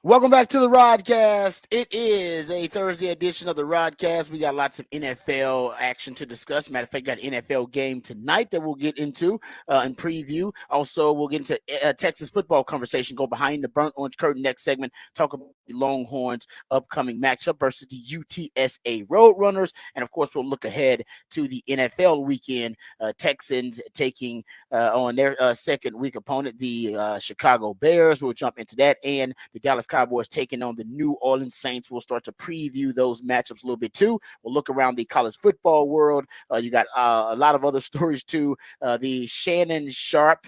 Welcome back to the Rodcast. It is a Thursday edition of the Rodcast. We got lots of NFL action to discuss. Matter of fact, got an NFL game tonight that we'll get into and preview. Also, we'll get into Texas football conversation, go behind the burnt orange curtain next segment, talk about the Longhorns' upcoming matchup versus the UTSA Roadrunners. And, of course, we'll look ahead to the NFL weekend. Texans taking on their second week opponent, the Chicago Bears. We'll jump into that. And the Dallas Cowboys taking on the New Orleans Saints. We'll start to preview those matchups a little bit too. We'll look around the college football world. You got a lot of other stories too. The Shannon Sharp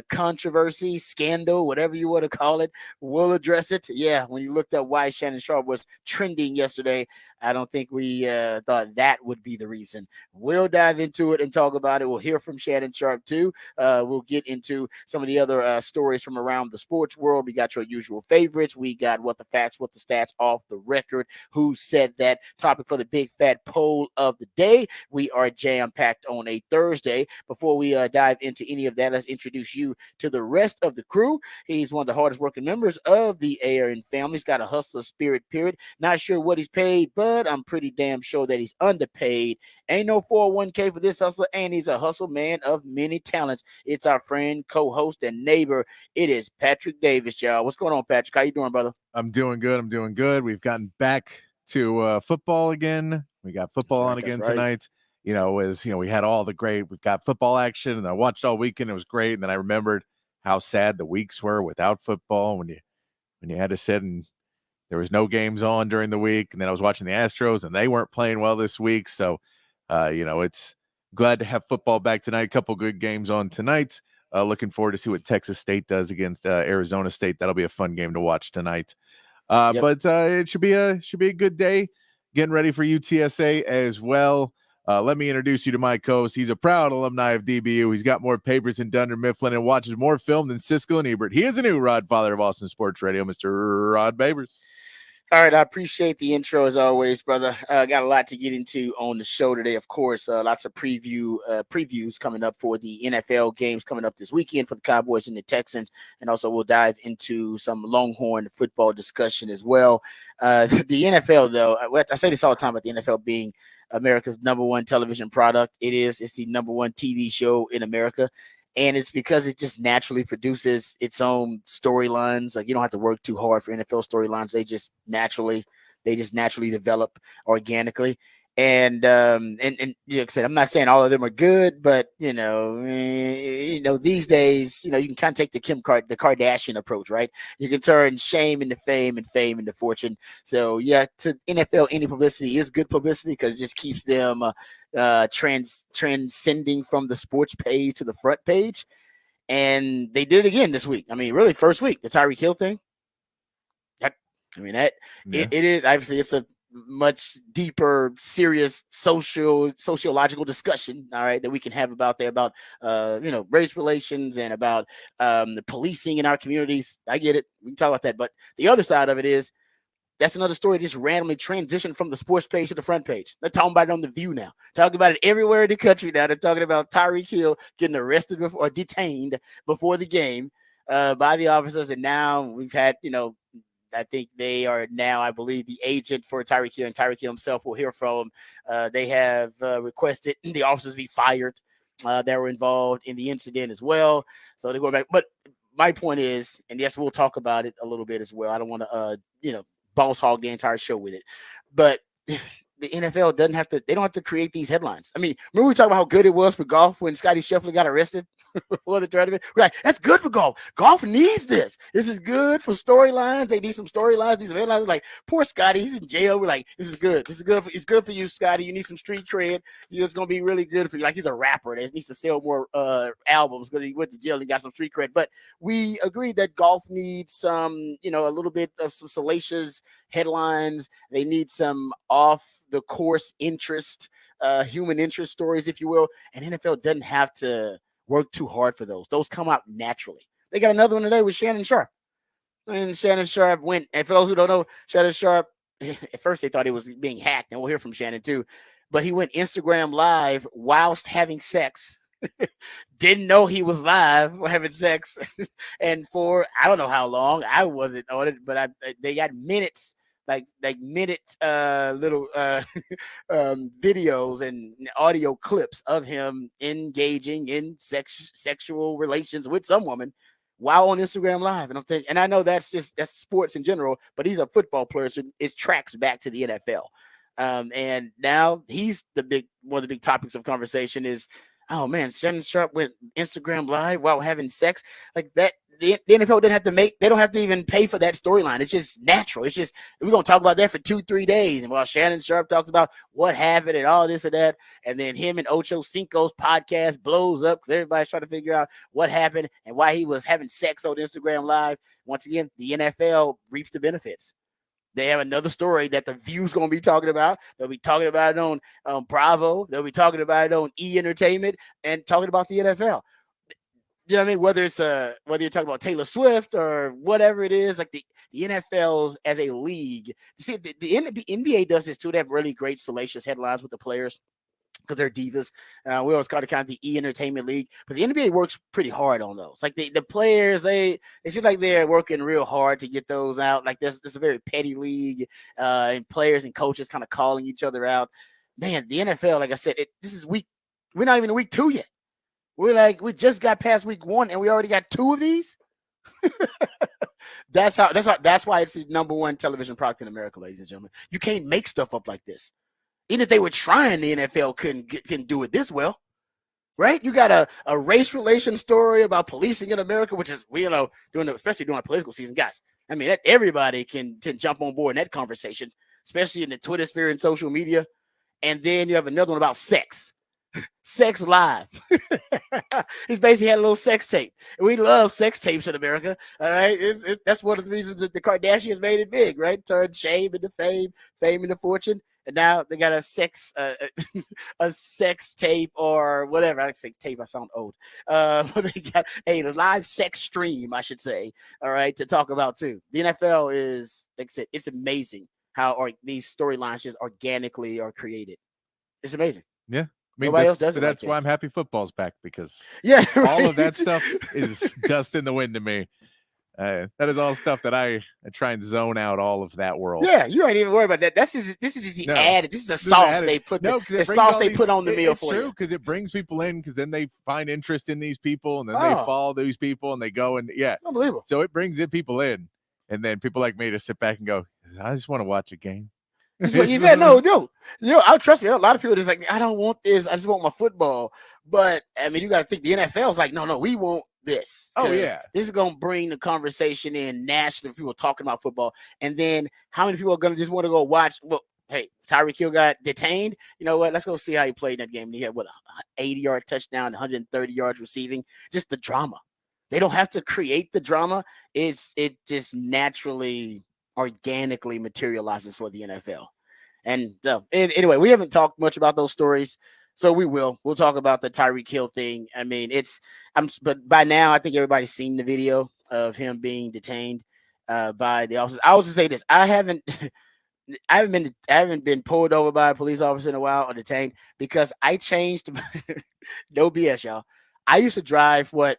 controversy, scandal, whatever you want to call it. We'll address it. Yeah, when you looked up why Shannon Sharp was trending yesterday, I don't think we thought that would be the reason. We'll dive into it and talk about it. We'll hear from Shannon Sharp too. We'll get into some of the other stories from around the sports world. We got your usual favorites. We got what the facts, what the stats off the record. Who said that? Topic for the big fat poll of the day. We are jam-packed on a Thursday. Before we dive into any of that, let's introduce you to the rest of the crew. He's one of the hardest working members of the Aaron family. He's got a hustler spirit, period. Not sure what he's paid, but I'm pretty damn sure that he's underpaid. Ain't no 401k for this hustler, and he's a hustle man of many talents. It's our friend, co-host, and neighbor. It is Patrick Davis, y'all. What's going on, Patrick? How you doing, brother? I'm doing good. We've gotten back to football again. We got football on again tonight. We had all the we've got football action, and I watched all weekend. It was great. And then I remembered how sad the weeks were without football when you had to sit and there was no games on during the week. And then I was watching the Astros, and they weren't playing well this week. So, it's glad to have football back tonight. A couple good games on tonight. Looking forward to see what Texas State does against Arizona State. That'll be a fun game to watch tonight. But it should be a good day. Getting ready for UTSA as well. Let me introduce you to my co-host. He's a proud alumni of DBU. He's got more papers than Dunder Mifflin and watches more film than Siskel and Ebert. He is a new Rod father of Austin Sports Radio, Mr. Rod Babers. All right, I appreciate the intro as always, brother. Got a lot to get into on the show today, of course. Lots of previews coming up for the NFL games coming up this weekend for the Cowboys and the Texans, and also we'll dive into some Longhorn football discussion as well. The NFL, though, I say this all the time about the NFL being America's number one television product. It's the number one TV show in America. And it's because it just naturally produces its own storylines. Like, you don't have to work too hard for NFL storylines. They just naturally develop organically. And like I said, I'm not saying all of them are good, but these days, you can kind of take the the Kardashian approach, right? You can turn shame into fame and fame into fortune. So yeah, to NFL, any publicity is good publicity because it just keeps them transcending from the sports page to the front page. And they did it again this week. I mean, really, first week, the Tyreek Hill thing. It is obviously it's a much deeper, serious sociological discussion, all right, that we can have about race relations and about the policing in our communities. I get it. We can talk about that. But the other side of it is that's another story that just randomly transitioned from the sports page to the front page. They're talking about it on The View now. Talking about it everywhere in the country now. They're talking about Tyreek Hill getting arrested or detained before the game by the officers. And now we've had, I think they are now, I believe, the agent for Tyreek Hill, and Tyreek Hill himself will hear from him. They have requested the officers be fired that were involved in the incident as well. So they're going back. But my point is, and yes, we'll talk about it a little bit as well. I don't want to, boss hog the entire show with it. But the NFL they don't have to create these headlines. I mean, remember we talked about how good it was for golf when Scottie Scheffler got arrested before the tournament? We're like, that's good for golf. Golf needs this. This is good for storylines. They need some storylines, need some headlines. We're like, poor Scottie, he's in jail. We're like, this is good. It's good for you, Scottie. You need some street cred. It's going to be really good for you. Like, he's a rapper that needs to sell more albums because he went to jail and got some street cred. But we agreed that golf needs some, a little bit of some salacious headlines. They need some off the course interest, human interest stories, if you will. And NFL doesn't have to work too hard for those. Those come out naturally. They got another one today with Shannon Sharp. Shannon Sharp went, and for those who don't know, Shannon Sharp, at first they thought he was being hacked, and we'll hear from Shannon too, but he went Instagram live whilst having sex Didn't know he was live having sex, and for I don't know how long I wasn't on it, but they got minutes, like minutes, little videos and audio clips of him engaging in sexual relations with some woman while on Instagram Live. And I'm thinking, and I know that's sports in general, but he's a football player, so it tracks back to the NFL. And now he's one of the big topics of conversation is, oh man, Shannon Sharp went Instagram Live while having sex like that. The NFL didn't have to they don't have to even pay for that storyline. It's just natural. It's just, we're going to talk about that for 2-3 days. And while Shannon Sharp talks about what happened and all this and that, and then him and Ocho Cinco's podcast blows up because everybody's trying to figure out what happened and why he was having sex on Instagram Live. Once again, the NFL reaps the benefits. They have another story that the View's going to be talking about. They'll be talking about it on Bravo. They'll be talking about it on E! Entertainment and talking about the NFL. You know what I mean? Whether you're talking about Taylor Swift or whatever it is, like the NFL as a league. You see, the NBA does this too. They have really great salacious headlines with the players because they're divas. We always call it kind of the E! Entertainment League, but the NBA works pretty hard on those. Like the players, it seems like they're working real hard to get those out. Like this is a very petty league, and players and coaches kind of calling each other out. Man, the NFL, like I said, we're not even in week 2 yet. We just got past week 1 and we already got 2 of these. That's why it's the number 1 television product in America, ladies and gentlemen. You can't make stuff up like this. Even if they were trying, the NFL couldn't do it this well, right? You got a race relation story about policing in America, which is, especially during political season, guys. I mean, everybody can jump on board in that conversation, especially in the Twitter sphere and social media. And then you have another one about sex. Sex Live. He's basically had a little sex tape. We love sex tapes in America. All right. That's one of the reasons that the Kardashians made it big, right? Turned shame into fame into fortune. And now they got a sex tape or whatever. I say tape, I sound old. But they got a live sex stream, I should say. All right, to talk about too. The NFL is, like I said, it's amazing how these storylines just organically are created. It's amazing. Yeah. I mean, nobody else does it. That's like why I'm happy football's back, because right. all of that stuff is dust in the wind to me. That is all stuff that I try and zone out all of that world. Yeah, you ain't even worried about that. This is just the added. This is the sauce they put. The sauce they put on the meal for you. It's true, because it brings people in, because then they find interest in these people, and then they follow these people, and they go and unbelievable. So it brings people in, and then people like me to sit back and go, I just want to watch a game. He said, no, I'll trust me. A lot of people just like, I don't want this. I just want my football. But I mean, you got to think the NFL is like, no, we want this. Oh yeah, this is gonna bring the conversation in nationally. People talking about football, and then how many people are gonna just want to go watch? Well, hey, Tyreek Hill got detained. You know what? Let's go see how he played in that game. He had an 80-yard touchdown, 130 yards receiving. Just the drama. They don't have to create the drama. It just naturally, organically materializes for the NFL. And anyway, we haven't talked much about those stories, so we'll talk about the Tyreek Hill thing. I mean, but by now I think everybody's seen the video of him being detained by the officers. I was to say this: I haven't been pulled over by a police officer in a while or detained, because I changed. No BS, y'all. I used to drive what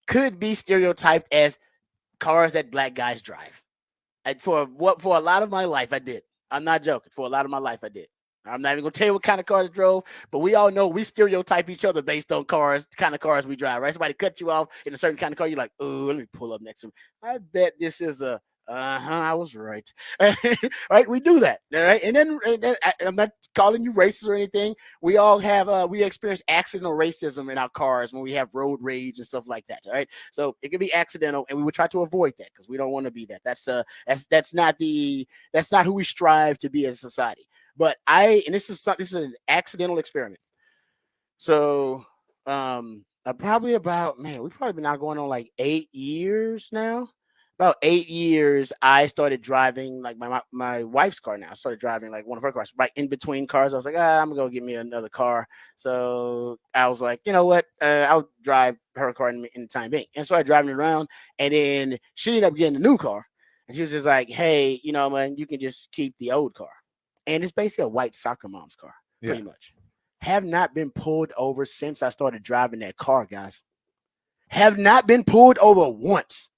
could be stereotyped as cars that black guys drive. For a lot of my life, I did. I'm not joking. For a lot of my life, I did. I'm not even gonna tell you what kind of cars I drove, but we all know we stereotype each other based on the kind of cars we drive, right? Somebody cut you off in a certain kind of car, you're like, oh, let me pull up next to him. I bet this is I was right. Right? We do that. All right. And then I'm not calling you racist or anything. We all have we experience accidental racism in our cars when we have road rage and stuff like that. All right. So it can be accidental, and we would try to avoid that because we don't want to be that. That's not who we strive to be as a society. But this is an accidental experiment. So we've probably been now going on like 8 years now. About 8 years, I started driving like my wife's car now. I started driving like one of her cars. Right in between cars, I was like, I'm going to go get me another car. So I was like, you know what? I'll drive her car in the time being. And so I driving around, and then she ended up getting a new car. And she was just like, hey, man, you can just keep the old car. And it's basically a white soccer mom's car, pretty much. Have not been pulled over since I started driving that car, guys. Have not been pulled over once.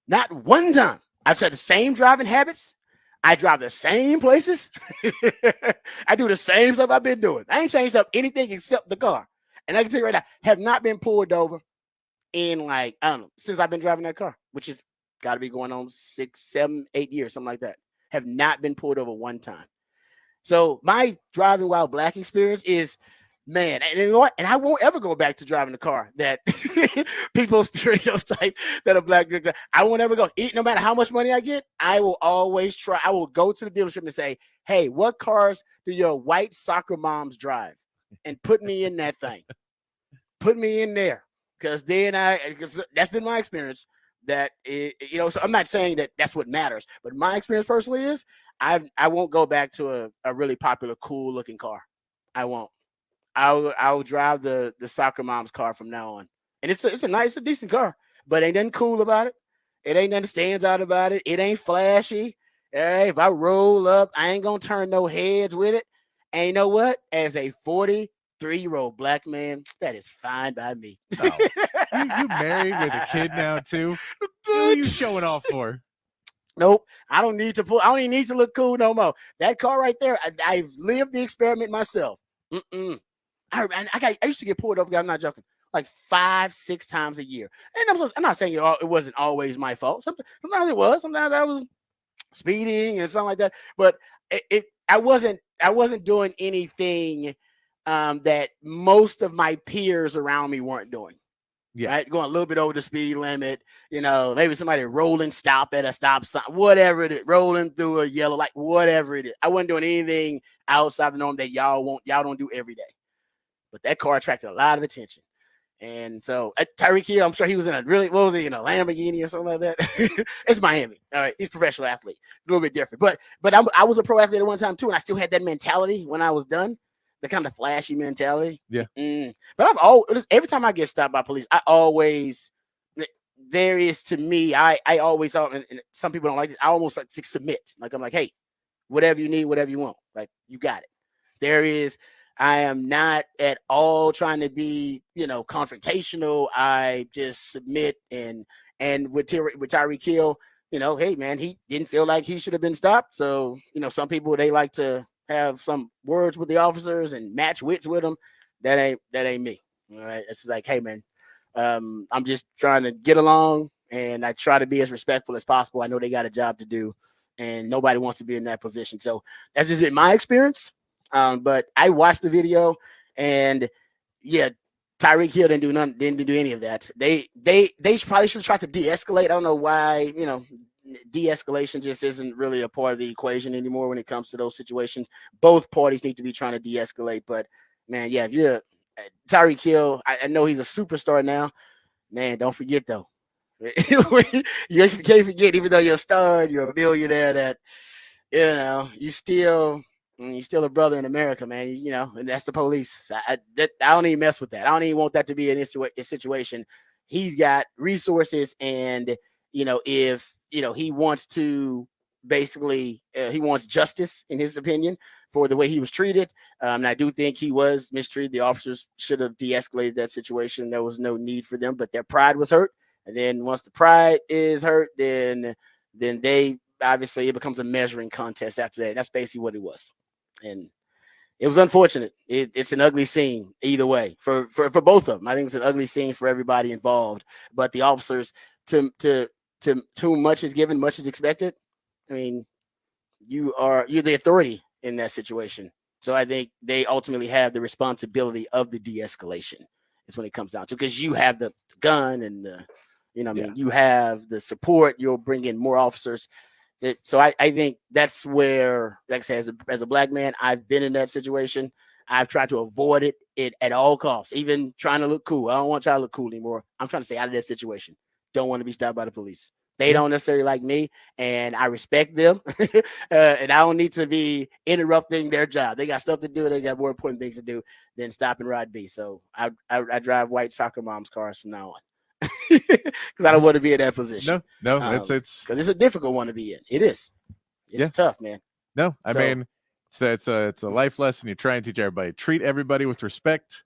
Not one time. I've had the same driving habits. I drive the same places. I do the same stuff I've been doing. I ain't changed up anything except the car. And I can tell you right now, have not been pulled over in like, I don't know, since I've been driving that car, which is got to be going on 6, 7, 8 years, something like that. Have not been pulled over one time. So my driving while black experience is, man, and you know what? And I won't ever go back to driving the car that people stereotype that a black girl. I won't ever go. No matter how much money I get, I will always try. I will go to the dealership and say, hey, what cars do your white soccer moms drive? And put me in that thing. Put me in there. Because that's been my experience. That so I'm not saying that that's what matters, but my experience personally is I won't go back to a really popular, cool looking car. I won't. I'll drive the soccer mom's car from now on, and it's a decent car, but ain't nothing cool about it. It ain't nothing stands out about it. It ain't flashy. Hey, if I roll up, I ain't gonna turn no heads with it. And you know what? As a 43-year-old black man, that is fine by me. Oh. You married with a kid now too? What are you showing off for? Nope. I don't even need to look cool no more. That car right there, I've lived the experiment myself. I used to get pulled over. I'm not joking. Like 5, 6 times a year. And I'm not saying it wasn't always my fault. Sometimes it was. Sometimes I was speeding and something like that. But I wasn't doing anything that most of my peers around me weren't doing. Yeah. Right? Going a little bit over the speed limit, maybe somebody rolling stop at a stop sign, whatever it is, rolling through a yellow light, whatever it is. I wasn't doing anything outside the norm that y'all don't do every day. But that car attracted a lot of attention. And so Tyreek Hill, I'm sure he was in a Lamborghini or something like that. It's Miami. All right. He's a professional athlete. A little bit different. But I was a pro athlete at one time too. And I still had that mentality when I was done. The kind of flashy mentality. Yeah. But every time I get stopped by police, there is to me, I always thought, and some people don't like this, I almost like to submit. Like I'm like, hey, whatever you need, whatever you want. Like you got it. I am not at all trying to be, confrontational. I just submit and with Tyreek Hill, hey man, he didn't feel like he should have been stopped. So, some people, they like to have some words with the officers and match wits with them. That ain't me. All right. It's like, hey man, I'm just trying to get along and I try to be as respectful as possible. I know they got a job to do and nobody wants to be in that position. So that's just been my experience. But I watched the video and yeah, Tyreek Hill didn't do any of that. They probably should have tried to de-escalate. I don't know why, de-escalation just isn't really a part of the equation anymore when it comes to those situations. Both parties need to be trying to de-escalate. But man, yeah, if you're Tyreek Hill, I know he's a superstar now. Man, don't forget though. You can't forget, even though you're a star and you're a billionaire, that you're still a brother in America, man. And that's the police. So I don't even mess with that. I don't even want that to be a situation. He's got resources, and if he wants to basically he wants justice in his opinion for the way he was treated. And I do think he was mistreated. The officers should have de-escalated that situation. There was no need for them, but their pride was hurt. And then once the pride is hurt, then they obviously it becomes a measuring contest after that. That's basically what it was. And it was unfortunate. It's an ugly scene either way for both of them. I think it's an ugly scene for everybody involved. But the officers, to whom much is given, much is expected. I mean, you're the authority in that situation. So I think they ultimately have the responsibility of the de-escalation. Is when it comes down to, because you have the gun and you have the support. You'll bring in more officers. So I think that's where, like I said, as a black man, I've been in that situation. I've tried to avoid it at all costs, even trying to look cool. I don't want to try to look cool anymore. I'm trying to stay out of that situation. Don't want to be stopped by the police. They don't necessarily like me, and I respect them, and I don't need to be interrupting their job. They got stuff to do. They got more important things to do than stop and ride B. So I drive white soccer mom's cars from now on. Because I don't want to be in that position. No, it's because it's a difficult one to be in. It is. It's tough, man. No, I mean, It's a life lesson you're trying to teach everybody. Treat everybody with respect,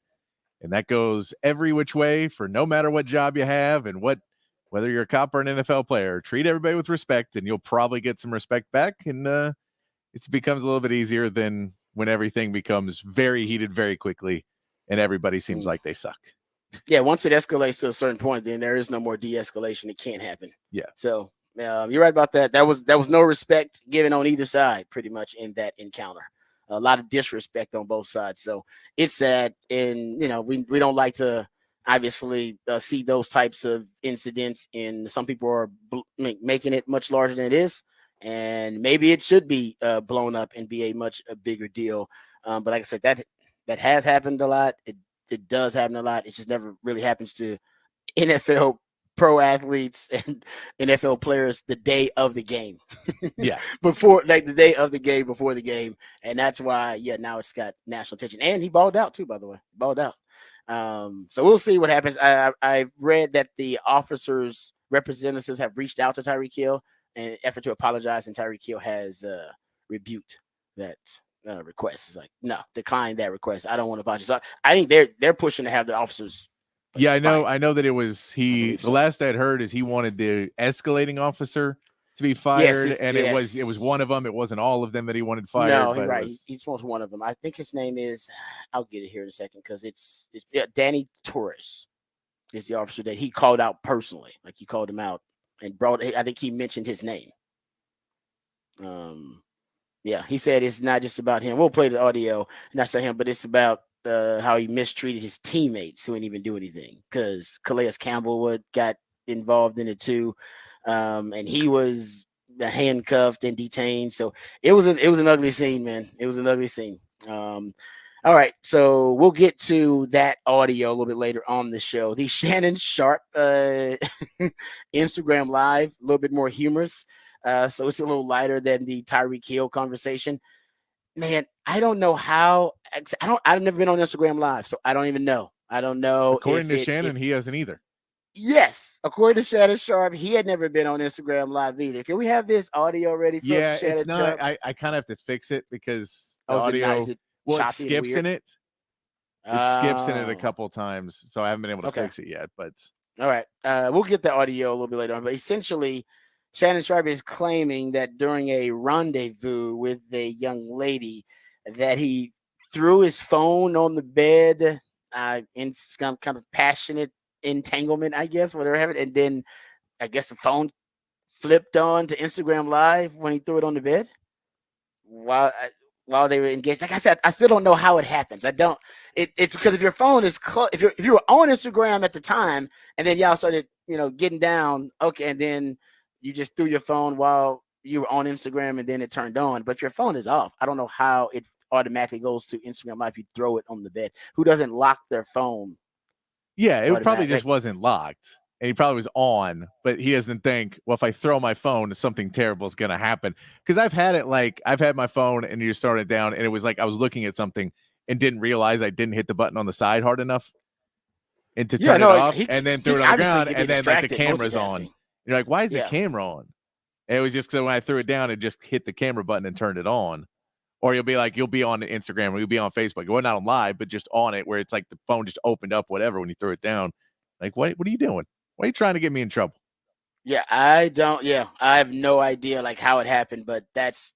and that goes every which way for no matter what job you have and whether you're a cop or an NFL player. Treat everybody with respect, and you'll probably get some respect back. And it becomes a little bit easier than when everything becomes very heated very quickly, and everybody seems like they suck. Yeah, once it escalates to a certain point, then there is no more de-escalation. It can't happen. Yeah. So you're right about that. That was no respect given on either side, pretty much in that encounter. A lot of disrespect on both sides. So it's sad, and we don't like to obviously see those types of incidents. And some people are making it much larger than it is, and maybe it should be blown up and be a bigger deal. But like I said, that has happened a lot. It does happen a lot. It just never really happens to NFL pro athletes and NFL players the day of the game. Yeah. Before, like the day of the game, before the game. And that's why, now it's got national attention. And he balled out too, by the way. Balled out. So we'll see what happens. I read that the officers' representatives have reached out to Tyreek Hill in an effort to apologize, and Tyreek Hill has rebuked that request. Is like, no, decline that request. I don't want to apologize. So I think they're pushing to have the officers. Yeah, I know that it was the so. last I'd heard is he wanted the escalating officer to be fired, it was one of them. It wasn't all of them that he wanted fired. No, you're right. He's one of them. I think his name is. I'll get it here in a second because it's Danny Torres is the officer that he called out personally. Like he called him out and brought. I think he mentioned his name. Yeah, he said it's not just about him. We'll play the audio, not just him, but it's about how he mistreated his teammates who didn't even do anything, because Calais Campbell got involved in it too, and he was handcuffed and detained. So it was an ugly scene, man. It was an ugly scene. All right, so we'll get to that audio a little bit later on the show. The Shannon Sharp Instagram Live, a little bit more humorous. So it's a little lighter than the Tyreek Hill conversation. Man, I don't know how. I've never been on Instagram Live, so I don't even know. I don't know. According to Shannon, he hasn't either. Yes, according to Shannon Sharp, he had never been on Instagram Live either. Can we have this audio ready? Yeah, Shannon it's not. Sharp? I kind of have to fix it because the audio. It skips in it. It skips in it a couple of times, so I haven't been able to fix it yet. But all right, we'll get the audio a little bit later on. But essentially, Shannon Sharp is claiming that during a rendezvous with a young lady, that he threw his phone on the bed in some kind of passionate entanglement, I guess, whatever happened, and then I guess the phone flipped on to Instagram Live when he threw it on the bed while they were engaged. Like I said, I still don't know how it happens. I don't. It's because if your phone is if you were on Instagram at the time and then y'all started getting down, okay, and then you just threw your phone while you were on Instagram and then it turned on. But if your phone is off, I don't know how it automatically goes to Instagram Live if you throw it on the bed. Who doesn't lock their phone? Yeah, it probably just wasn't locked. And he probably was on, but he doesn't think, well, if I throw my phone, something terrible is going to happen. Because I've had my phone and you start it down and it was like I was looking at something and didn't realize I didn't hit the button on the side hard enough and to turn it off and then threw it on the ground and then like the camera's on. You're like, why is the camera on? And it was just because when I threw it down, it just hit the camera button and turned it on. Or you'll be on Instagram or you'll be on Facebook. Well, not on live, but just on it where it's like the phone just opened up, whatever, when you threw it down. Like, what are you doing? Why are you trying to get me in trouble? Yeah, I have no idea like how it happened, but that's,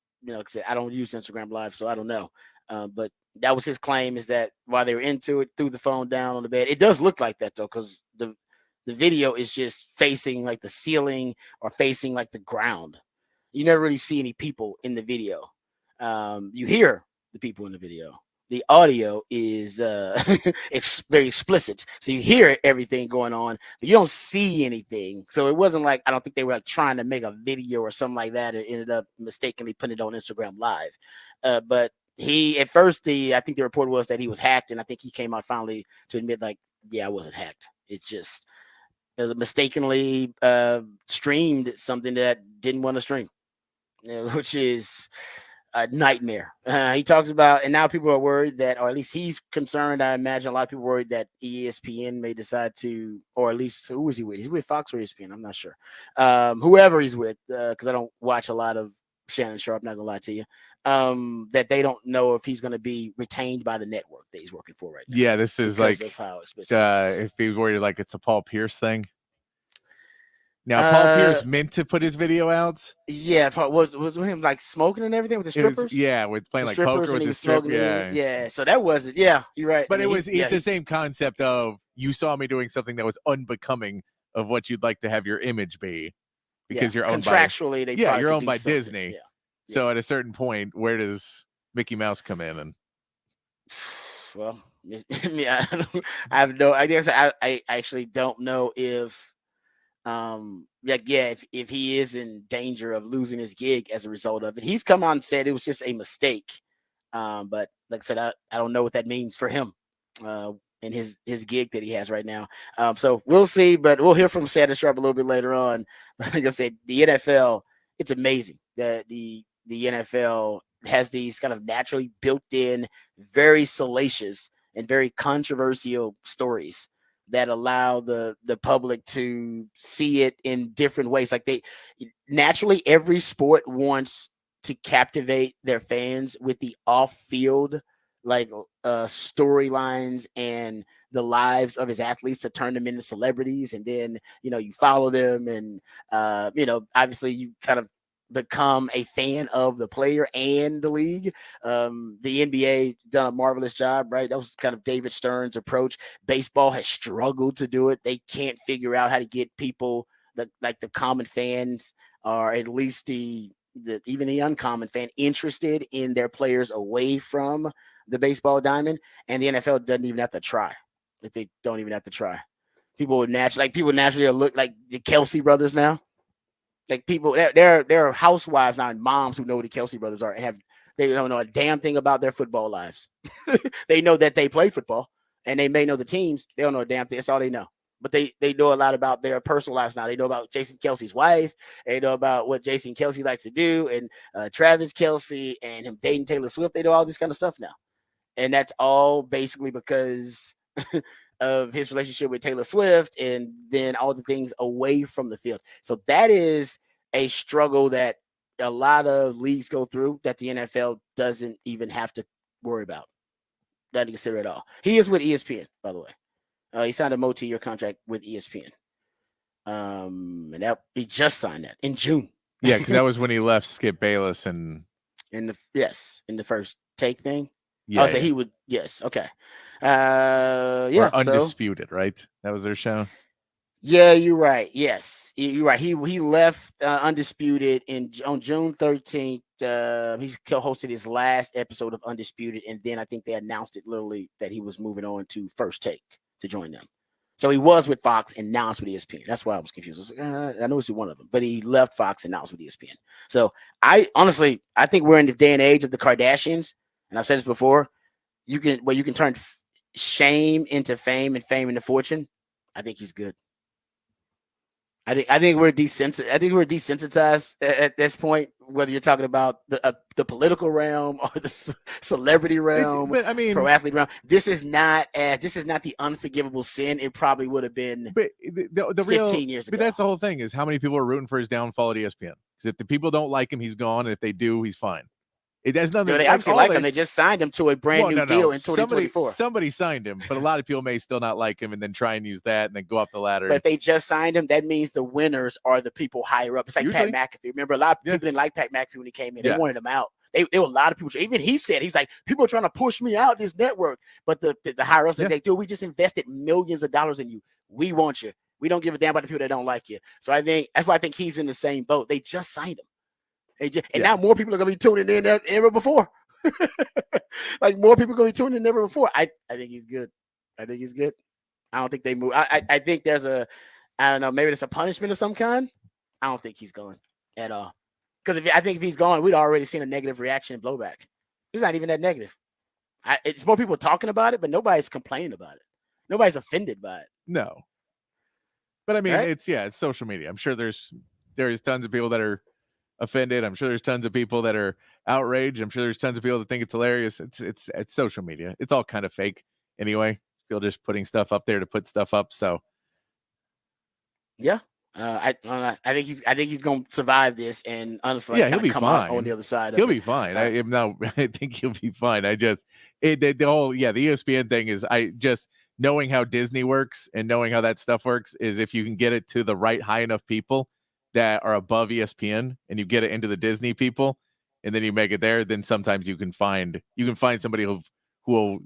I don't use Instagram Live, so I don't know. But that was his claim, is that while they were into it, threw the phone down on the bed. It does look like that though, because the video is just facing like the ceiling or facing like the ground. You never really see any people in the video. You hear the people in the video. The audio is it's very explicit, so you hear everything going on, but you don't see anything. So it wasn't like, I don't think they were like trying to make a video or something like that. It ended up mistakenly putting it on Instagram Live. But he, at first, I think the report was that he was hacked, and I think he came out finally to admit, like, yeah, I wasn't hacked. It's just mistakenly streamed something that didn't want to stream, which is a nightmare. He talks about, and now people are worried that, or at least he's concerned, I imagine a lot of people worried that ESPN may decide to, or at least, who is he with? He's with Fox or ESPN? I'm not sure. Whoever he's with, because I don't watch a lot of Shannon Sharp, not gonna lie to you, that they don't know if he's gonna be retained by the network that he's working for right now Yeah, this is because like of how expensive it is. if he's worried like it's a Paul Pierce thing. Now, Paul Uh, Pierce meant to put his video out. yeah, was him like smoking and everything with the It was, strippers, yeah, with playing like strippers, poker and with he the was strip. smoking. Yeah. Yeah, so that wasn't. Yeah, you're right. But And it's he, the same concept of you saw me doing something that was unbecoming of what you'd like to have your image be because you're owned by, contractually they yeah, probably you're could owned do by something. Disney. Yeah. So at a certain point, where does Mickey Mouse come in? And Well, yeah, I have no. I guess I actually don't know if like yeah if he is in danger of losing his gig as a result of it. He's come on and said it was just a mistake. But like I said, I don't know what that means for him. In his gig that he has right now. So we'll see, but we'll hear from Shannon Sharp a little bit later on. Like I said, the NFL, it's amazing that the NFL has these kind of naturally built-in, very salacious and very controversial stories that allow the public to see it in different ways. Like they naturally, every sport wants to captivate their fans with the off-field like storylines and the lives of his athletes to turn them into celebrities, and then you follow them, and obviously you kind of become a fan of the player and the league. The NBA done a marvelous job, right? That was kind of David Stern's approach. Baseball has struggled to do it. They can't figure out how to get people like the common fans, or at least even the uncommon fan, interested in their players away from the baseball diamond. And the NFL doesn't even have to try. Like they don't even have to try. People naturally look like the Kelsey brothers now. Like people, there are housewives now and moms who know who the Kelsey brothers are and they don't know a damn thing about their football lives. They know that they play football and they may know the teams. They don't know a damn thing. That's all they know. But they know a lot about their personal lives now. They know about Jason Kelsey's wife. They know about what Jason Kelsey likes to do, and Travis Kelsey and him dating Taylor Swift. They know all this kind of stuff now, and that's all basically because of his relationship with Taylor Swift, and then all the things away from the field. So that is a struggle that a lot of leagues go through that the NFL doesn't even have to worry about. Doesn't consider at all. He is with ESPN, by the way. He signed a multi-year contract with ESPN. And that he just signed that in June. yeah, because that was when he left Skip Bayless and in the first take thing. yeah, So yeah. he would, yes, okay. Or Undisputed, right? That was their show. Yeah, you're right. Yes, you're right. He left Undisputed on June 13th. He co-hosted his last episode of Undisputed, and then I think they announced it literally that he was moving on to First Take to join them. So he was with Fox and now it's with ESPN. That's why I was confused. I was like, I know it's one of them, but he left Fox and now it's with ESPN. So I think we're in the day and age of the Kardashians, and I've said this before. You can turn shame into fame and fame into fortune. I think he's good. I think we're desensitized at this point, whether you're talking about the political realm or the celebrity realm, but I mean, pro athlete realm. This is not the unforgivable sin it probably would have been. But the 15 years ago. But that's the whole thing: is how many people are rooting for his downfall at ESPN? Because if the people don't like him, he's gone, and if they do, he's fine. It has nothing. They obviously like him. They just signed him to a brand new deal in 2024. Somebody signed him, but a lot of people may still not like him and then try and use that and then go up the ladder. But if they just signed him, that means the winners are the people higher up. It's like Pat McAfee. Remember, a lot of people didn't like Pat McAfee when he came in. They wanted him out. There were a lot of people. Even he said, he's like, people are trying to push me out this network. But the higher ups like, dude, we just invested millions of dollars in you. We want you. We don't give a damn about the people that don't like you. So I think that's why I think he's in the same boat. They just signed him. Now more people are going to be tuning in than ever before. Like more people are going to be tuning in than ever before. I think he's good. I don't think they move. I think there's I don't know, maybe there's a punishment of some kind. I don't think he's going at all. Because I think if he's gone, we'd already seen a negative reaction and blowback. It's not even that negative. It's more people talking about it, but nobody's complaining about it. Nobody's offended by it. No. But I mean, right? It's social media. I'm sure there's tons of people that are offended. I'm sure there's tons of people that are outraged. I'm sure there's tons of people that think it's hilarious. It's social media. It's all kind of fake anyway. People just putting stuff up there to put stuff up. So yeah, I think he's gonna survive this, and honestly, like, Yeah, he'll kind of be come out on the fine. other side He'll of it. be fine. Uh, I think he'll be fine. I just the whole the ESPN thing is I just knowing how Disney works and knowing how that stuff works is if you can get it to the right high enough people that are above ESPN and you get it into the Disney people and then you make it there, then sometimes you can find somebody who will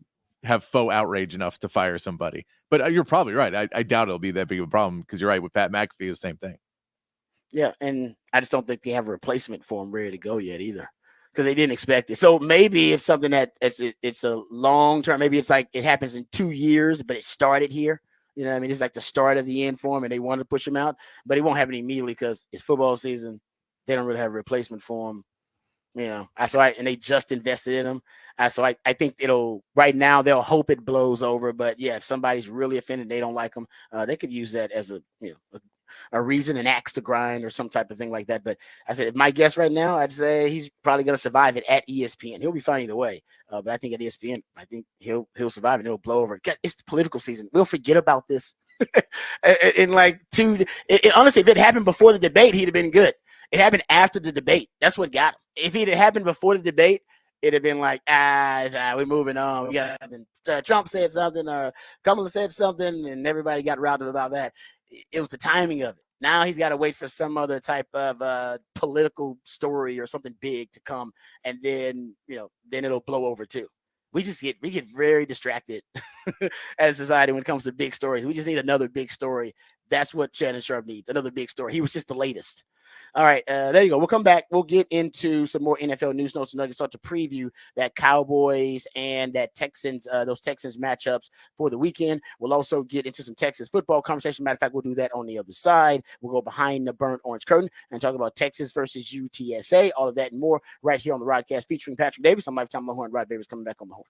have faux outrage enough to fire somebody. But you're probably right. I doubt it'll be that big of a problem because you're right with Pat McAfee, the same thing. Yeah, and I just don't think they have a replacement for him ready to go yet either, because they didn't expect it. So maybe it's something that it's a long term. Maybe it's like it happens in 2 years, but it started here. You know what I mean? It's like the start of the end for him, and they wanted to push him out, but it won't happen immediately because it's football season. They don't really have a replacement for him. You know, and they just invested in him. I think it'll right now they'll hope it blows over. But yeah, if somebody's really offended, they don't like him, they could use that as a reason, an axe to grind, or some type of thing like that. But I said, my guess right now, I'd say he's probably going to survive it at ESPN. He'll be fine either way. But I think at ESPN, I think he'll survive and he'll blow over. It's the political season. We'll forget about this in like honestly, if it happened before the debate, he'd have been good. It happened after the debate. That's what got him. If it had happened before the debate, it'd have been like, we're moving on. We got Trump said something, or Kamala said something, and everybody got riled about that. It was the timing of it. Now he's got to wait for some other type of political story or something big to come, and then then it'll blow over too. We get very distracted as a society when it comes to big stories. We just need another big story. That's what Shannon Sharp needs. Another big story. He was just the latest. All right, there you go. We'll come back. We'll get into some more NFL news, notes, and nuggets. Start to preview that Cowboys and that Texans, those Texans matchups for the weekend. We'll also get into some Texas football conversation. Matter of fact, we'll do that on the other side. We'll go behind the burnt orange curtain and talk about Texas versus UTSA. All of that and more right here on the Rodcast featuring Patrick Davis. I'm Lifetime Longhorn. Rod Davis coming back on the horn.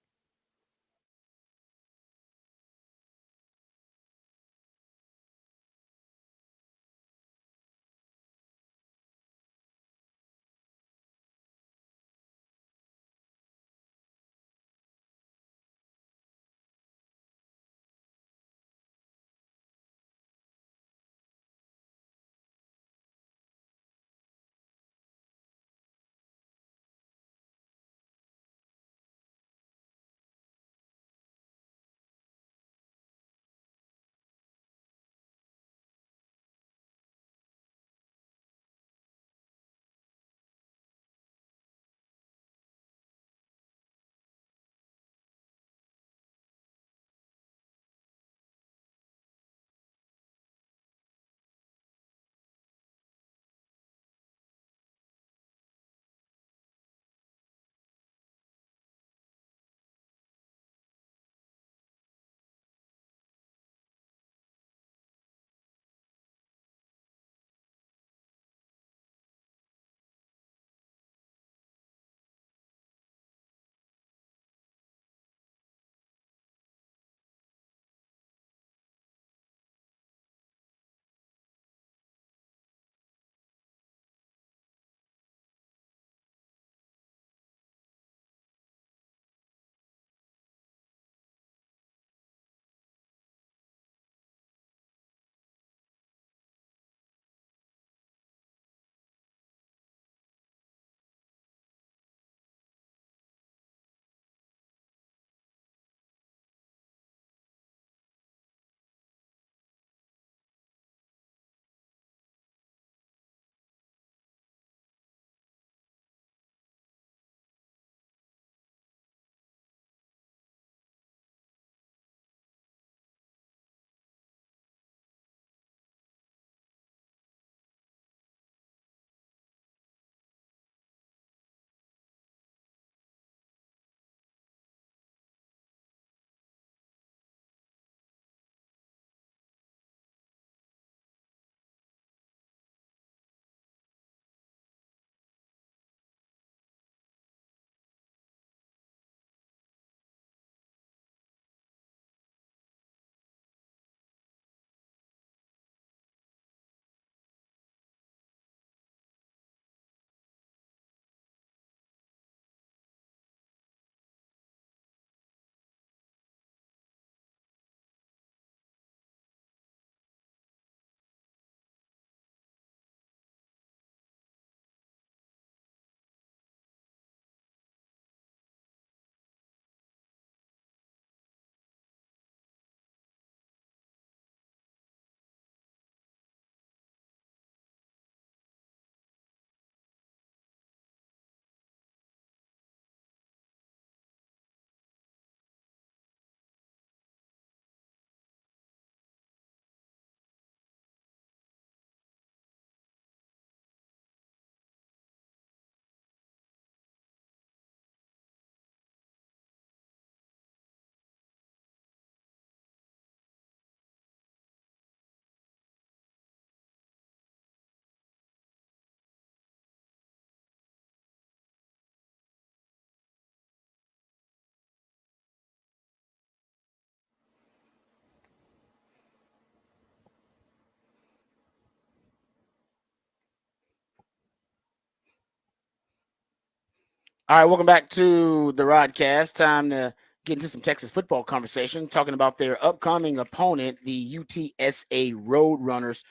All right, welcome back to the Rodcast. Time to get into some Texas football conversation, talking about their upcoming opponent, the UTSA Roadrunners.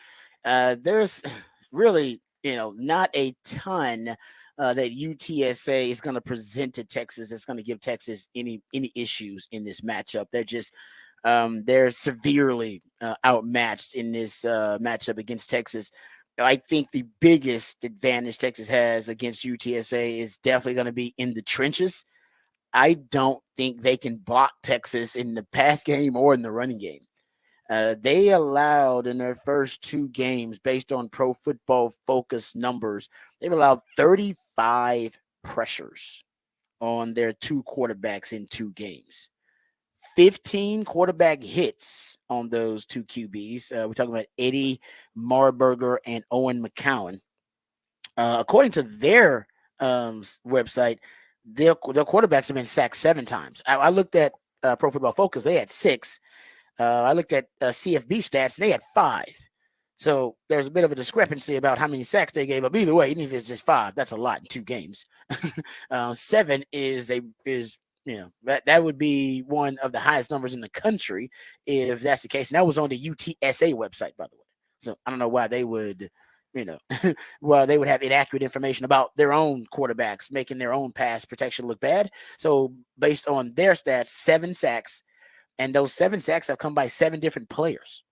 There's really, not a ton that UTSA is going to present to Texas. It's going to give Texas any issues in this matchup. They're severely outmatched in this matchup against Texas. I think the biggest advantage Texas has against UTSA is definitely going to be in the trenches. I don't think they can block Texas in the pass game or in the running game. They allowed in their first two games, based on Pro Football Focus numbers, they've allowed 35 pressures on their two quarterbacks in two games. 15 quarterback hits on those two QBs. We're talking about Eddie Marburger and Owen McCowan. According to their website, their quarterbacks have been sacked 7 times. I looked at Pro Football Focus; they had 6. I looked at CFB stats; and they had 5. So there's a bit of a discrepancy about how many sacks they gave up. Either way, even if it's just 5, that's a lot in 2 games. 7 is that would be one of the highest numbers in the country if that's the case. And that was on the UTSA website, by the way. So I don't know why they would, well, they would have inaccurate information about their own quarterbacks, making their own pass protection look bad. So based on their stats, 7 sacks, and those 7 sacks have come by 7 different players.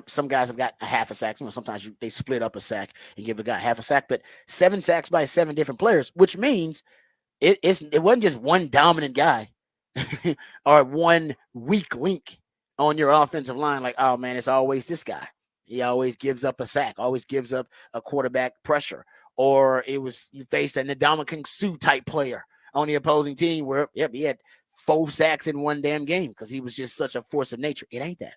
Some guys have got a half a sack. Sometimes they split up a sack and give a guy half a sack, but 7 sacks by 7 different players, which means it wasn't just one dominant guy or one weak link on your offensive line. Like, oh man, it's always this guy. He always gives up a sack, always gives up a quarterback pressure. Or it was you faced an Ndamukong Suh type player on the opposing team where, he had 4 sacks in one damn game because he was just such a force of nature. It ain't that.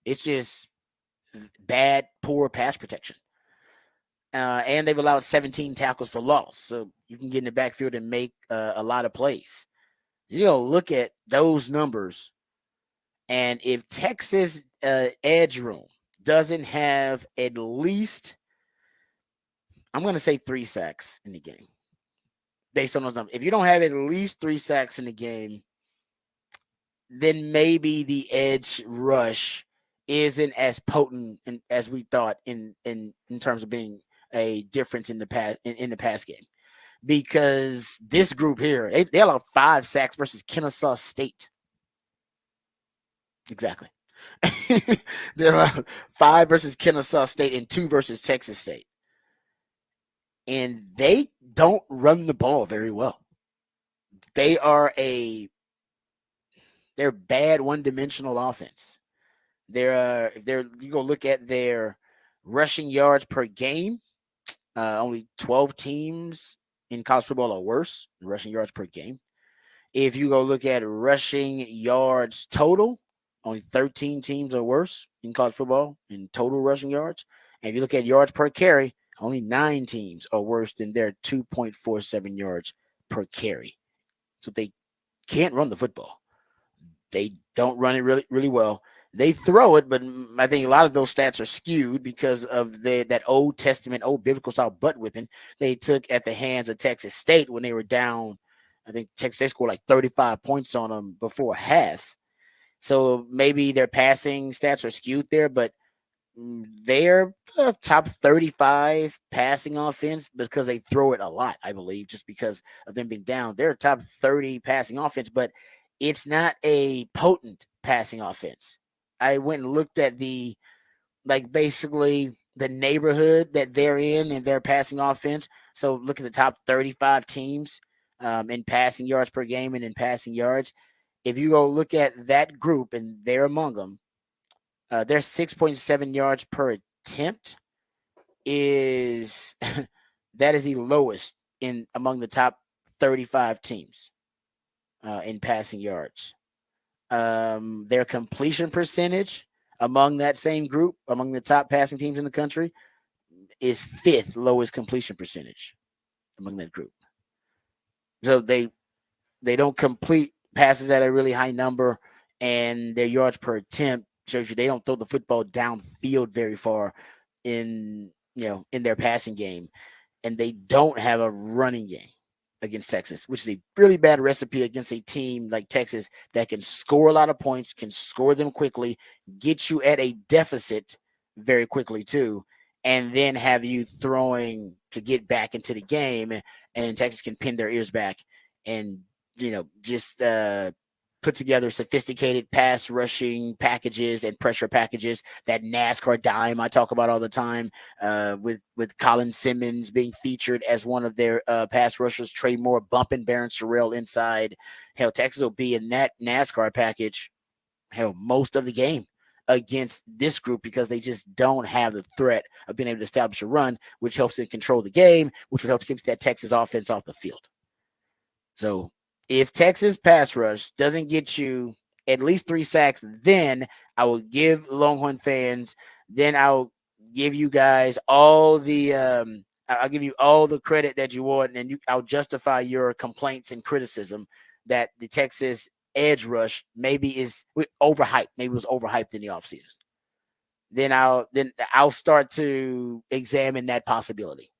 It's just bad, poor pass protection. And they've allowed 17 tackles for loss. So you can get in the backfield and make a lot of plays. Look at those numbers. And if Texas edge room doesn't have at least, I'm going to say 3 sacks in the game, based on those numbers. If you don't have at least 3 sacks in the game, then maybe the edge rush isn't as potent as we thought in terms of being a difference in the pass game, because this group here they allowed 5 sacks versus Kennesaw State. Exactly. They allowed 5 versus Kennesaw State and 2 versus Texas State, and they don't run the ball very well. They're bad one-dimensional offense. You go look at their rushing yards per game. Only 12 teams in college football are worse in rushing yards per game. If you go look at rushing yards total, only 13 teams are worse in college football in total rushing yards. And if you look at yards per carry, only 9 teams are worse than their 2.47 yards per carry. So they can't run the football. They don't run it really, really well. They throw it, but I think a lot of those stats are skewed because of that Old Testament, old biblical style butt whipping they took at the hands of Texas State when they were down. I think Texas State scored like 35 points on them before half. So maybe their passing stats are skewed there, but they're top 35 passing offense because they throw it a lot, I believe, just because of them being down. They're top 30 passing offense, but it's not a potent passing offense. I went and looked at basically the neighborhood that they're in and their passing offense. So look at the top 35 teams in passing yards per game and in passing yards. If you go look at that group and they're among them, their 6.7 yards per attempt is that is the lowest in among the top 35 teams in passing yards. Their completion percentage among that same group, among the top passing teams in the country, is 5th lowest completion percentage among that group. So they don't complete passes at a really high number, and their yards per attempt shows you they don't throw the football downfield very far in their passing game. and they don't have a running game against Texas, which is a really bad recipe against a team like Texas that can score a lot of points, can score them quickly, get you at a deficit very quickly too, and then have you throwing to get back into the game, and Texas can pin their ears back and just put together sophisticated pass rushing packages and pressure packages. That NASCAR dime I talk about all the time, with Colin Simmons being featured as one of their pass rushers, Trey Moore bumping Barron Sherrill inside. Hell, Texas will be in that NASCAR package, hell, most of the game against this group because they just don't have the threat of being able to establish a run, which helps them control the game, which would help to keep that Texas offense off the field. So if Texas pass rush doesn't get you at least 3 sacks, then I will give Longhorn fans, then I'll give you guys all the I'll give you all the credit that you want, and I'll justify your complaints and criticism that the Texas edge rush maybe is overhyped, maybe it was overhyped in the offseason. Then I'll start to examine that possibility,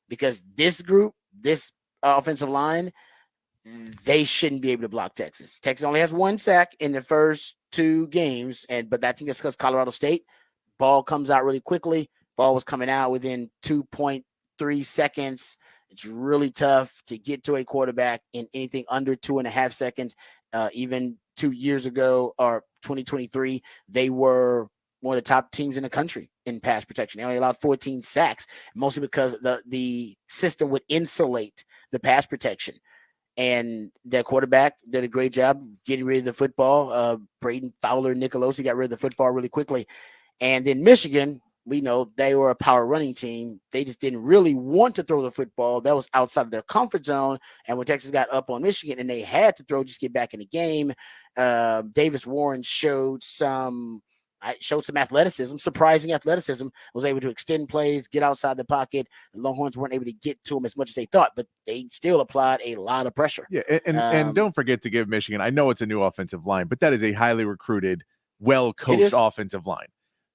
because this group, this offensive line, they shouldn't be able to block Texas. Texas only has 1 sack in the first 2 games, but I think it's because Colorado State ball comes out really quickly. Ball was coming out within 2.3 seconds. It's really tough to get to a quarterback in anything under 2.5 seconds. Even 2 years ago, or 2023, they were one of the top teams in the country in pass protection. They only allowed 14 sacks, mostly because the system would insulate the pass protection. And their quarterback did a great job getting rid of the football. Braden Fowler Nicolosi got rid of the football really quickly. And then Michigan, we know they were a power running team. They just didn't really want to throw the football. That was outside of their comfort zone. And when Texas got up on Michigan and they had to throw, just get back in the game, Davis Warren showed some athleticism, surprising athleticism, was able to extend plays, get outside the pocket. The Longhorns weren't able to get to him as much as they thought, but they still applied a lot of pressure. Yeah, and don't forget to give Michigan, I know it's a new offensive line, but that is a highly recruited, well-coached offensive line.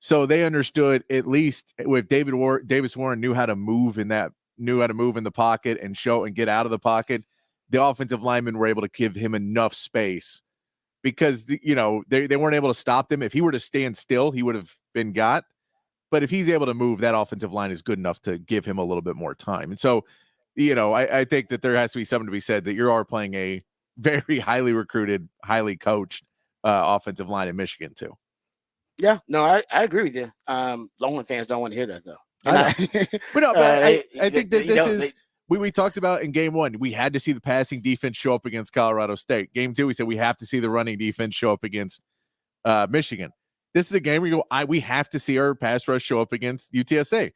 So they understood, at least with Davis Warren knew how to move in the pocket and show and get out of the pocket. The offensive linemen were able to give him enough space, because they weren't able to stop them. If he were to stand still, he would have been got. But if he's able to move, that offensive line is good enough to give him a little bit more time. And so, I think that there has to be something to be said that you are playing a very highly recruited, highly coached offensive line in Michigan too. Yeah, no, I agree with you. Longhorn fans don't want to hear that though. I think that we talked about in game 1, we had to see the passing defense show up against Colorado State. Game 2, we said we have to see the running defense show up against Michigan. This is a game where we have to see our pass rush show up against UTSA.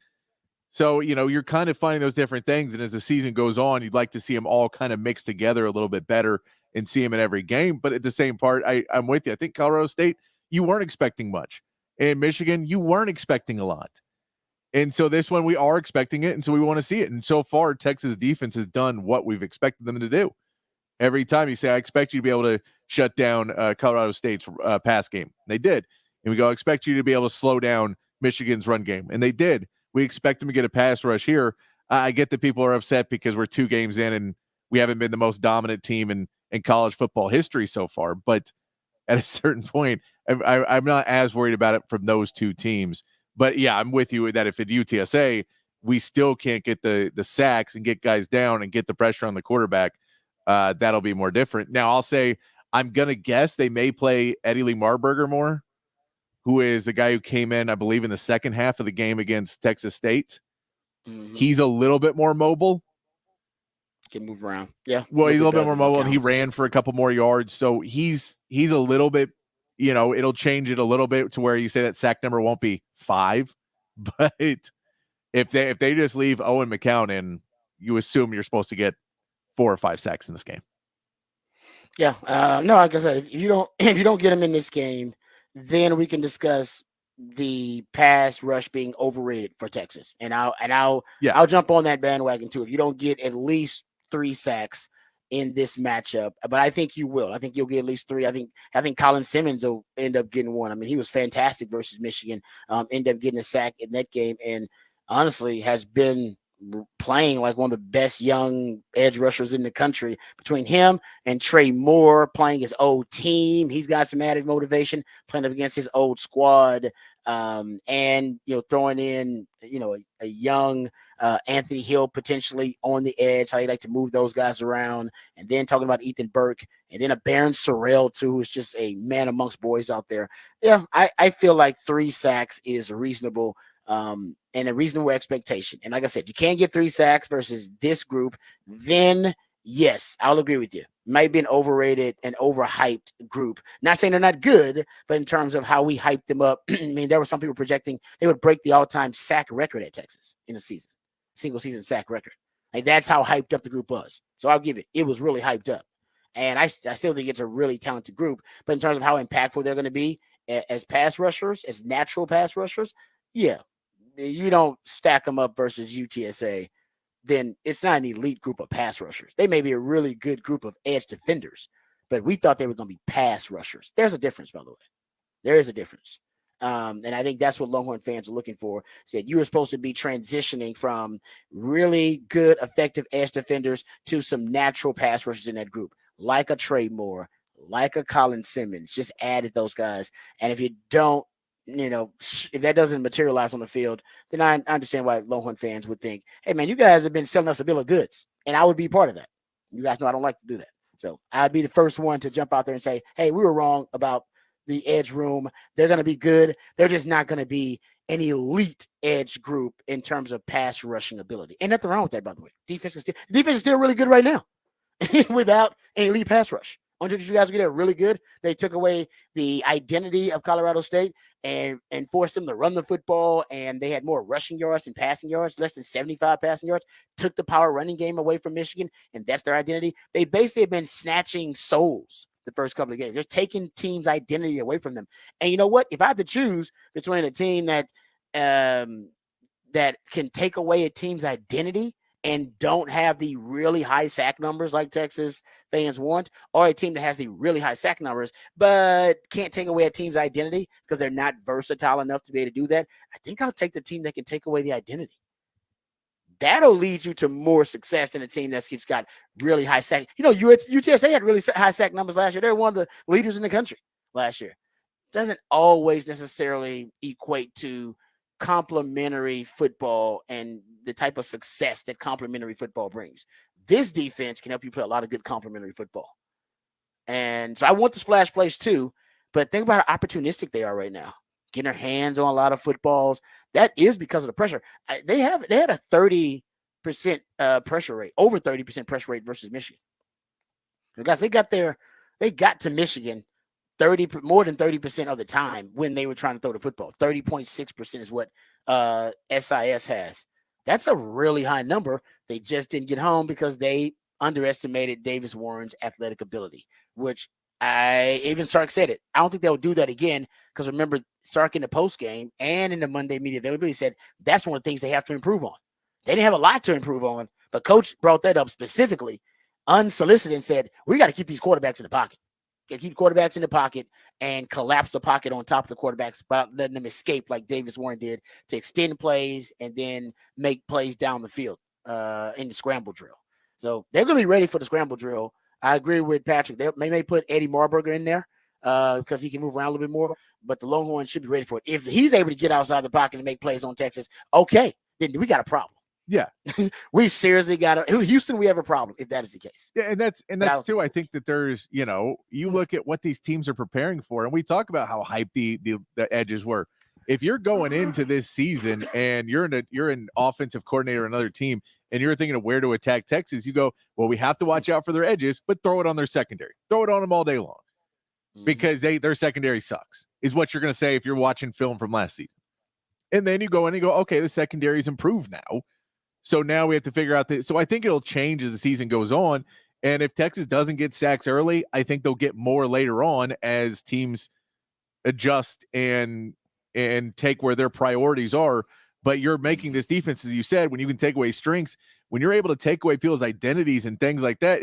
So, you're kind of finding those different things. And as the season goes on, you'd like to see them all kind of mixed together a little bit better and see them in every game. But at the same part, I'm with you. I think Colorado State, you weren't expecting much. In Michigan, you weren't expecting a lot. And so this one, we are expecting it, and so we want to see it. And so far, Texas defense has done what we've expected them to do. Every time you say, I expect you to be able to shut down Colorado State's pass game. They did. And we go, I expect you to be able to slow down Michigan's run game. And they did. We expect them to get a pass rush here. I get that people are upset because we're 2 games in and we haven't been the most dominant team in college football history so far. But at a certain point, I'm not as worried about it from those 2 teams. But yeah, I'm with you that if at UTSA, we still can't get the sacks and get guys down and get the pressure on the quarterback, that'll be more different. Now, I'll say, I'm going to guess they may play Eddie Lee Marburger more, who is the guy who came in, I believe, in the second half of the game against Texas State. Mm-hmm. He's a little bit more mobile. Can move around. Yeah. Well, he's a little bit more mobile, and he ran for a couple more yards. So he's a little bit, it'll change it a little bit to where you say that sack number won't be 5. But if they just leave Owen McCown in, you assume you're supposed to get 4 or 5 sacks in this game. Yeah. No, like I said, if you don't get him in this game, then we can discuss the pass rush being overrated for Texas. And I'll jump on that bandwagon too. If you don't get at least 3 sacks in this matchup, but I think you will. I think you'll get at least 3. I think Colin Simmons will end up getting 1. I mean, he was fantastic versus Michigan. End up getting a sack in that game, and honestly has been playing like one of the best young edge rushers in the country. Between him and Trey Moore playing his old team, he's got some added motivation playing up against his old squad. And throwing in a young Anthony Hill potentially on the edge, how you like to move those guys around, and then talking about Ethan Burke, and then a Baron Sorrell too, who's just a man amongst boys out there. Yeah, I feel like 3 sacks is reasonable. And a reasonable expectation. And like I said, you can't get 3 sacks versus this group, then yes, I'll agree with you. Might be an overrated and overhyped group. Not saying they're not good, but in terms of how we hyped them up, I mean, there were some people projecting they would break the all-time sack record at Texas in a season, single season sack record. Like that's how hyped up the group was. So I'll give it. It was really hyped up. And I still think it's a really talented group. But in terms of how impactful they're going to be as pass rushers, as natural pass rushers, yeah, you don't stack them up versus UTSA, then it's not an elite group of pass rushers. They may be a really good group of edge defenders, but we thought they were going to be pass rushers. There's a difference, by the way. There is a difference. And I think that's what Longhorn fans are looking for. Said you were supposed to be transitioning from really good, effective edge defenders to some natural pass rushers in that group, like a Trey Moore, like a Colin Simmons. Just added those guys. And if you don't, if that doesn't materialize on the field, then I understand why Longhorn fans would think, hey, man, you guys have been selling us a bill of goods, and I would be part of that. You guys know I don't like to do that. So I'd be the first one to jump out there and say, hey, we were wrong about the edge room. They're going to be good. They're just not going to be an elite edge group in terms of pass rushing ability. Ain't nothing wrong with that, by the way. Defense is still really good right now without an elite pass rush. Until you guys get it really good, they took away the identity of Colorado State and forced them to run the football, and they had more rushing yards than passing yards, less than 75 passing yards, took the power running game away from Michigan, and that's their identity. They basically have been snatching souls the first couple of games. They're taking teams' identity away from them. And you know what? If I had to choose between a team that can take away a team's identity and don't have the really high sack numbers like Texas fans want, or a team that has the really high sack numbers but can't take away a team's identity because they're not versatile enough to be able to do that, I think I'll take the team that can take away the identity. That'll lead you to more success than a team that's just got really high sack. UTSA had really high sack numbers last year. They're one of the leaders in the country last year. Doesn't always necessarily equate to complementary football and the type of success that complementary football brings. This defense can help you play a lot of good complementary football. And so I want the splash plays too, but think about how opportunistic they are right now. Getting their hands on a lot of footballs. That is because of the pressure. They had a 30% pressure rate, over 30% pressure rate versus Michigan. Guys, they got to Michigan more than 30% of the time when they were trying to throw the football. 30.6% is what SIS has. That's a really high number. They just didn't get home because they underestimated Davis Warren's athletic ability, which even Sark said it. I don't think they'll do that again because remember, Sark in the post game and in the Monday media availability said that's one of the things they have to improve on. They didn't have a lot to improve on, but Coach brought that up specifically, unsolicited, and said, we got to keep these quarterbacks in the pocket. Keep quarterbacks in the pocket and collapse the pocket on top of the quarterbacks without letting them escape like Davis Warren did to extend plays and then make plays down the field in the scramble drill. So they're going to be ready for the scramble drill. I agree with Patrick. They may put Eddie Marburger in there because he can move around a little bit more, but the Longhorns should be ready for it. If he's able to get outside the pocket and make plays on Texas, okay, then we got a problem. Yeah. We seriously got Houston, we have a problem if that is the case. Yeah, and that's too. I think that there's, you look at what these teams are preparing for, and we talk about how hyped the edges were. If you're going into this season and you're an offensive coordinator, another team, and you're thinking of where to attack Texas, you go, well, we have to watch out for their edges, but throw it on their secondary. Throw it on them all day long because their secondary sucks, is what you're going to say if you're watching film from last season. And then you go in and go, okay, the secondary's improved now. So now we have to figure out so I think it'll change as the season goes on. And if Texas doesn't get sacks early, I think they'll get more later on as teams adjust and take where their priorities are. But you're making this defense, as you said, when you can take away strengths, when you're able to take away people's identities and things like that,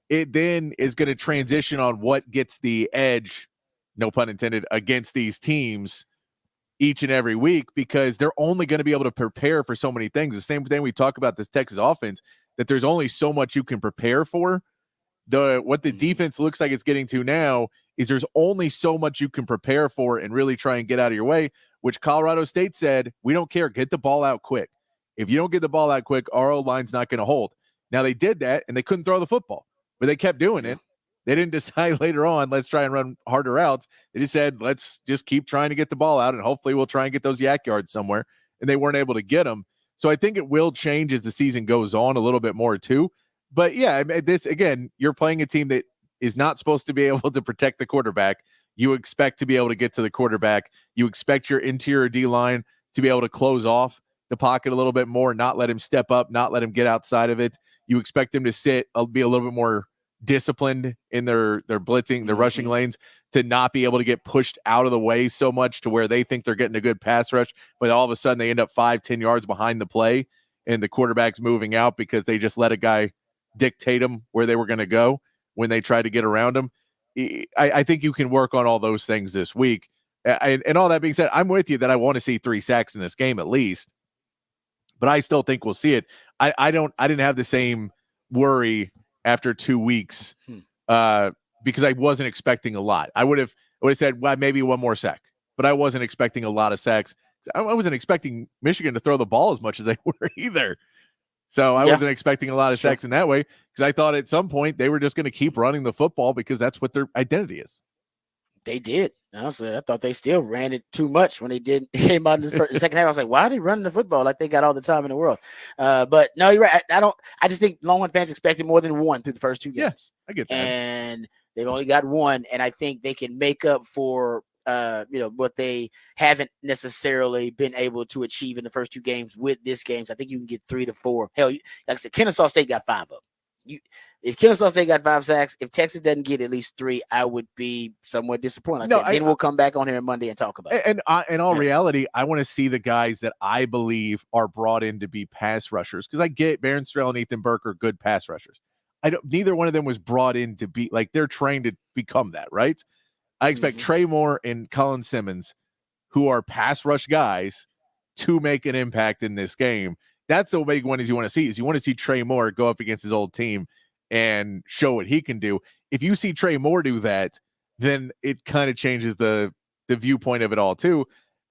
it then is going to transition on what gets the edge, no pun intended, against these teams each and every week because they're only going to be able to prepare for so many things. The same thing we talk about this Texas offense, that there's only so much you can prepare for. What the defense looks like it's getting to now is there's only so much you can prepare for and really try and get out of your way, which Colorado State said, we don't care. Get the ball out quick. If you don't get the ball out quick, our O-line's not going to hold. Now, they did that, and they couldn't throw the football, but they kept doing it. They didn't decide later on, let's try and run harder routes. They just said, let's just keep trying to get the ball out, and hopefully we'll try and get those yak yards somewhere. And they weren't able to get them. So I think it will change as the season goes on a little bit more too. But yeah, I mean, this again, you're playing a team that is not supposed to be able to protect the quarterback. You expect to be able to get to the quarterback. You expect your interior D line to be able to close off the pocket a little bit more, not let him step up, not let him get outside of it. You expect them to sit, be a little bit more disciplined in their blitzing, their rushing lanes, to not be able to get pushed out of the way so much to where they think they're getting a good pass rush, but all of a sudden they end up 5-10 yards behind the play and the quarterback's moving out because they just let a guy dictate them where they were going to go when they tried to get around them. I think you can work on all those things this week. And all that being said, I'm with you that I want to see 3 sacks in this game at least, but I still think we'll see it. I didn't have the same worry after 2 weeks because I wasn't expecting a lot. I would have said, well, maybe one more sack, but I wasn't expecting a lot of sacks. I wasn't expecting Michigan to throw the ball as much as they were either. So I wasn't expecting a lot of sacks in that way because I thought at some point they were just going to keep running the football because that's what their identity is. They did. Honestly, I thought they still ran it too much when they came out in the second half. I was like, why are they running the football like they got all the time in the world? But no, you're right. I just think Longhorn fans expected more than one through the first 2 games. Yeah, I get that. And they've only got one, and I think they can make up for what they haven't necessarily been able to achieve in the first 2 games with this games. I think you can get 3 to 4. Hell, like I said, Kennesaw State got 5 of them. If Kennesaw State got 5 sacks, if Texas doesn't get at least 3, I would be somewhat disappointed. Then we'll come back on here on Monday and talk about it. And in all reality, I want to see the guys that I believe are brought in to be pass rushers, because I get Barron Sorrell and Ethan Burke are good pass rushers. Neither one of them was brought in to be like they're trained to become that, right? I expect Trey Moore and Colin Simmons, who are pass rush guys, to make an impact in this game. That's the big one you want to see. Is you want to see Trey Moore go up against his old team and show what he can do. If you see Trey Moore do that, then it kind of changes the viewpoint of it all too.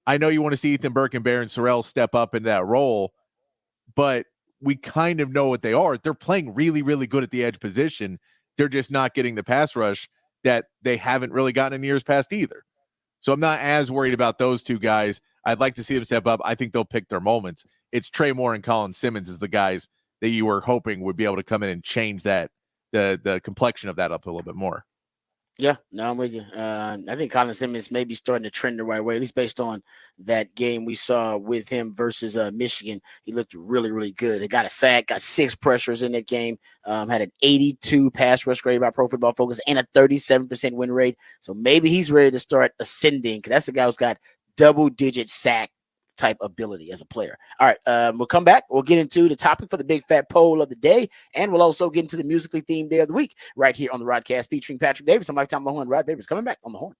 I know you want to see Ethan Burke and Barron Sorrell step up in that role, but we kind of know what they are. They're playing really, really good at the edge position. They're just not getting the pass rush that they haven't really gotten in years past either. So I'm not as worried about those 2 guys. I'd like to see them step up. I think they'll pick their moments. It's Trey Moore and Colin Simmons as the guys that you were hoping would be able to come in and change that, the complexion of that up a little bit more. Yeah, no, I'm with you. I think Colin Simmons may be starting to trend the right way, at least based on that game we saw with him versus Michigan. He looked really, really good. He got a sack, got 6 pressures in that game, had an 82 pass rush grade by Pro Football Focus and a 37% win rate. So maybe he's ready to start ascending, because that's the guy who's got double-digit sack type ability as a player. All right, we'll come back. We'll get into the topic for the big fat poll of the day, and we'll also get into the musically themed day of the week right here on the Rodcast featuring Patrick Davis. I'm Lifetime Longhorn. Rod Davis coming back on the Horn.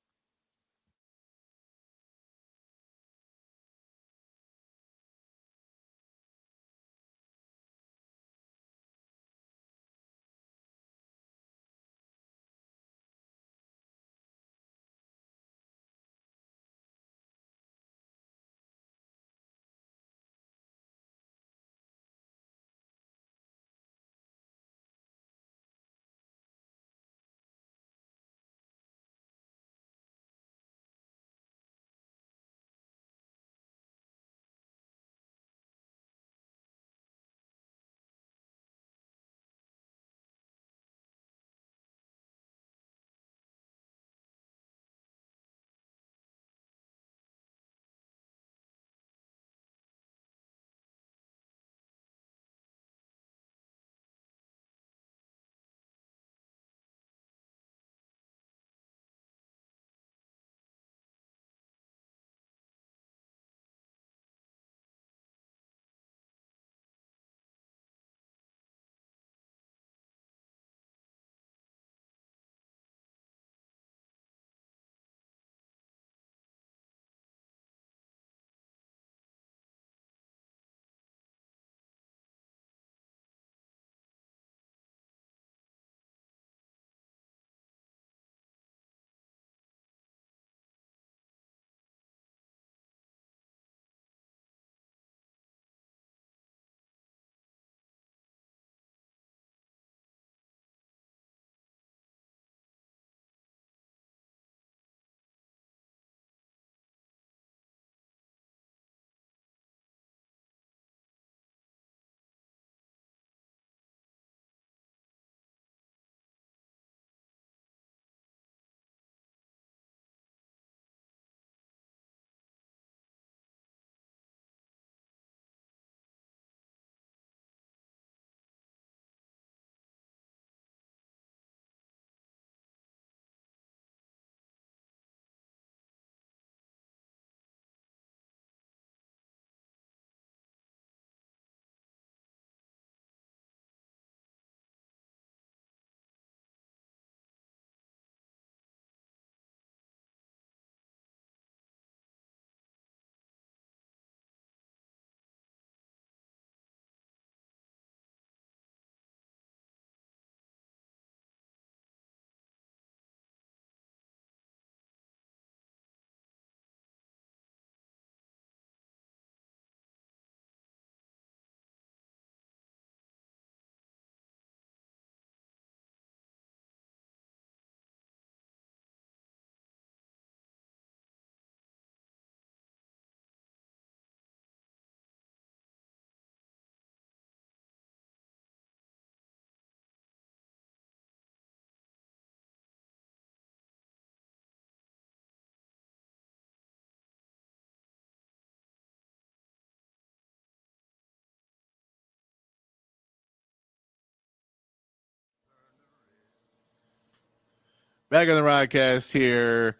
Back on the Rodcast here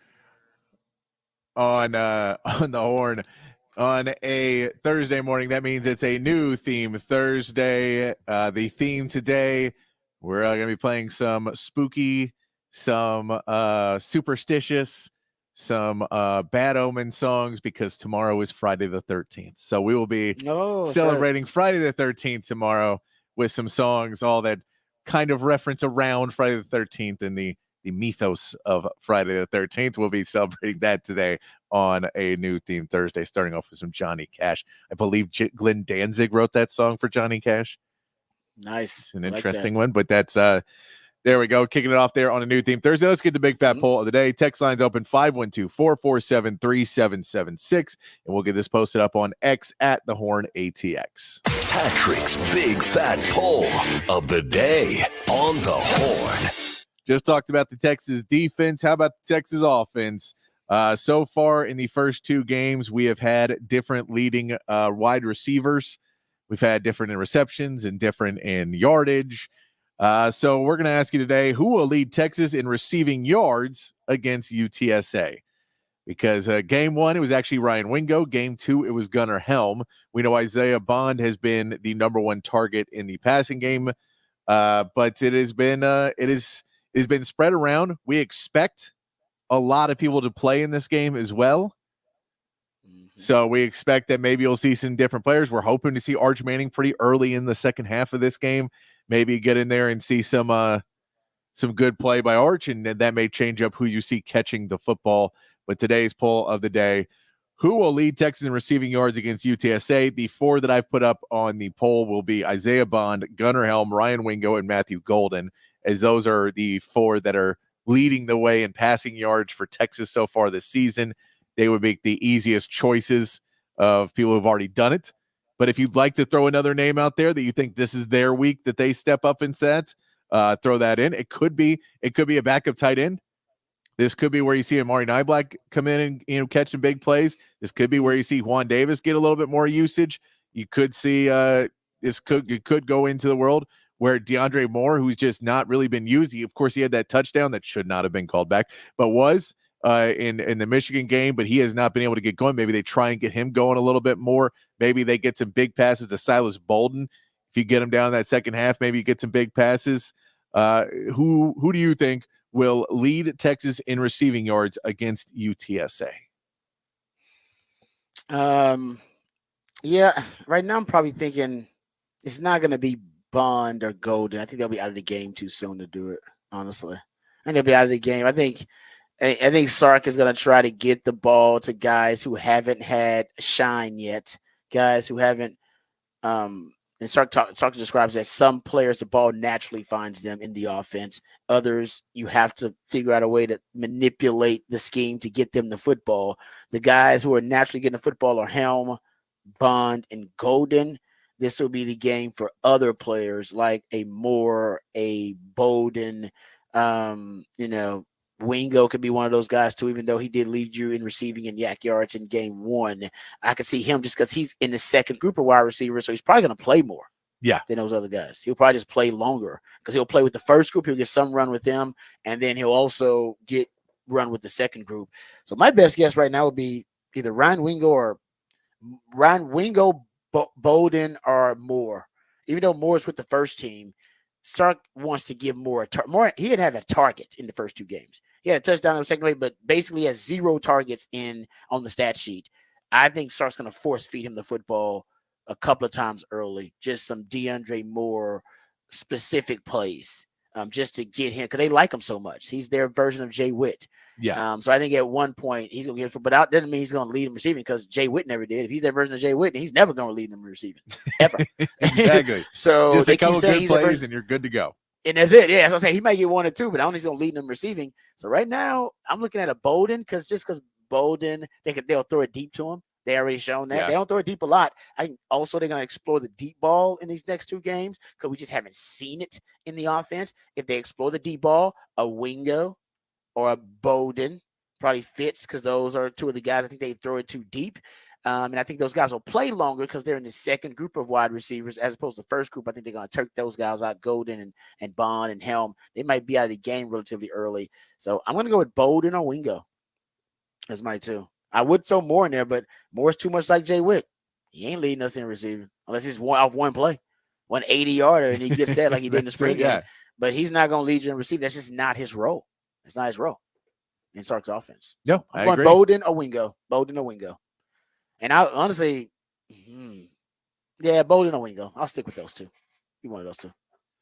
on on the horn on a Thursday morning. That means it's a new theme Thursday. The theme today, we're going to be playing some spooky, some superstitious, some bad omen songs because tomorrow is Friday the 13th. So we will be celebrating Friday the 13th tomorrow with some songs, all that kind of reference around Friday the 13th and the mythos of Friday the 13th. We'll be celebrating that today on a new theme Thursday, starting off with some Johnny Cash. I believe Glenn Danzig wrote that song for Johnny Cash. Nice. It's an interesting one, but that's there we go. Kicking it off there on a new theme Thursday. Let's get the big fat poll of the day. Text lines open 512-447-3776. And we'll get this posted up on X at the Horn ATX. Patrick's big fat poll of the day on the Horn. Just talked about the Texas defense. How about the Texas offense? So far in the first two games, we have had different leading wide receivers. We've had different in receptions and different in yardage. So we're going to ask you today, who will lead Texas in receiving yards against UTSA? Because game one, it was actually Ryan Wingo. Game two, it was Gunnar Helm. We know Isaiah Bond has been the number one target in the passing game, but it has been spread around. We expect a lot of people to play in this game as well. So we expect that maybe you'll see some different players. We're hoping to see Arch Manning pretty early in the second half of this game. Maybe get in there and see some good play by Arch, and that may change up who you see catching the football. But today's poll of the day, who will lead Texas in receiving yards against UTSA? The four that I've put up on the poll will be Isaiah Bond, Gunnar Helm, Ryan Wingo, and Matthew Golden, as those are the four that are leading the way in passing yards for Texas so far this season. They would make the easiest choices of people who've already done it. But if you'd like to throw another name out there that you think this is their week that they step up into that, throw that in. It could be a backup tight end. This could be where you see Amari Niblack come in and catch some big plays. This could be where you see Juan Davis get a little bit more usage. You could see it could go into the world where DeAndre Moore, who's just not really been used. Of course, he had that touchdown that should not have been called back, but was in the Michigan game, but he has not been able to get going. Maybe they try and get him going a little bit more. Maybe they get some big passes to Silas Bolden. If you get him down that second half, maybe you get some big passes. Who do you think will lead Texas in receiving yards against UTSA? Yeah, right now I'm probably thinking it's not going to be Bond or Golden. I think they'll be out of the game too soon to do it, honestly. And they'll be out of the game. I think Sark is going to try to get the ball to guys who haven't had shine yet, guys who haven't and Sark describes that some players, the ball naturally finds them in the offense. Others, you have to figure out a way to manipulate the scheme to get them the football. The guys who are naturally getting the football are Helm, Bond, and Golden. This will be the game for other players like a Moore, a Bolden, Wingo could be one of those guys too, even though he did lead you in receiving and yak yards in game one. I could see him just because he's in the second group of wide receivers, so he's probably going to play more than those other guys. He'll probably just play longer because he'll play with the first group. He'll get some run with them, and then he'll also get run with the second group. So my best guess right now would be either Ryan Wingo, Bolden, or Moore. Even though Moore's with the first team, Sark wants to give Moore more. He didn't have a target in the first two games. He had a touchdown in the second game, but basically has 0 targets on the stat sheet. I think Sark's going to force feed him the football a couple of times early, just some DeAndre Moore specific plays, just to get him because they like him so much. He's their version of Jay Witt. Yeah. So I think at one point he's going to get it, but that doesn't mean he's going to lead him receiving because Jay Witt never did. If he's their version of Jay Witt, he's never going to lead them receiving ever. Exactly. So just they a couple keep saying good plays and you're good to go. And that's it. Yeah, I was saying he might get 1 or 2, but I don't think he's going to lead them receiving. So right now I'm looking at a Bolden because Bolden they'll throw it deep to him. They already shown that. They don't throw it deep a lot. I think also they're going to explore the deep ball in these next 2 games because we just haven't seen it in the offense. If they explore the deep ball, a Wingo or a Bolden probably fits because those are 2 of the guys I think they throw it too deep. And I think those guys will play longer because they're in the second group of wide receivers as opposed to the first group. I think they're going to turk those guys out, Golden and Bond and Helm. They might be out of the game relatively early. So I'm going to go with Bolden or Wingo as my two. I would throw Moore in there, but Moore's too much like Jay Witt. He ain't leading us in receiving unless he's off one play, 180-yarder, and he gets that like he did in the spring game. But he's not going to lead you in receiving. That's just not his role. It's not his role in Sark's offense. So no, I'm going Bolden or Wingo. Bolden or Wingo. And I honestly, yeah, Bolden or Wingo. I'll stick with those two. You one of those two.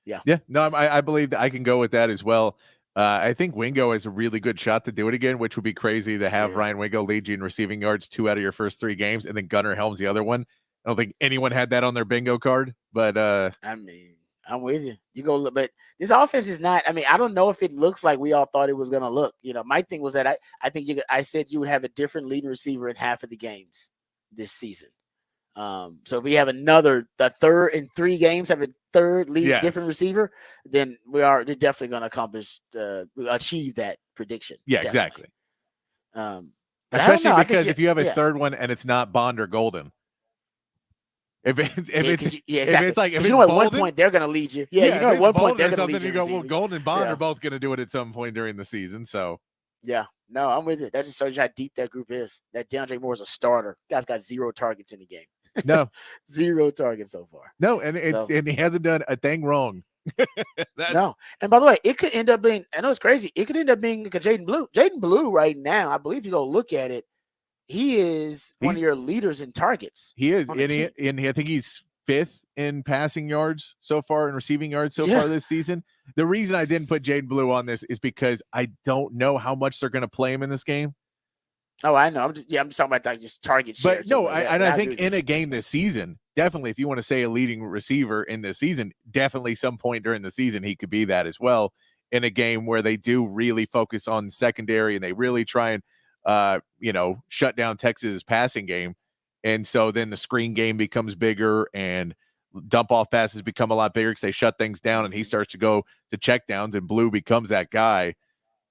Yeah. Yeah. No, I believe that I can go with that as well. I think Wingo has a really good shot to do it again, which would be crazy to have Ryan Wingo lead you in receiving yards 2 out of your first 3 games, and then Gunnar Helms the other one. I don't think anyone had that on their bingo card, but I mean, I'm with you. You go look, but this offense is not. I mean, I don't know if it looks like we all thought it was going to look. My thing was that I think I said you would have a different leading receiver in half of the games this season. So if we have the third in 3 games, have a third lead different receiver, then they're definitely going to achieve that prediction. Yeah, definitely. Exactly. Especially because if you have a third one and it's not Bond or Golden. If at one point they're going to lead you. Yeah, at one point they're going to lead you. You go, well, Golden and Bond are both going to do it at some point during the season. So yeah, no, I'm with it. That just shows you how deep that group is. That DeAndre Moore is a starter. Guy's got 0 targets in the game. No, 0 targets so far. No, and and he hasn't done a thing wrong. No, and by the way, it could end up being. I know it's crazy. It could end up being like a Jaden Blue. Jaden Blue right now, I believe you go look at it. He's one of your leaders in targets. He is, and I think he's 5th in passing yards so far and receiving yards so far this season. The reason I didn't put Jaden Blue on this is because I don't know how much they're going to play him in this game. Oh, I know. I'm just talking about just target share. But no, I think in a game this season, definitely, if you want to say a leading receiver in this season, definitely some point during the season he could be that as well. In a game where they do really focus on secondary and they really try and shut down Texas' passing game. And so then the screen game becomes bigger and dump off passes become a lot bigger because they shut things down and he starts to go to check downs and Blue becomes that guy.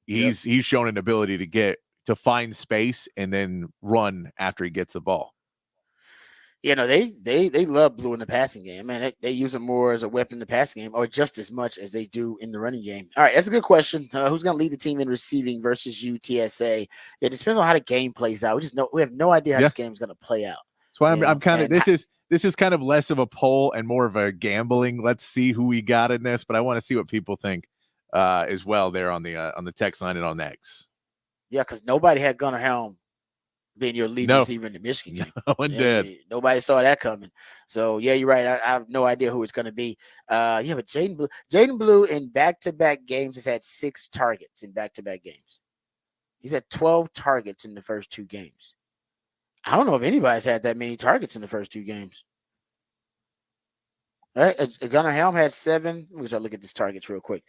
He's shown an ability to find space and then run after he gets the ball. They love Blue in the passing game. Man, they use him more as a weapon in the passing game, or just as much as they do in the running game. All right, that's a good question. Who's going to lead the team in receiving versus UTSA? It depends on how the game plays out. We have no idea how this game is going to play out. That's why I'm kind of this is kind of less of a poll and more of a gambling. Let's see who we got in this, but I want to see what people think as well there on the text line and on X. Yeah, because nobody had Gunnar Helm being your lead receiver in the Michigan game. No one did. Nobody saw that coming. So, yeah, you're right. I have no idea who it's going to be. But Jaden Blue in back-to-back games has had 6 targets in back-to-back games. He's had 12 targets in the first 2 games. I don't know if anybody's had that many targets in the first 2 games. All right, Gunnar Helm had 7. Let me start look at this targets real quick.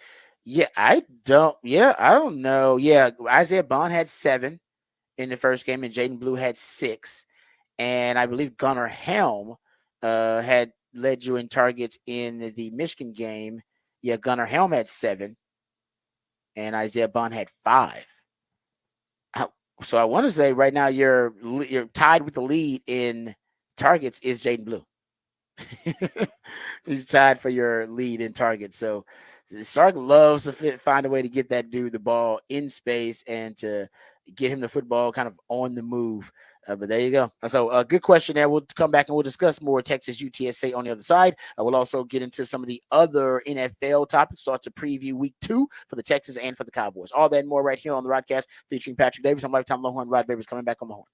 I don't know. Yeah, Isaiah Bond had 7 in the first game, and Jaden Blue had 6. And I believe Gunnar Helm had led you in targets in the Michigan game. Yeah, Gunnar Helm had 7, and Isaiah Bond had 5. So I want to say right now you're tied with the lead in targets is Jaden Blue. He's tied for your lead in targets. So Sark loves to find a way to get that dude the ball in space and to get him the football kind of on the move. But there you go. So a good question there. We'll come back and we'll discuss more Texas UTSA on the other side. We'll also get into some of the other NFL topics. Start to preview week 2 for the Texans and for the Cowboys. All that and more right here on the Rodcast featuring Patrick Davis. I'm Lifetime Longhorn. Rod Babers coming back on the horn.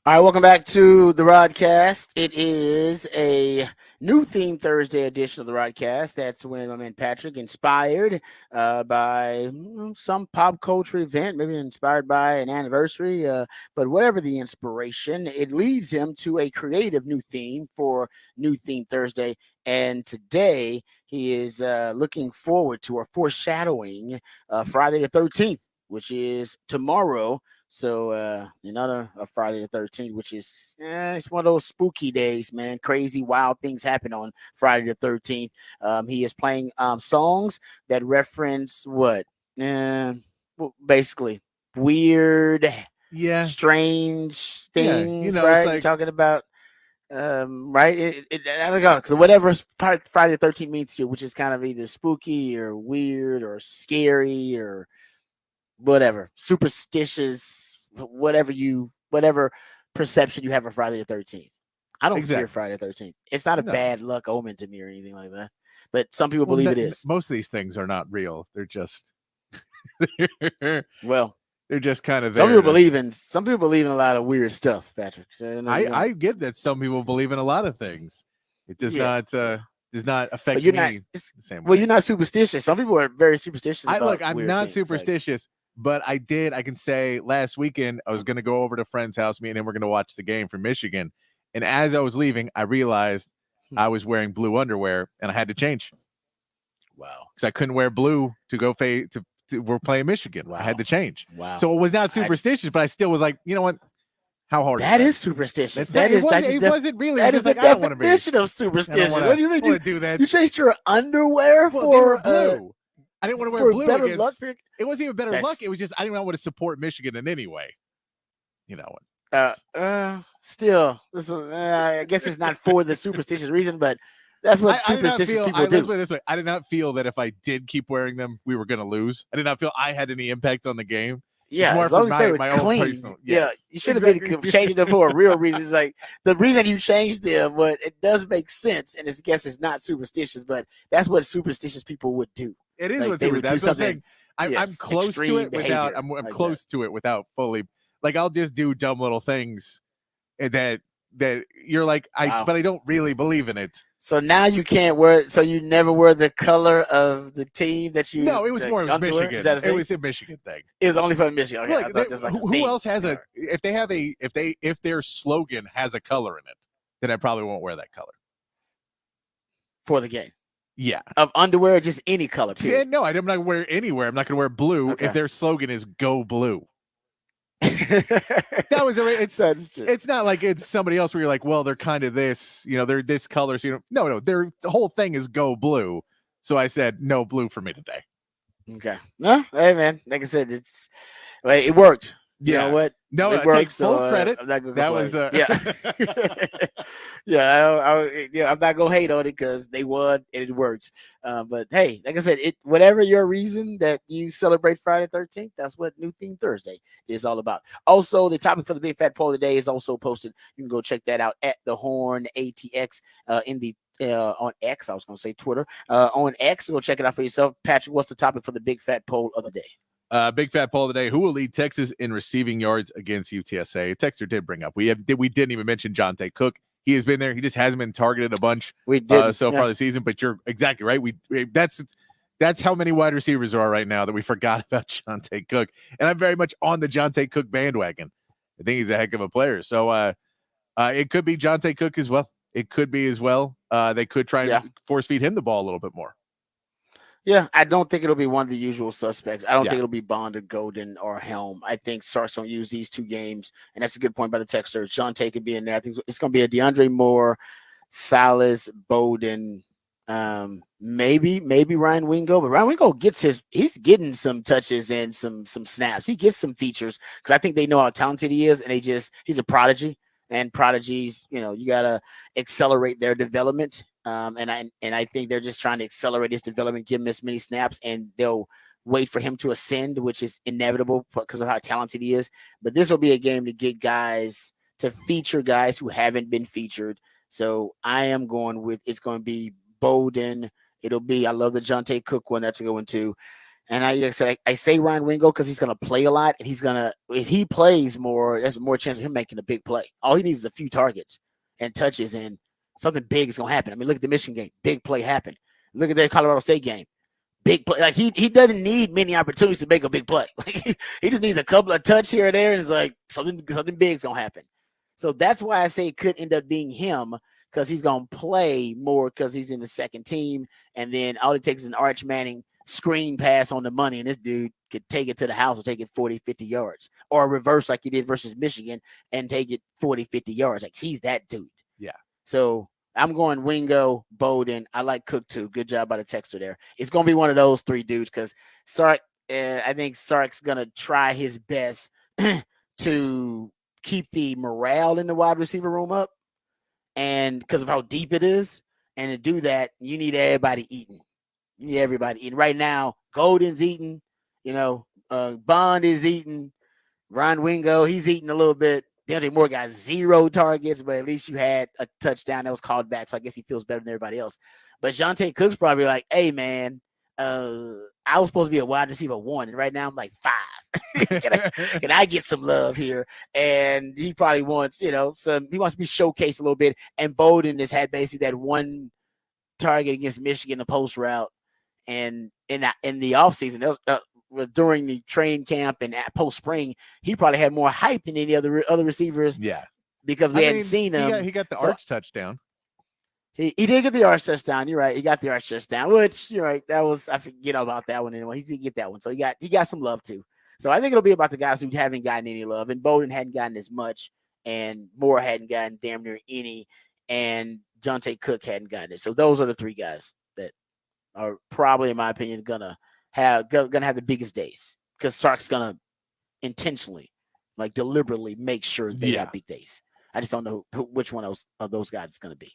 All right, welcome back to the Rodcast. It is a new theme Thursday edition of the Rodcast. That's when my man Patrick, inspired by some pop culture event, maybe inspired by an anniversary, but whatever the inspiration, it leads him to a creative new theme for New Theme Thursday. And today he is looking forward to or foreshadowing Friday the 13th, which is tomorrow. So another Friday the 13th, which is it's one of those spooky days, man. Crazy, wild things happen on Friday the 13th. He is playing songs that reference what? Well, basically weird, Yeah, strange yeah. things, It's right? You're like talking about right? I don't know, because whatever Friday the 13th means to you, which is kind of either spooky or weird or scary or whatever, superstitious, whatever perception you have of Friday the 13th. I don't fear exactly. Friday the 13th. It's not a No. bad luck omen to me or anything like that. But some people Well, believe it is. most of these things are not real. They're just they're Well, just kind of some there. people believe in a lot of weird stuff, Patrick. I get that some people believe in a lot of things. It does Yeah. not affect But you're me not the same way. well, you're not superstitious. Some people are very superstitious about I'm weird not things, like, superstitious, but I can say last weekend I was going to go over to a friend's house, me and him were going to watch the game from Michigan. And as I was leaving, I realized I was wearing blue underwear and I had to change wow. because I couldn't wear blue to go we're playing Michigan. I had Wow. to change. Wow. So it was not superstitious, but I still was like, you know what? How hard That is is superstitious. that? It wasn't really. That It's is just the like, I don't want to be. definition of I don't superstition. want What do you mean? to do that. You changed your underwear Well, they were for blue. I didn't want to wear for blue better luck. against. It wasn't even better luck. That's It was just I didn't want to support Michigan in any way. You know. still. Listen, I guess it's not for the superstitious reason, but that's what superstitious people do. Let's put it this way. I did not feel that if I did keep wearing them, we were going to lose. I did not feel I had any impact on the game. Yeah, it's more as long for as they were my own clean. personal. Yeah, Yes, you should have exactly. been changing them for a real reason. It's like the reason you changed them, but it does make sense, and I guess it's not superstitious, but that's what superstitious people would do. It is Like, what they would do that's what I'm something. saying. I'm close to Extreme it without. behavior I'm like close to it without fully. Like I'll just do dumb little things that you're like Wow. but I don't really believe in it. So now you can't wear. So you never wear the color of the team that you. No, it was more. It was underwear? Michigan. Is that a thing? It was a Michigan thing. It was only for Michigan. Okay, Like, I thought this was like a who thing. else has All a? right. If they have a, if their slogan has a color in it, then I probably won't wear that color for the game Yeah. of underwear, just any color. See, no, I'm not going to wear anywhere. I'm not going to wear blue Okay. if their slogan is "Go Blue." That That was That's true. it's not like it's somebody else where you're like, well, they're kind of this, they're this color. So no, the whole thing is "Go Blue." So I said no blue for me today. Okay. No, hey man, like I said, it worked. You know what? No, it I worked, take full credit. I'm not gonna That complain. was yeah. I'm not gonna hate on it because they won and it worked. But hey, like I said, whatever your reason that you celebrate Friday 13th, that's what New Theme Thursday is all about. Also, the topic for the Big Fat Poll of the Day is also posted. You can go check that out at the Horn ATX in the on X. I was going to say Twitter. On X, go check it out for yourself. Patrick, what's the topic for the Big Fat Poll of the Day? Big Fat Poll today. Who will lead Texas in receiving yards against UTSA? Texter did bring up. We didn't even mention Jonte Cook. He has been there. He just hasn't been targeted a bunch so far this season. But you're exactly right. That's how many wide receivers there are right now that we forgot about Jonte Cook. And I'm very much on the Jonte Cook bandwagon. I think he's a heck of a player. So it could be Jonte Cook as well. It could be as well. They could try and force feed him the ball a little bit more. Yeah, I don't think it'll be one of the usual suspects. I don't think it'll be Bond or Golden or Helm. I think Sark's going to use these two games, and that's a good point by the texter. Jonte could be in there. I think it's going to be a DeAndre Moore, Salas, Bowden, maybe Ryan Wingo. But Ryan Wingo he's getting some touches and some snaps. He gets some features because I think they know how talented he is, and he's a prodigy. And prodigies, you got to accelerate their development. And I think they're just trying to accelerate his development, give him as many snaps, and they'll wait for him to ascend, which is inevitable because of how talented he is. But this will be a game to get guys to feature guys who haven't been featured. So I am going with it's going to be Bowden. I love the Jonte Cook one. That's a good one too. And I say Ryan Wingo because he's going to play a lot, and if he plays more, there's more chance of him making a big play. All he needs is a few targets and touches, and something big is going to happen. I mean, look at the Michigan game, big play happened. Look at the Colorado State game, big play. Like he doesn't need many opportunities to make a big play. He just needs a couple of touch here and there, and it's like something big is going to happen. So that's why I say it could end up being him, because he's going to play more because he's in the second team, and then all it takes is an Arch Manning screen pass on the money, and this dude could take it to the house or take it 40, 50 yards, or reverse like he did versus Michigan and take it 40, 50 yards. Like he's that dude. Yeah. So I'm going Wingo, Bowden. I like Cook too. Good job by the texter there. It's going to be one of those three dudes because Sark, I think Sark's going to try his best to keep the morale in the wide receiver room up, and because of how deep it is. And to do that, you need everybody eating. Everybody eating. Right now, Golden's eating, Bond is eating, Ron Wingo, he's eating a little bit. DeAndre Moore got 0 targets, but at least you had a touchdown that was called back, so I guess he feels better than everybody else. But Jonte Cook's probably like, hey, man, I was supposed to be a wide receiver 1, and right now I'm like 5. Can I get some love here? And he probably wants, he wants to be showcased a little bit. And Bowden has had basically that one target against Michigan, the post route. And in the offseason, during the train camp and post spring, he probably had more hype than any other receivers. Yeah, because we hadn't seen him. He got the arch touchdown. He did get the arch touchdown. You're right. He got the arch touchdown, which you're right. That was, I forget about that one anyway. He did get that one, so he got some love too. So I think it'll be about the guys who haven't gotten any love, and Bowden hadn't gotten as much, and Moore hadn't gotten damn near any, and Jonte Cook hadn't gotten it. So those are the 3 guys that are probably, in my opinion, gonna have the biggest days, because Sark's gonna intentionally, like deliberately, make sure they have big days. I just don't know which one of those guys is gonna be.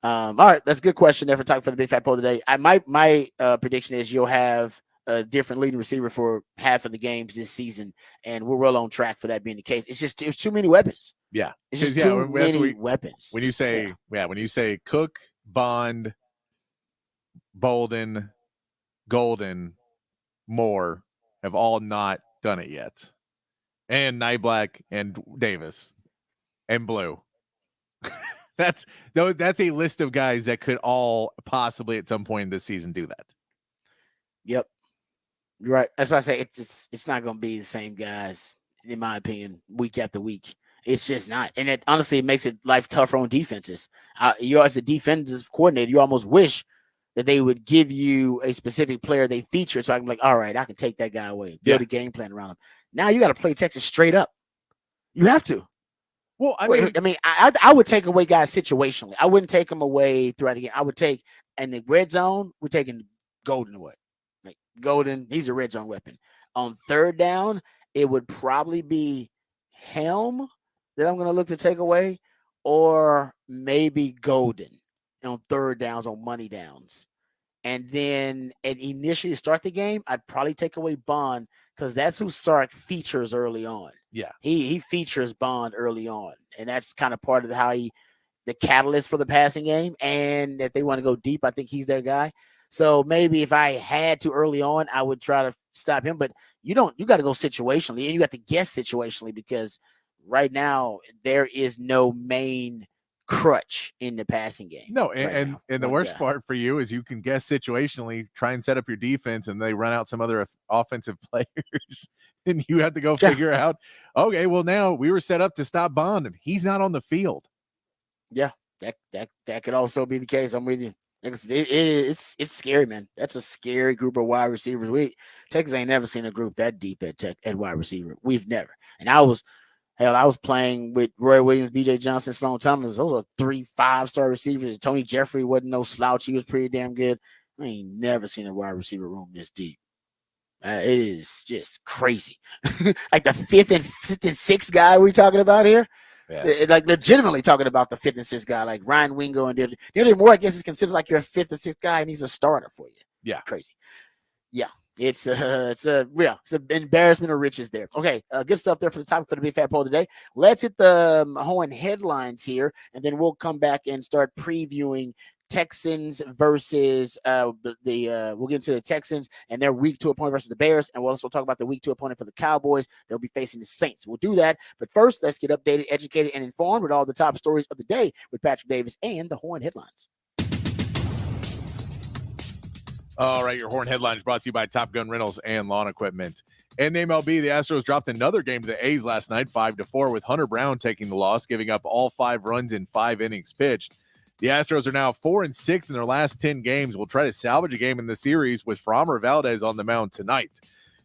All right, that's a good question there for talking for the Big Fat Poll today. My prediction is you'll have a different leading receiver for half of the games this season, and we're well on track for that being the case. It's too many weapons. Yeah, it's just too many weapons. When you say Cook, Bond, Bolden, Golden, Moore have all not done it yet, and Nyblack and Davis and Blue. That's a list of guys that could all possibly at some point this season do that. Yep, you're right. That's why I say it's not going to be the same guys, in my opinion, week after week. It's just not, and it honestly makes it life tougher on defenses. You as a defensive coordinator, you almost wish that they would give you a specific player they feature, so I can be like, all right, I can take that guy away, build a game plan around him. Now you got to play Texas straight up. You have to. Well, I would take away guys situationally. I wouldn't take them away throughout the game. I would take, in the red zone, we're taking Golden away. Like Golden, he's a red zone weapon. On third down, it would probably be Helm that I'm going to look to take away, or maybe Golden on third downs, on money downs. And then initially start the game, I'd probably take away Bond, because that's who Sark features early on. Yeah. He features Bond early on. And that's kind of part of how the catalyst for the passing game. And if they want to go deep, I think he's their guy. So maybe if I had to early on, I would try to stop him. But you got to go situationally, and you got to guess situationally, because right now there is no main crutch in the passing game. No, and the worst part for you is you can guess situationally, try and set up your defense, and they run out some other offensive players, and you have to go figure out, okay, well, now we were set up to stop Bond, and he's not on the field. Yeah, that could also be the case. I'm with you. It's scary, man. That's a scary group of wide receivers. Texas ain't never seen a group that deep at wide receiver. We've never. And I was playing with Roy Williams, B.J. Johnson, Sloan Thomas. Those are 3 5-star receivers. Tony Jeffrey wasn't no slouch. He was pretty damn good. I ain't never seen a wide receiver room this deep. It is just crazy. Like the 5th and 6th guy we talking about here. Yeah. Like legitimately talking about the 5th and 6th guy, like Ryan Wingo and DeAndre Moore, I guess, is considered like your 5th and 6th guy, and he's a starter for you. Yeah, crazy. Yeah, it's an embarrassment of riches there. Okay, good stuff there for the topic for the Big Fat Poll today. Let's hit the horn headlines here, and then we'll come back and start previewing Texans versus we'll get into the Texans and their week 2 opponent versus the Bears, and we'll also talk about the week 2 opponent for the Cowboys. They'll be facing the Saints. We'll do that, but first, let's get updated, educated, and informed with all the top stories of the day with Patrick Davis and the Horn Headlines. All right, your Horn Headlines brought to you by Top Gun Rentals and Lawn Equipment. In the MLB, the Astros dropped another game to the A's last night, 5-4, with Hunter Brown taking the loss, giving up all 5 runs in 5 innings pitched. The Astros are now 4-6 in their last 10 games. We'll try to salvage a game in the series with Framber Valdez on the mound tonight.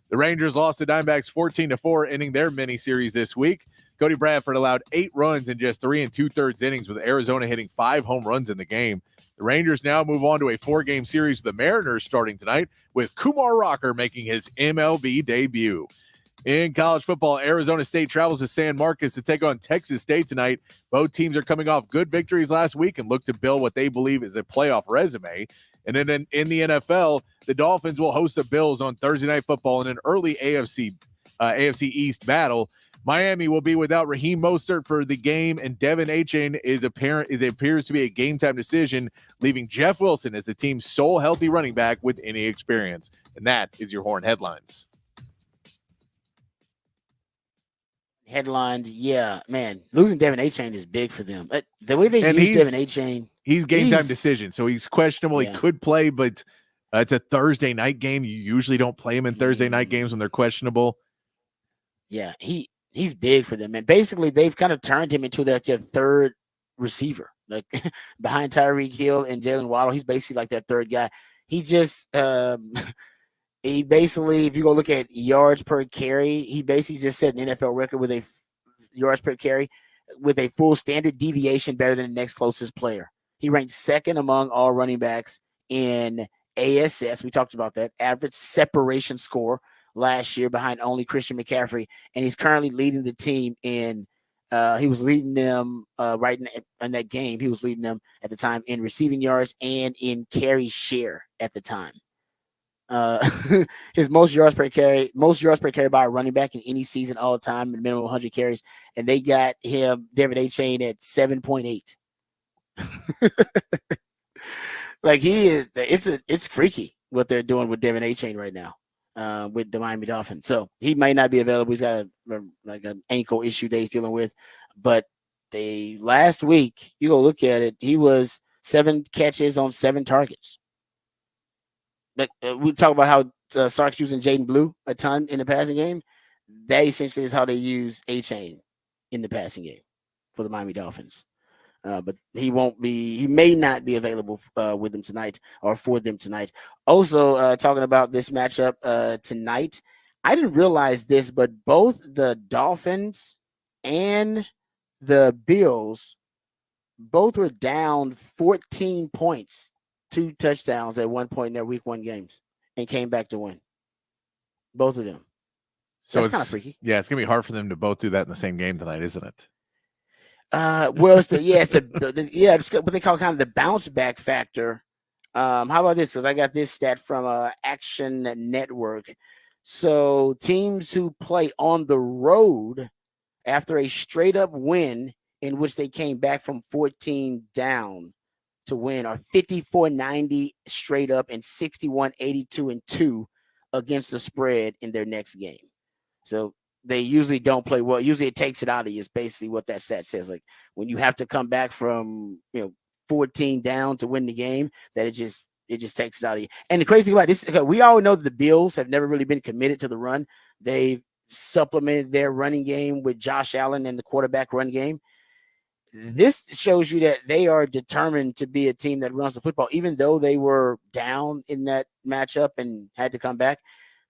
The Rangers lost to Diamondbacks 14-4, ending their mini-series this week. Cody Bradford allowed 8 runs in just 3 2/3 innings, with Arizona hitting 5 home runs in the game. The Rangers now move on to a 4-game series with the Mariners starting tonight, with Kumar Rocker making his MLB debut. In college football, Arizona State travels to San Marcos to take on Texas State tonight. Both teams are coming off good victories last week and look to build what they believe is a playoff resume. And then in the NFL, the Dolphins will host the Bills on Thursday Night Football in an early AFC East battle. Miami will be without Raheem Mostert for the game, and Devin Achane appears to be a game-time decision, leaving Jeff Wilson as the team's sole healthy running back with any experience. And that is your Horn Headlines. Headlines, yeah, man. Losing Devin Achane is big for them. The way they use Devin Achane, he's game-time decision, so he's questionable. Yeah. He could play, but it's a Thursday night game. You usually don't play him in Thursday night games when they're questionable. Yeah, he's big for them, and basically they've kind of turned him into their third receiver, like behind Tyreek Hill and Jalen Waddle. He's basically like that third guy. He just he basically, if you go look at yards per carry, he basically just set an NFL record with a yards per carry with a full standard deviation better than the next closest player. He ranked second among all running backs in ASS. We talked about that average separation score last year, behind only Christian McCaffrey, and he's currently leading the team in. He was leading them right in that game. He was leading them at the time in receiving yards and in carry share at the time. His most yards per carry by a running back in any season all the time, minimum 100 carries, and they got him, Devin Achane, at 7.8. Like it's freaky what they're doing with Devin Achane right now. With the Miami Dolphins. So he might not be available. He's got an ankle issue that he's dealing with. But last week, you go look at it, he was 7 catches on 7 targets. Like we talk about how Sark's using Jaden Blue a ton in the passing game. That essentially is how they use Achane in the passing game for the Miami Dolphins. But he may not be available with them tonight or for them tonight. Also, talking about this matchup tonight, I didn't realize this, but both the Dolphins and the Bills both were down 14 points, 2 touchdowns at one point in their week 1 games, and came back to win. Both of them. So that's kind of freaky. Yeah, it's gonna be hard for them to both do that in the same game tonight, isn't it? Well, it's what they call kind of the bounce back factor. How about this? Because I got this stat from Action Network. So teams who play on the road after a straight up win in which they came back from 14 down to win are 54-90 straight up and 61-82-2 against the spread in their next game. So they usually don't play well. Usually it takes it out of you is basically what that stat says. Like when you have to come back from 14 down to win the game, that it just takes it out of you. And the crazy thing about this, we all know that the Bills have never really been committed to the run. They've supplemented their running game with Josh Allen and the quarterback run game. This shows you that they are determined to be a team that runs the football, even though they were down in that matchup and had to come back.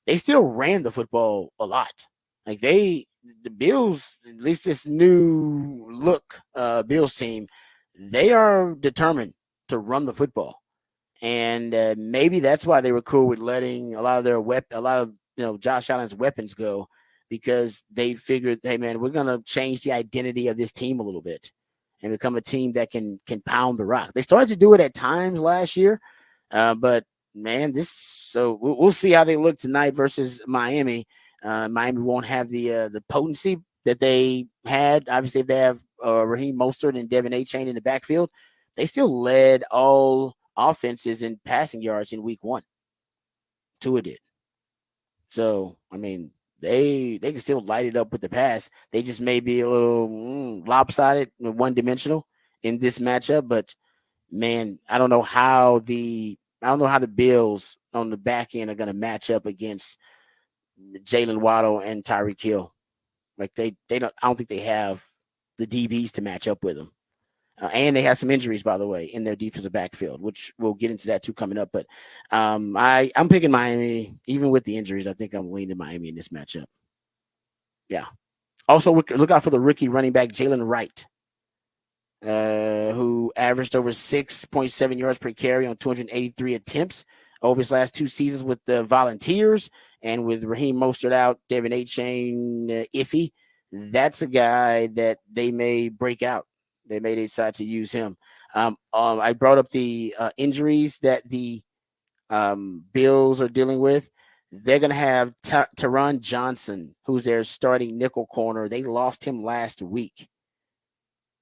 They still ran the football a lot. Like the Bills, at least this new look Bills team, they are determined to run the football, and maybe that's why they were cool with letting a lot of Josh Allen's weapons go, because they figured, hey man, we're gonna change the identity of this team a little bit and become a team that can pound the rock. They started to do it at times last year, but man, we'll see how they look tonight versus Miami. Miami won't have the potency that they had. Obviously, if they have Raheem Mostert and Devin Achane in the backfield, they still led all offenses in passing yards in week 1. Tua did. So, I mean, they can still light it up with the pass. They just may be a little lopsided, one dimensional in this matchup. But man, I don't know how the Bills on the back end are going to match up against Jalen Waddle and Tyreek Hill. Like they don't. I don't think they have the DBs to match up with them. And they have some injuries, by the way, in their defensive backfield, which we'll get into that too coming up. But I'm picking Miami, even with the injuries. I think I'm leaning Miami in this matchup. Yeah. Also, look out for the rookie running back Jalen Wright, who averaged over 6.7 yards per carry on 283 attempts over his last 2 seasons with the Volunteers, and with Raheem Mostert out, Devin Achane iffy. That's a guy that they may break out. They may decide to use him. I brought up the injuries that the Bills are dealing with. They're going to have Taron Johnson, who's their starting nickel corner. They lost him last week,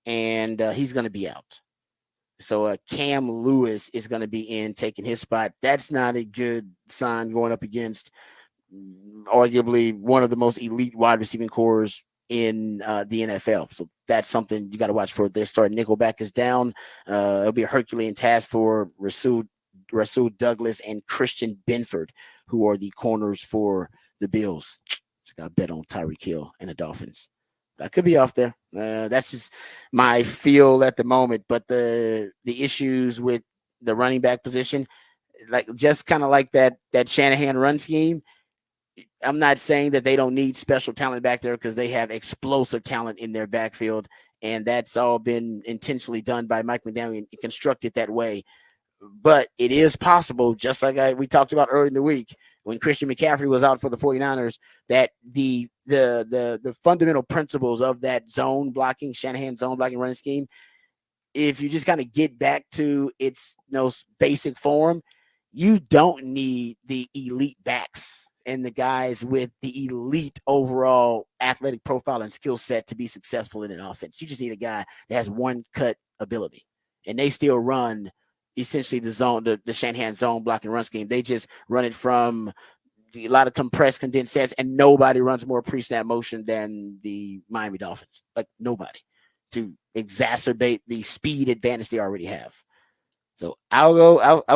and he's going to be out. So Cam Lewis is going to be in, taking his spot. That's not a good sign going up against arguably one of the most elite wide receiving cores in the NFL. So that's something you got to watch for. Their starting nickelback is down. It'll be a Herculean task for Rasul Douglas and Christian Benford, who are the corners for the Bills. So I got to bet on Tyreek Hill and the Dolphins. I could be off there. That's just my feel at the moment. But the issues with the running back position, like just kind of like that Shanahan run scheme. I'm not saying that they don't need special talent back there, because they have explosive talent in their backfield, and that's all been intentionally done by Mike McDaniel and constructed that way. But it is possible, just like we talked about earlier in the week when Christian McCaffrey was out for the 49ers, that the fundamental principles of that zone blocking, Shanahan zone blocking running scheme, if you just kind of get back to its basic form, you don't need the elite backs and the guys with the elite overall athletic profile and skill set to be successful in an offense. You just need a guy that has one cut ability, and they still run essentially the Shanahan zone blocking run scheme. They just run it from a lot of compressed, condensed sets, and nobody runs more pre-snap motion than the Miami Dolphins. Like nobody, to exacerbate the speed advantage they already have. So I'll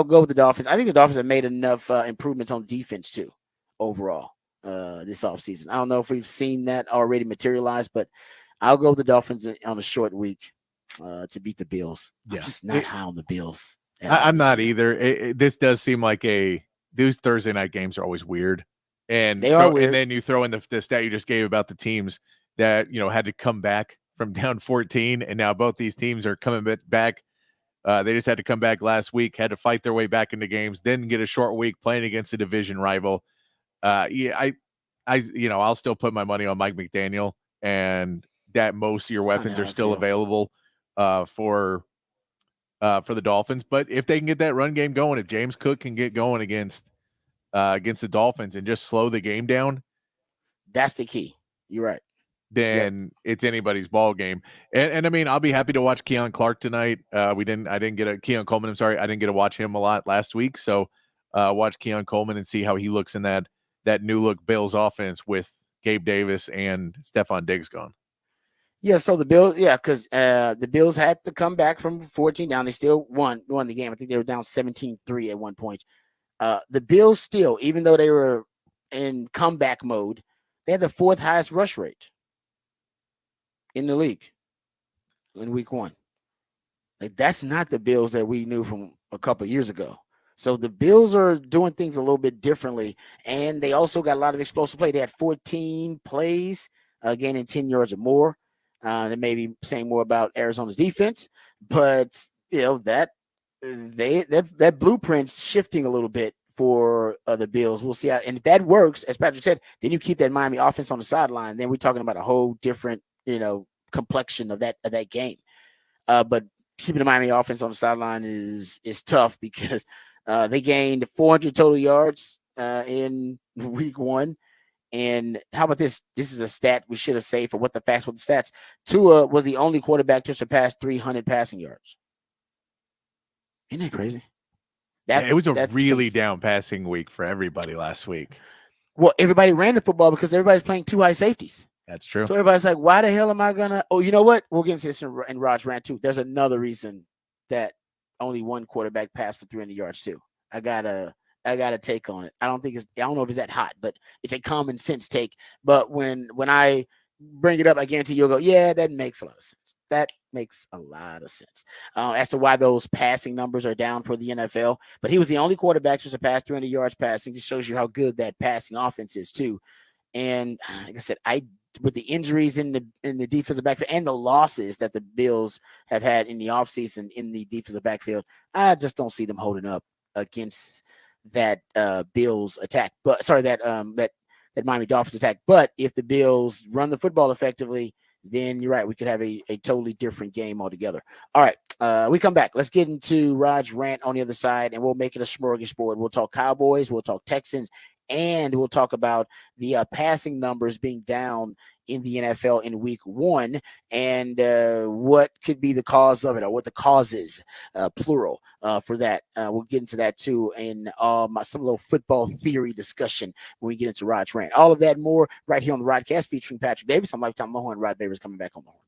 go with the Dolphins. I think the Dolphins have made enough improvements on defense too, overall, this offseason. I don't know if we've seen that already materialize, but I'll go with the Dolphins on a short week to beat the Bills. Yeah. I'm just not high on the Bills. I'm not either. This does seem like these Thursday night games are always weird. And they are weird. And then you throw in the stat you just gave about the teams that, had to come back from down 14. And now both these teams are coming back. They just had to come back last week, had to fight their way back into games, then get a short week playing against a division rival. I'll still put my money on Mike McDaniel, and that most of your weapons are still available for the Dolphins. But if they can get that run game going, if James Cook can get going against the Dolphins and just slow the game down, that's the key. You're right. Then it's anybody's ball game. And I mean, I'll be happy to watch Keon Clark tonight. I didn't get Keon Coleman. I'm sorry. I didn't get to watch him a lot last week. So watch Keon Coleman and see how he looks in that new look Bills offense with Gabe Davis and Stephon Diggs gone. Yeah. So the Bills, because the Bills had to come back from 14 down. They still won the game. I think they were down 17-3 at one point. The Bills still, even though they were in comeback mode, they had the 4th highest rush rate in the league in week 1. Like, that's not the Bills that we knew from a couple of years ago. So the Bills are doing things a little bit differently, and they also got a lot of explosive play. They had 14 plays, gaining 10 yards or more. That may be saying more about Arizona's defense, but that blueprint's shifting a little bit for the Bills. We'll see how, and if that works, as Patrick said, then you keep that Miami offense on the sideline. Then we're talking about a whole different complexion of that game. But keeping the Miami offense on the sideline is tough, because they gained 400 total yards in week 1. And how about this? This is a stat we should have saved for what the facts with the stats. Tua was the only quarterback to surpass 300 passing yards. Isn't that crazy? Yeah, it was a that really stinks. down passing week for everybody last week. Well, everybody ran the football because everybody's playing two high safeties. That's true. So everybody's like, why the hell am I gonna? Oh, you know what? We'll get into this in Raj rant too. There's another reason that only one quarterback passed for 300 yards too. I got a take on it. I don't know if it's that hot, but it's a common sense take. But when I bring it up, I guarantee you'll go, yeah, that makes a lot of sense. That makes a lot of sense as to why those passing numbers are down for the NFL. But he was the only quarterback to surpass 300 yards passing. Just shows you how good that passing offense is too. And like I said, with the injuries in the defensive backfield and the losses that the Bills have had in the offseason in the defensive backfield, I just don't see them holding up against that Bills attack. But sorry, that Miami Dolphins attack. But if the Bills run the football effectively, then you're right. We could have a totally different game altogether. All right. We come back. Let's get into Rod's rant on the other side, and we'll make it a smorgasbord. We'll talk Cowboys. We'll talk Texans. And we'll talk about the passing numbers being down in the NFL in week 1 and what could be the cause of it, or what the cause is, plural, for that. We'll get into that too in some little football theory discussion when we get into Rod's rant. All of that and more right here on the Rodcast featuring Patrick Davis. I'm Lifetime Longhorn. Rod Babers coming back on the horn.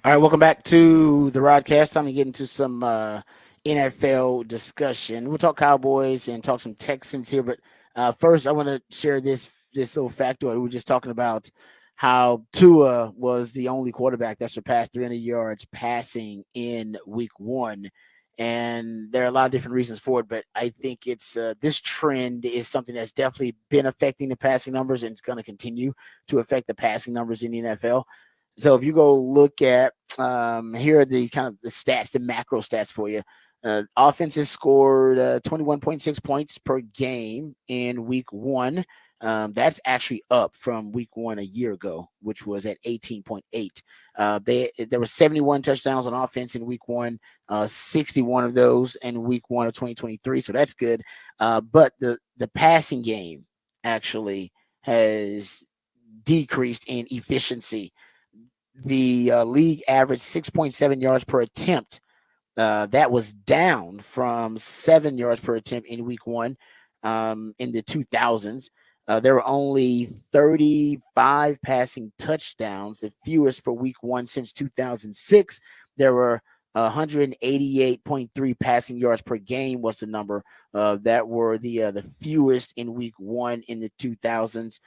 All right, welcome back to the Rodcast. Time to get into some NFL discussion. We'll talk Cowboys and talk some Texans here, but first, I want to share this little factoid. We were just talking about how Tua was the only quarterback that surpassed 300 yards passing in Week 1, and there are a lot of different reasons for it. But I think it's this trend is something that's definitely been affecting the passing numbers, and it's going to continue to affect the passing numbers in the NFL. So if you go look at here are the kind of the stats, the macro stats for you. Offenses scored 21.6 points per game in Week 1. That's actually up from Week 1 a year ago, which was at 18.8. There were 71 touchdowns on offense in Week 1, 61 of those in Week 1 of 2023. So that's good. But the passing game actually has decreased in efficiency. The league averaged 6.7 yards per attempt. That was down from 7 yards per attempt in Week 1 in the 2000s. There were only 35 passing touchdowns, the fewest for Week 1 since 2006. There were 188.3 passing yards per game was the number that were the fewest in Week 1 in the 2000s.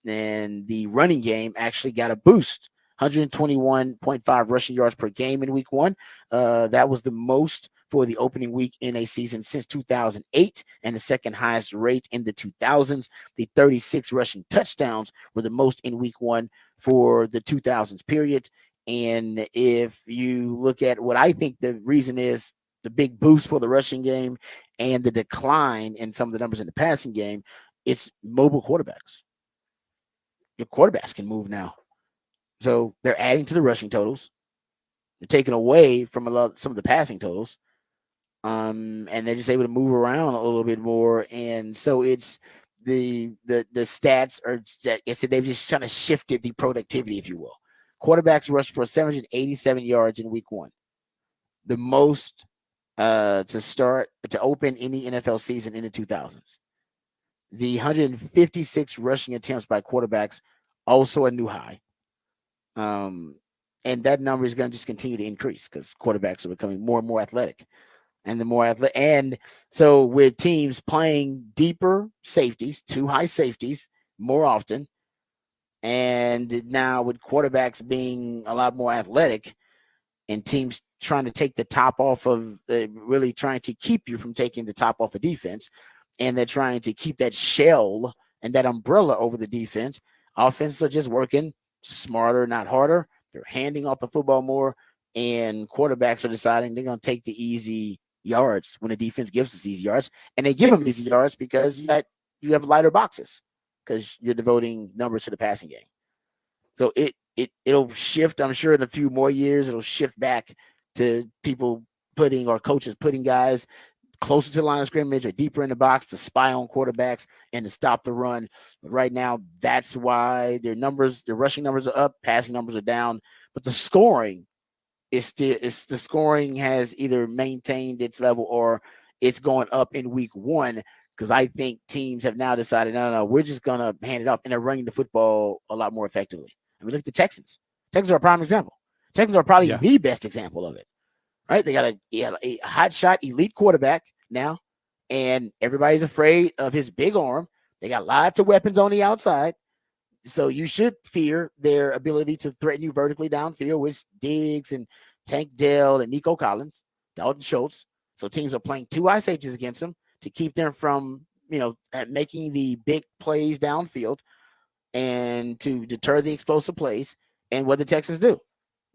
And the running game actually got a boost. 121.5 rushing yards per game in Week 1. That was the most for the opening week in a season since 2008 and the second highest rate in the 2000s. The 36 rushing touchdowns were the most in Week 1 for the 2000s period. And if you look at what I think the reason is, the big boost for the rushing game and the decline in some of the numbers in the passing game, it's mobile quarterbacks. Your quarterbacks can move now. So they're adding to the rushing totals. They're taking away from some of the passing totals. And they're just able to move around a little bit more. And so it's the stats are, I said, they've just kind of shifted the productivity, if you will. Quarterbacks rushed for 787 yards in Week 1, the most to open any NFL season in the 2000s. The 156 rushing attempts by quarterbacks, also a new high. And that number is going to just continue to increase because quarterbacks are becoming more and more athletic. And so with teams playing deeper safeties, too high safeties more often, and now with quarterbacks being a lot more athletic and teams trying to take the top off of really trying to keep you from taking the top off of defense, and they're trying to keep that shell and that umbrella over the defense, offenses are just working smarter, not harder. They're handing off the football more, and quarterbacks are deciding they're going to take the easy yards when the defense gives us easy yards, and they give them easy yards because you have lighter boxes because you're devoting numbers to the passing game. So it'll shift. I'm sure in a few more years it'll shift back to people coaches putting guys closer to the line of scrimmage or deeper in the box to spy on quarterbacks and to stop the run. But right now, that's why their rushing numbers are up, passing numbers are down, but the scoring the scoring has either maintained its level or it's going up in Week 1 because I think teams have now decided, no, we're just going to hand it up, and they're running the football a lot more effectively. I mean, look at the Texans. Texans are a prime example. Texans are probably the best example of it, right? They got a hotshot elite quarterback now, and everybody's afraid of his big arm. They got lots of weapons on the outside. So you should fear their ability to threaten you vertically downfield with Diggs and Tank Dell and Nico Collins, Dalton Schultz. So teams are playing two high safeties against them to keep them from, making the big plays downfield and to deter the explosive plays. And what the Texans do?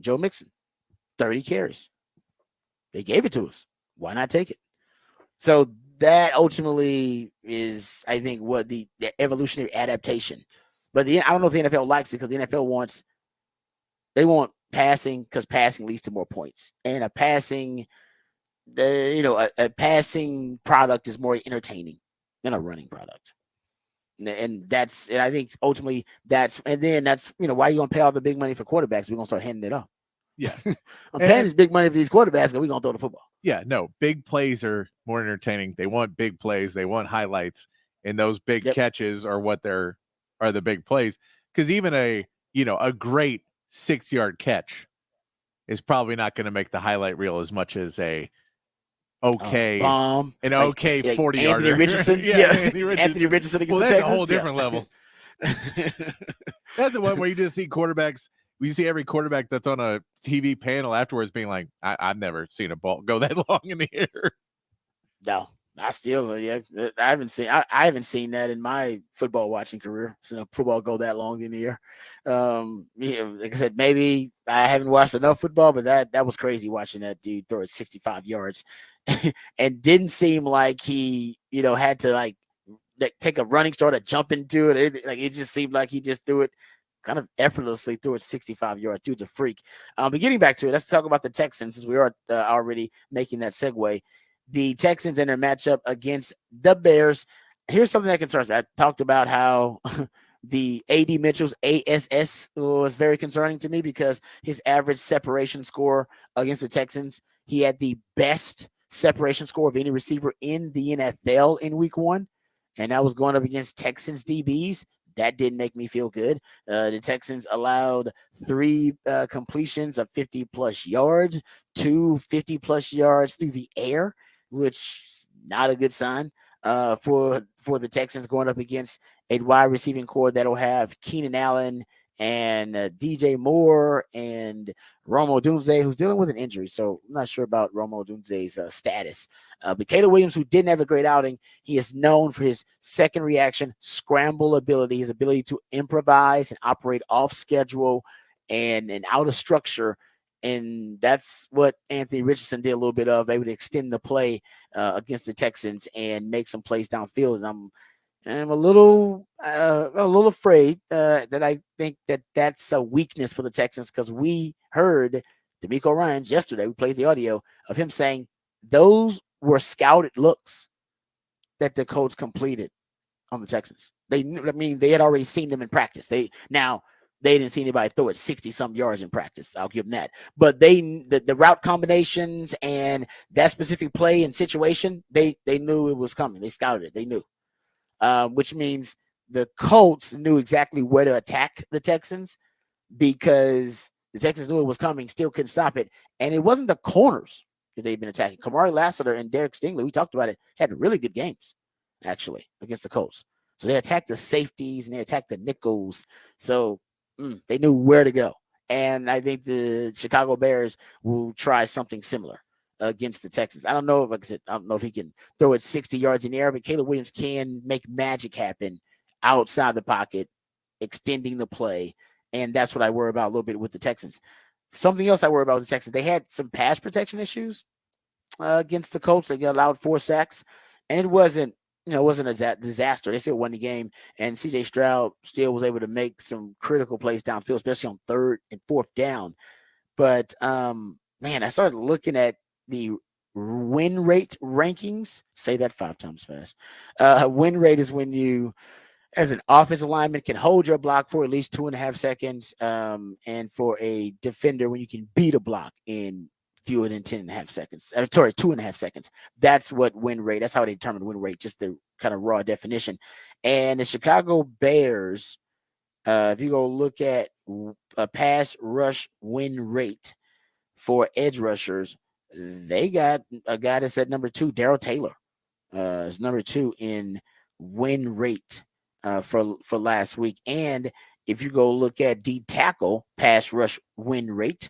Joe Mixon, 30 carries. They gave it to us. Why not take it? So that ultimately is, I think, what the evolutionary adaptation. But I don't know if the NFL likes it because the NFL want passing because passing leads to more points, and a passing product is more entertaining than a running product. And I think ultimately that's why you're going to pay all the big money for quarterbacks. We're going to start handing it off. Yeah. I'm paying this big money for these quarterbacks, and we're going to throw the football. Yeah, no, big plays are more entertaining. They want big plays. They want highlights, and those big catches are what are the big plays. Because even a great 6-yard catch is probably not going to make the highlight reel as much as an okay 40 Anthony yarder. Richardson. Anthony Richardson against the that's Texans. A whole different level. That's the one where you just see quarterbacks. You see every quarterback that's on a TV panel afterwards being like, I've never seen a ball go that long in the air. No, I haven't seen that in my football watching career. Seen a football go that long in the air. Like I said, maybe I haven't watched enough football, but that was crazy watching that dude throw it 65 yards, and didn't seem like he had to like take a running start or jump into it. It just seemed like he just threw it kind of effortlessly through it 65 yards. Dude's a freak. But getting back to it, let's talk about the Texans, since we are already making that segue. The Texans and their matchup against the Bears. Here's something that concerns me. I talked about how the AD Mitchell's ASS was very concerning to me because his average separation score against the Texans, he had the best separation score of any receiver in the NFL in week 1. And that was going up against Texans DBs. That didn't make me feel good. The Texans allowed 3 completions of 50-plus yards, 2 50-plus yards through the air, which is not a good sign for the Texans going up against a wide receiving core that'll have Keenan Allen and DJ Moore and Rome Odunze, who's dealing with an injury. So I'm not sure about Rome Odunze's status. But Caleb Williams, who didn't have a great outing, he is known for his second reaction scramble ability, his ability to improvise and operate off schedule and out of structure. And that's what Anthony Richardson did a little bit of. They would extend the play against the Texans and make some plays downfield. And I'm a little afraid that I think that's a weakness for the Texans, because we heard D'Amico Ryans yesterday. We played the audio of him saying those were scouted looks that the Colts completed on the Texans. They had already seen them in practice. They didn't see anybody throw it 60-some yards in practice. I'll give them that. But the route combinations and that specific play and situation, they knew it was coming. They scouted it. They knew. Which means the Colts knew exactly where to attack the Texans, because the Texans knew it was coming, still couldn't stop it. And it wasn't the corners that they've been attacking. Kamari Lassiter and Derek Stingley, we talked about it, had really good games, actually, against the Colts. So they attacked the safeties and they attacked the nickels. So they knew where to go. And I think the Chicago Bears will try something similar against the Texans. I don't know if he can throw it 60 yards in the air, but Caleb Williams can make magic happen outside the pocket, extending the play. And that's what I worry about a little bit with the Texans. Something else I worry about with the Texans, they had some pass protection issues against the Colts. They allowed 4 sacks, and it wasn't a disaster. They still won the game, and CJ Stroud still was able to make some critical plays downfield, especially on 3rd and 4th down. But I started looking at the win rate rankings. Say that 5 times fast. Win rate is when you, as an offensive lineman, can hold your block for at least 2.5 seconds. And for a defender, when you can beat a block in fewer than 10.5 seconds. 2.5 seconds. That's what win rate. That's how they determine win rate, just the kind of raw definition. And the Chicago Bears, if you go look at a pass rush win rate for edge rushers, they got a guy that's at number 2, Darrell Taylor, is number 2 in win rate for last week. And if you go look at D tackle pass rush win rate,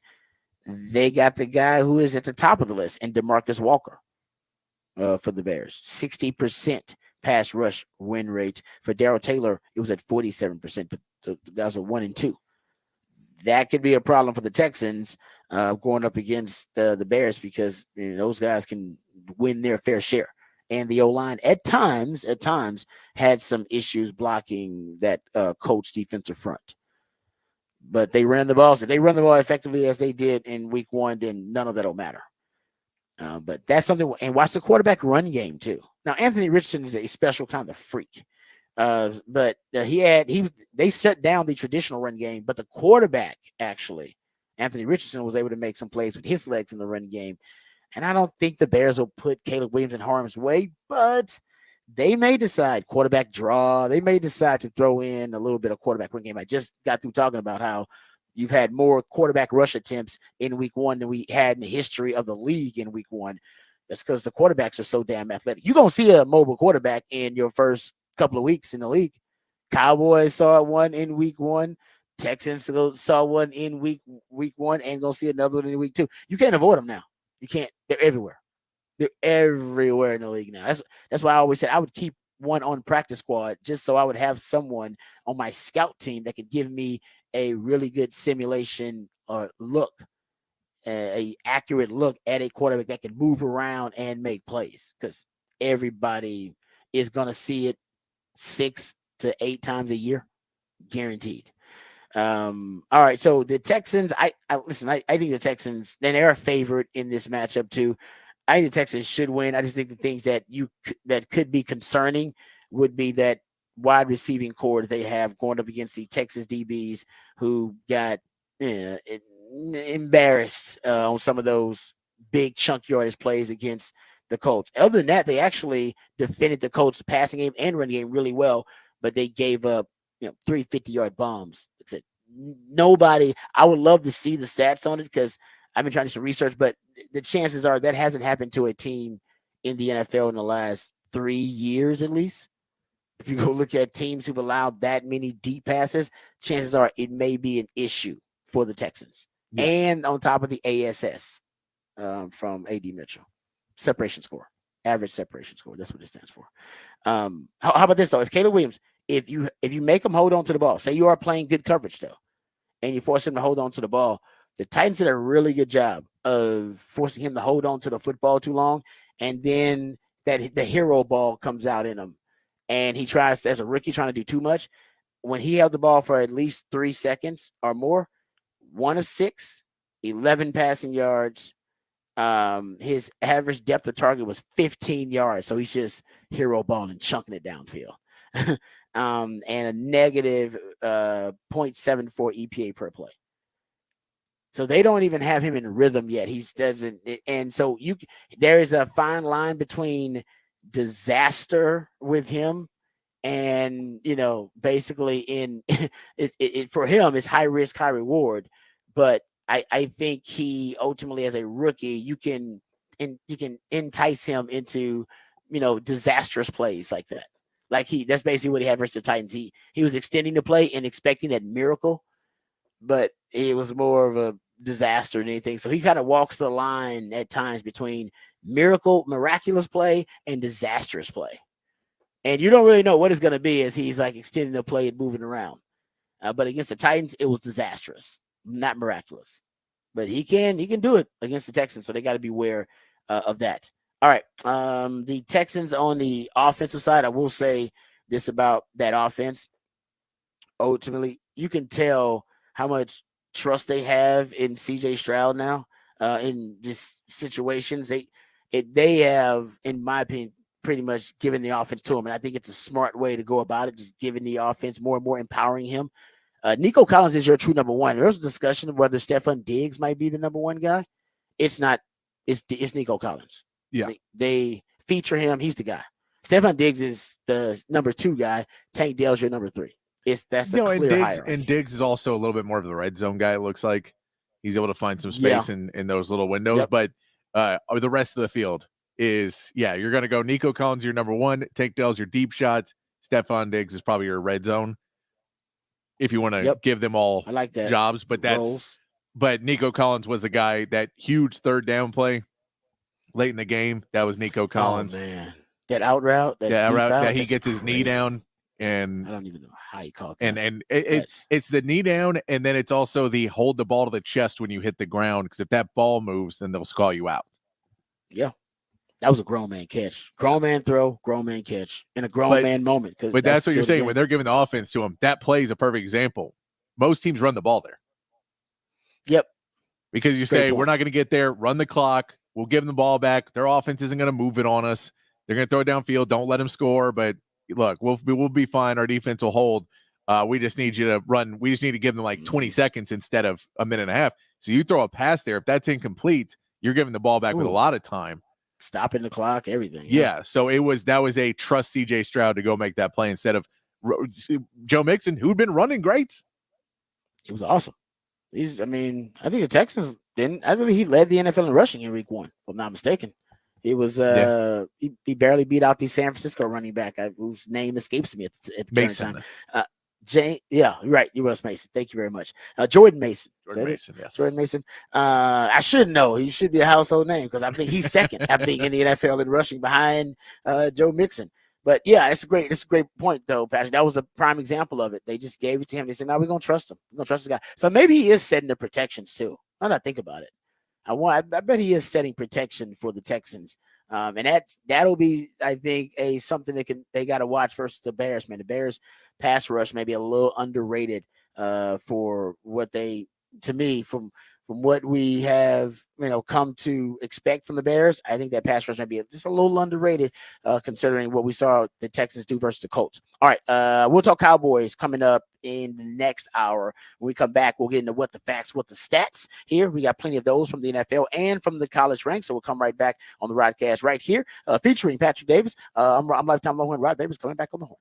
they got the guy who is at the top of the list, and DeMarcus Walker for the Bears, 60% pass rush win rate. For Darrell Taylor, it was at 47%, but the guys are 1 and 2. That could be a problem for the Texans going up against the Bears, because those guys can win their fair share. And the O-line at times had some issues blocking that Colts defensive front. But they ran the ball. If they run the ball effectively as they did in week 1, then none of that will matter. But that's something. And watch the quarterback run game too. Now, Anthony Richardson is a special kind of freak. But they shut down the traditional run game, but the quarterback, actually, Anthony Richardson, was able to make some plays with his legs in the run game. And I don't think the Bears will put Caleb Williams in harm's way, but they may decide quarterback draw. They may decide to throw in a little bit of quarterback run game. I just got through talking about how You've had more quarterback rush attempts in week 1 than we had in the history of the league in week 1. That's because the quarterbacks are so damn athletic. You're going to see a mobile quarterback in your first couple of weeks in the league. Cowboys saw one in week 1. Texans saw one in week 1 and going to see another one in week 2. You can't avoid them now. You can't. They're everywhere. They're everywhere in the league now. That's why I always said I would keep one on practice squad just so I would have someone on my scout team that could give me a really good simulation or look, a accurate look at a quarterback that can move around and make plays, because everybody is going to see it 6 to 8 times a year, guaranteed. All right, so the Texans, I think the Texans, then they're a favorite in this matchup too. I think the Texans should win. I just think the things that could be concerning would be that wide receiving core that they have going up against the Texas DBs, who got embarrassed on some of those big chunk yardage plays against the Colts. Other than that, they actually defended the Colts passing game and running game really well, but they gave up 3 50-yard bombs. It's nobody. I would love to see the stats on it because I've been trying to do some research, but the chances are that hasn't happened to a team in the NFL in the last 3 years at least. If you go look at teams who've allowed that many deep passes, chances are it may be an issue for the Texans. Yeah. And on top of the ASS from A.D. Mitchell, separation score, average separation score. That's what it stands for. How about this though? If Caleb Williams, if you make him hold on to the ball, say you are playing good coverage though, and you force him to hold on to the ball, the Titans did a really good job of forcing him to hold on to the football too long, and then the hero ball comes out in him, and he tries, as a rookie, trying to do too much. When he held the ball for at least 3 seconds or more, 1 of 6, 11 passing yards. His average depth of target was 15 yards, so he's just hero balling, chunking it downfield. And a negative 0.74 EPA per play. So they don't even have him in rhythm yet. He doesn't, and so there is a fine line between disaster with him and basically in it for him it's high risk, high reward. But I think he ultimately, as a rookie, you can entice him into disastrous plays like that. Like that's basically what he had versus the Titans. He was extending the play and expecting that miracle, but it was more of a disaster than anything. So he kind of walks the line at times between miraculous play and disastrous play. And you don't really know what it's going to be as he's like extending the play and moving around. But against the Titans, it was disastrous, not miraculous. But he can do it against the Texans. So they got to beware of that. All right. The Texans on the offensive side, I will say this about that offense. Ultimately, you can tell how much trust they have in CJ Stroud now in just situations. They have, in my opinion, pretty much given the offense to him. And I think it's a smart way to go about it, just giving the offense more and more, empowering him. Nico Collins is your true number one. There was a discussion of whether Stephon Diggs might be the number one guy. It's not. It's Nico Collins. Yeah. They feature him. He's the guy. Stephon Diggs is the number 2 guy. Tank Dell's your number 3. That's a clear hierarchy. And Diggs is also a little bit more of the red zone guy. It looks like he's able to find some space in those little windows. Yep. But the rest of the field is, you're going to go Nico Collins, your number 1. Tank Dell's your deep shot. Stephon Diggs is probably your red zone, if you want to give them all jobs. But but Nico Collins was the guy, that huge third down play late in the game. That was Nico Collins. Oh, man. That out route. That he gets his knee down. And I don't even know how you call it. And it's the knee down, and then it's also the hold the ball to the chest when you hit the ground, because if that ball moves, then they'll call you out. Yeah. That was a grown man catch. Grown man throw, grown man catch in a grown man moment. But that's what you're saying. When they're giving the offense to him, that play is a perfect example. Most teams run the ball there. Yep. Because you say, we're not going to get there, run the clock, we'll give them the ball back. Their offense isn't going to move it on us. They're going to throw it downfield. Don't let them score. But look, we'll be fine. Our defense will hold. We just need you to run. We just need to give them like 20 seconds instead of a minute and a half. So you throw a pass there. If that's incomplete, you're giving the ball back with a lot of time. Stopping the clock, everything. Yeah. So that was a trust CJ Stroud to go make that play instead of Joe Mixon, who'd been running great. It was awesome. I mean, I think the Texans didn't. I think he led the NFL in rushing in week 1, if I'm not mistaken. He was he barely beat out the San Francisco running back whose name escapes me at the current time. You're right. You was Mason. Thank you very much. Jordan Mason. Yes. Jordan Mason. I should know. He should be a household name because I think he's second. I think in the NFL in rushing behind Joe Mixon. But yeah, it's a great point though, Patrick. That was a prime example of it. They just gave it to him. They said, "No, we're gonna trust him. We're gonna trust this guy." So maybe he is setting the protections too. Now that I think about it, I bet he is setting protection for the Texans. And that'll be, I think, something they got to watch versus the Bears. Man, the Bears pass rush may be a little underrated for what to me, from what we have, come to expect from the Bears. I think that pass rush might be just a little underrated, considering what we saw the Texans do versus the Colts. All right, we'll talk Cowboys coming up in the next hour. When we come back, we'll get into what the facts, what the stats here. We got plenty of those from the NFL and from the college ranks. So we'll come right back on the Rodcast right here, featuring Patrick Davis. I'm Lifetime Longhorn. Rod Davis coming back on the horn.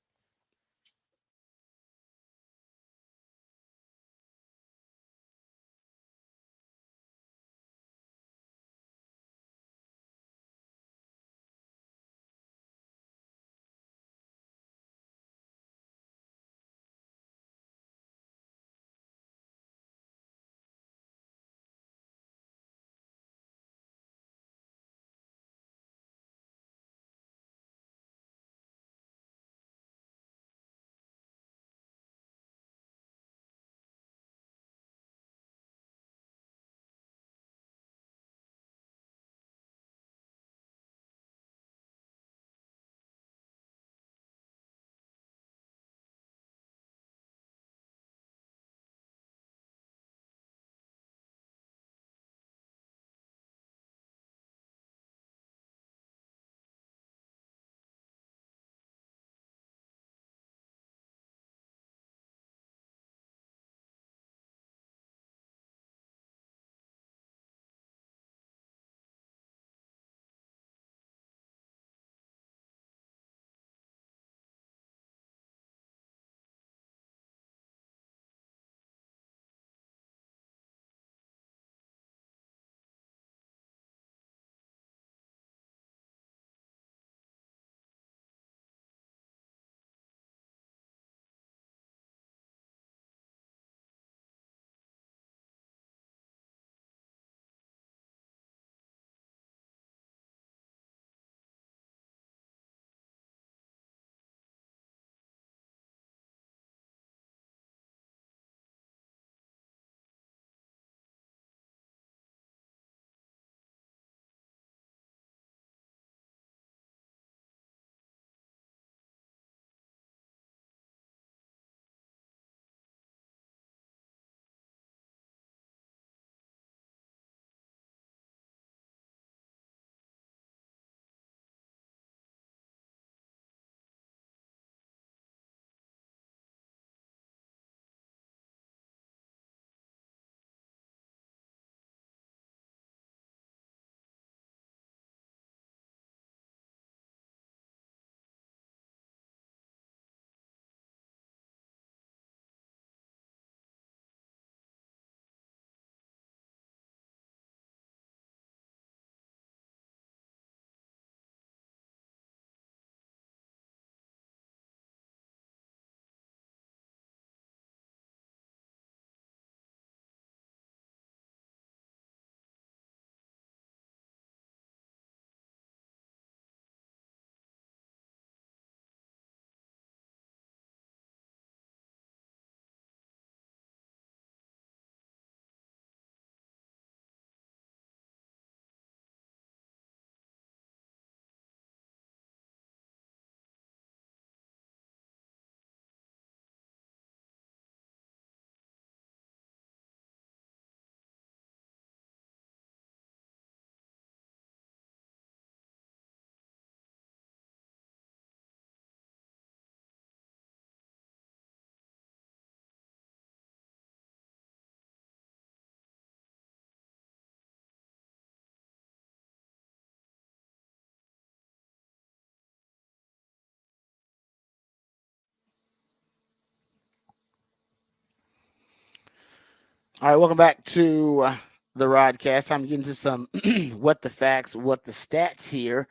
All right, welcome back to the Rodcast. I'm getting to some what the facts, what the stats here.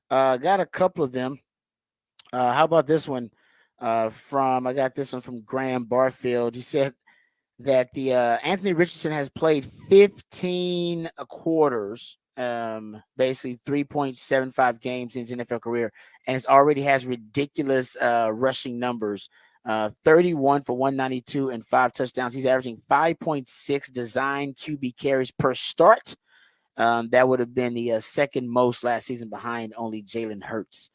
Got a couple of them. How about this one? I got this one from Graham Barfield. He said that the Anthony Richardson has played 15 quarters, basically 3.75 games in his NFL career, and it's already has ridiculous rushing numbers. 31 for 192 and 5 touchdowns. He's averaging 5.6 design QB carries per start. That would have been the second most last season behind only Jalen Hurts.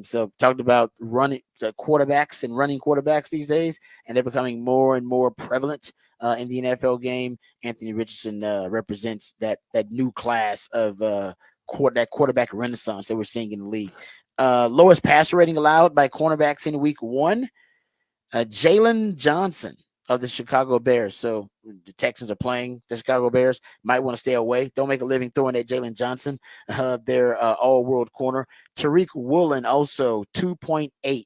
So talked about running quarterbacks and running quarterbacks these days, and they're becoming more and more prevalent in the NFL game. Anthony Richardson represents that new class of that quarterback renaissance that we're seeing in the league. Lowest passer rating allowed by cornerbacks in week 1. Jalen Johnson of the Chicago Bears. So the Texans are playing the Chicago Bears. Might want to stay away. Don't make a living throwing at Jalen Johnson, their all-world corner. Tariq Woolen also 2.8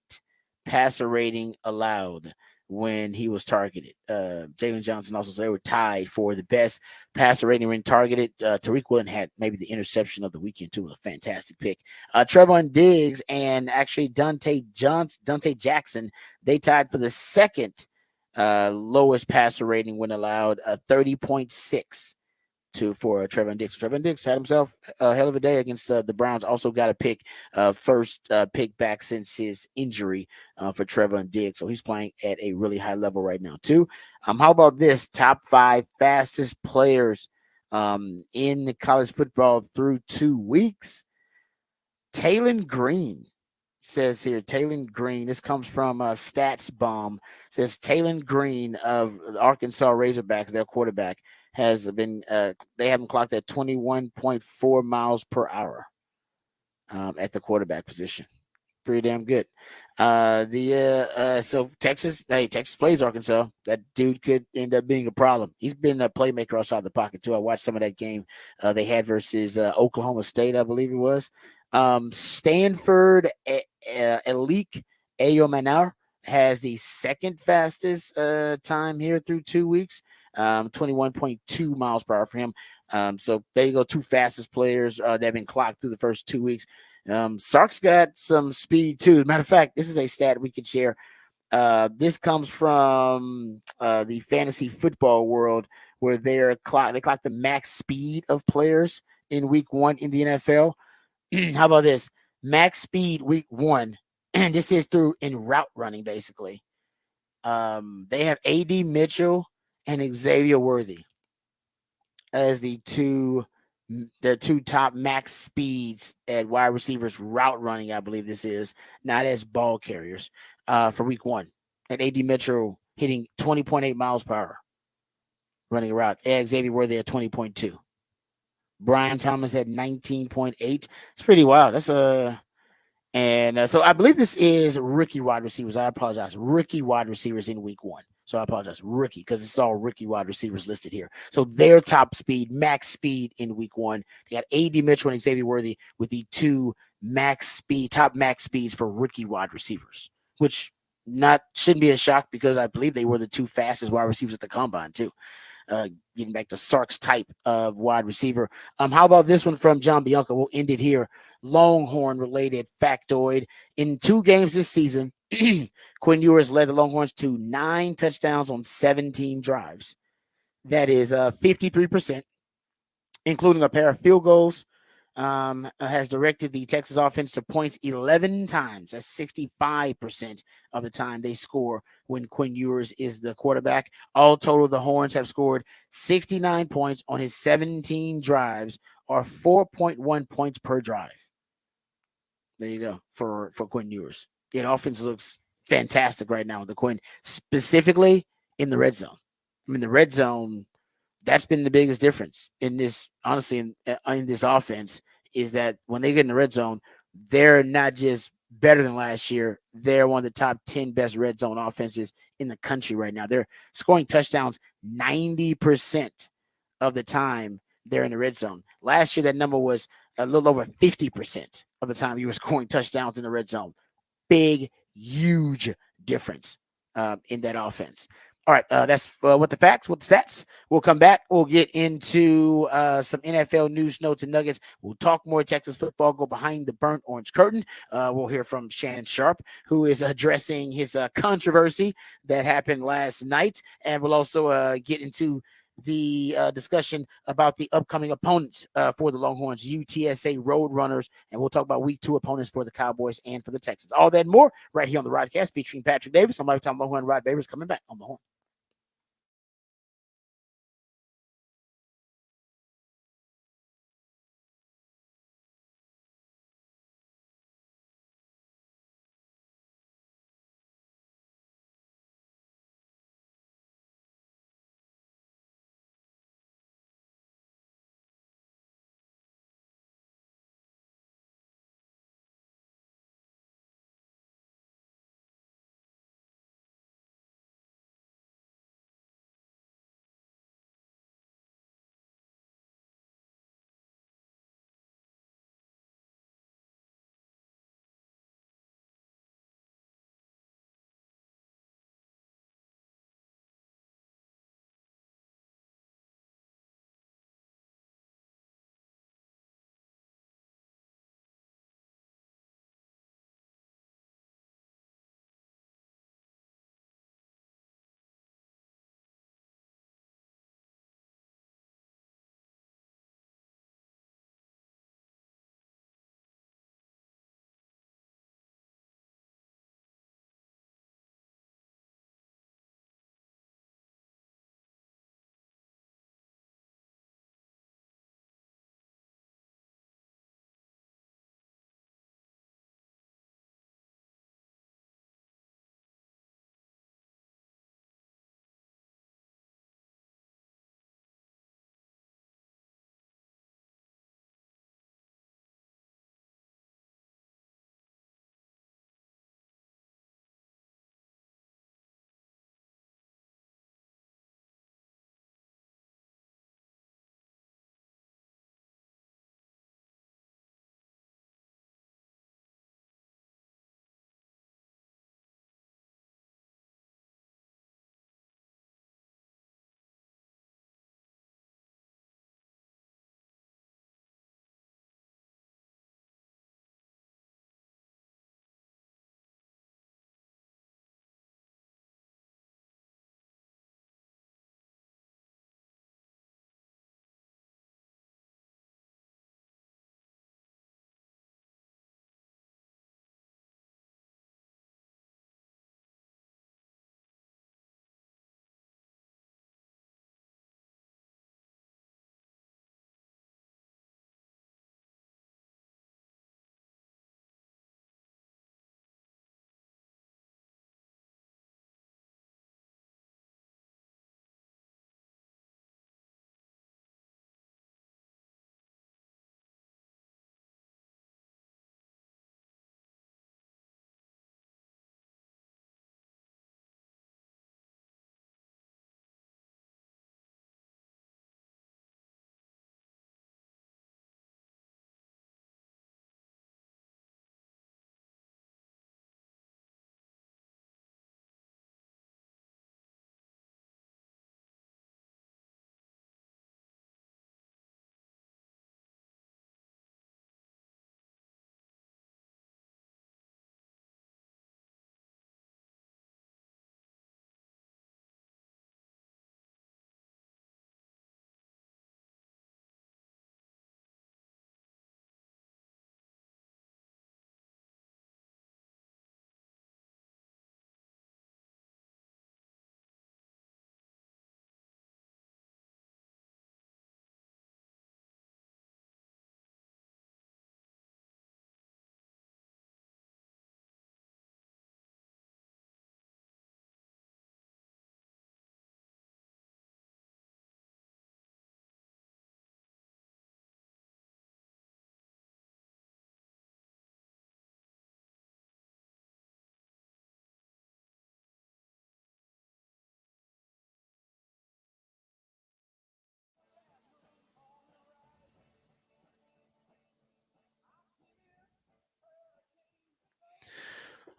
passer rating allowed when he was targeted. Jalen Johnson also, so they were tied for the best passer rating when targeted. Tariq Woolen had maybe the interception of the weekend too. A fantastic pick. Trevon Diggs and actually Dante Jackson, they tied for the second lowest passer rating when allowed, 30.6 for Trevon Diggs. Trevon Diggs had himself a hell of a day against the Browns. Also got a pick, first pick back since his injury for Trevon Diggs. So he's playing at a really high level right now too. How about this? Top 5 fastest players in the college football through 2 weeks. Taylon Green says here, Taylon Green. This comes from Stats Bomb. Says Taylon Green of the Arkansas Razorbacks, their quarterback, has been they haven't clocked at 21.4 miles per hour at the quarterback position. Pretty damn good. So Texas plays Arkansas. That dude could end up being a problem. He's been a playmaker outside the pocket too. I watched some of that game they had versus Oklahoma State, I believe it was. Stanford Elik Ayomanar has the second fastest time here through 2 weeks. 21.2 miles per hour for him. So there you go. 2 fastest players that have been clocked through the first 2 weeks. Sark's got some speed too. As a matter of fact, this is a stat we could share. This comes from the fantasy football world, where they clock the max speed of players in week 1 in the NFL. How about this? Max speed week 1, and this is through in route running basically. They have A.D. Mitchell and Xavier Worthy as the two top max speeds at wide receivers route running. I believe this is not as ball carriers for week 1. And A.D. Mitchell hitting 20.8 miles per hour running a route. Xavier Worthy at 20.2. Brian Thomas at 19.8. It's pretty wild. That's so I believe this is rookie wide receivers. I apologize. Rookie wide receivers in week 1. So I apologize. Rookie, because it's all rookie wide receivers listed here. So their top speed, max speed in week 1. They got A.D. Mitchell and Xavier Worthy with the 2 top max speeds for rookie wide receivers, which shouldn't be a shock because I believe they were the 2 fastest wide receivers at the combine too. Getting back to Sark's type of wide receiver. How about this one from John Bianca? We'll end it here. Longhorn related factoid. In 2 games this season, Quinn Ewers led the Longhorns to 9 touchdowns on 17 drives. That is 53%, including a pair of field goals. Has directed the Texas offense to points 11 times. That's 65% of the time they score when Quinn Ewers is the quarterback. All total, the Horns have scored 69 points on his 17 drives, or 4.1 points per drive. There you go for Quinn Ewers. The offense looks fantastic right now with the Quinn, specifically in the red zone. I mean, the red zone, that's been the biggest difference in this, honestly, in this offense, is that when they get in the red zone, they're not just better than last year. They're one of the top 10 best red zone offenses in the country right now. They're scoring touchdowns 90% of the time they're in the red zone. Last year, that number was a little over 50% of the time you were scoring touchdowns in the red zone. Big, huge difference in that offense. All right, that's what the facts, what the stats. We'll come back. We'll get into some NFL news, notes, and nuggets. We'll talk more Texas football, go behind the burnt orange curtain. We'll hear from Shannon Sharp, who is addressing his controversy that happened last night. And we'll also get into the discussion about the upcoming opponents for the Longhorns, UTSA Roadrunners. And we'll talk about week 2 opponents for the Cowboys and for the Texans. All that and more right here on the Rodcast featuring Patrick Davis. I'm Lifetime Longhorn Rod Davis coming back on the horn.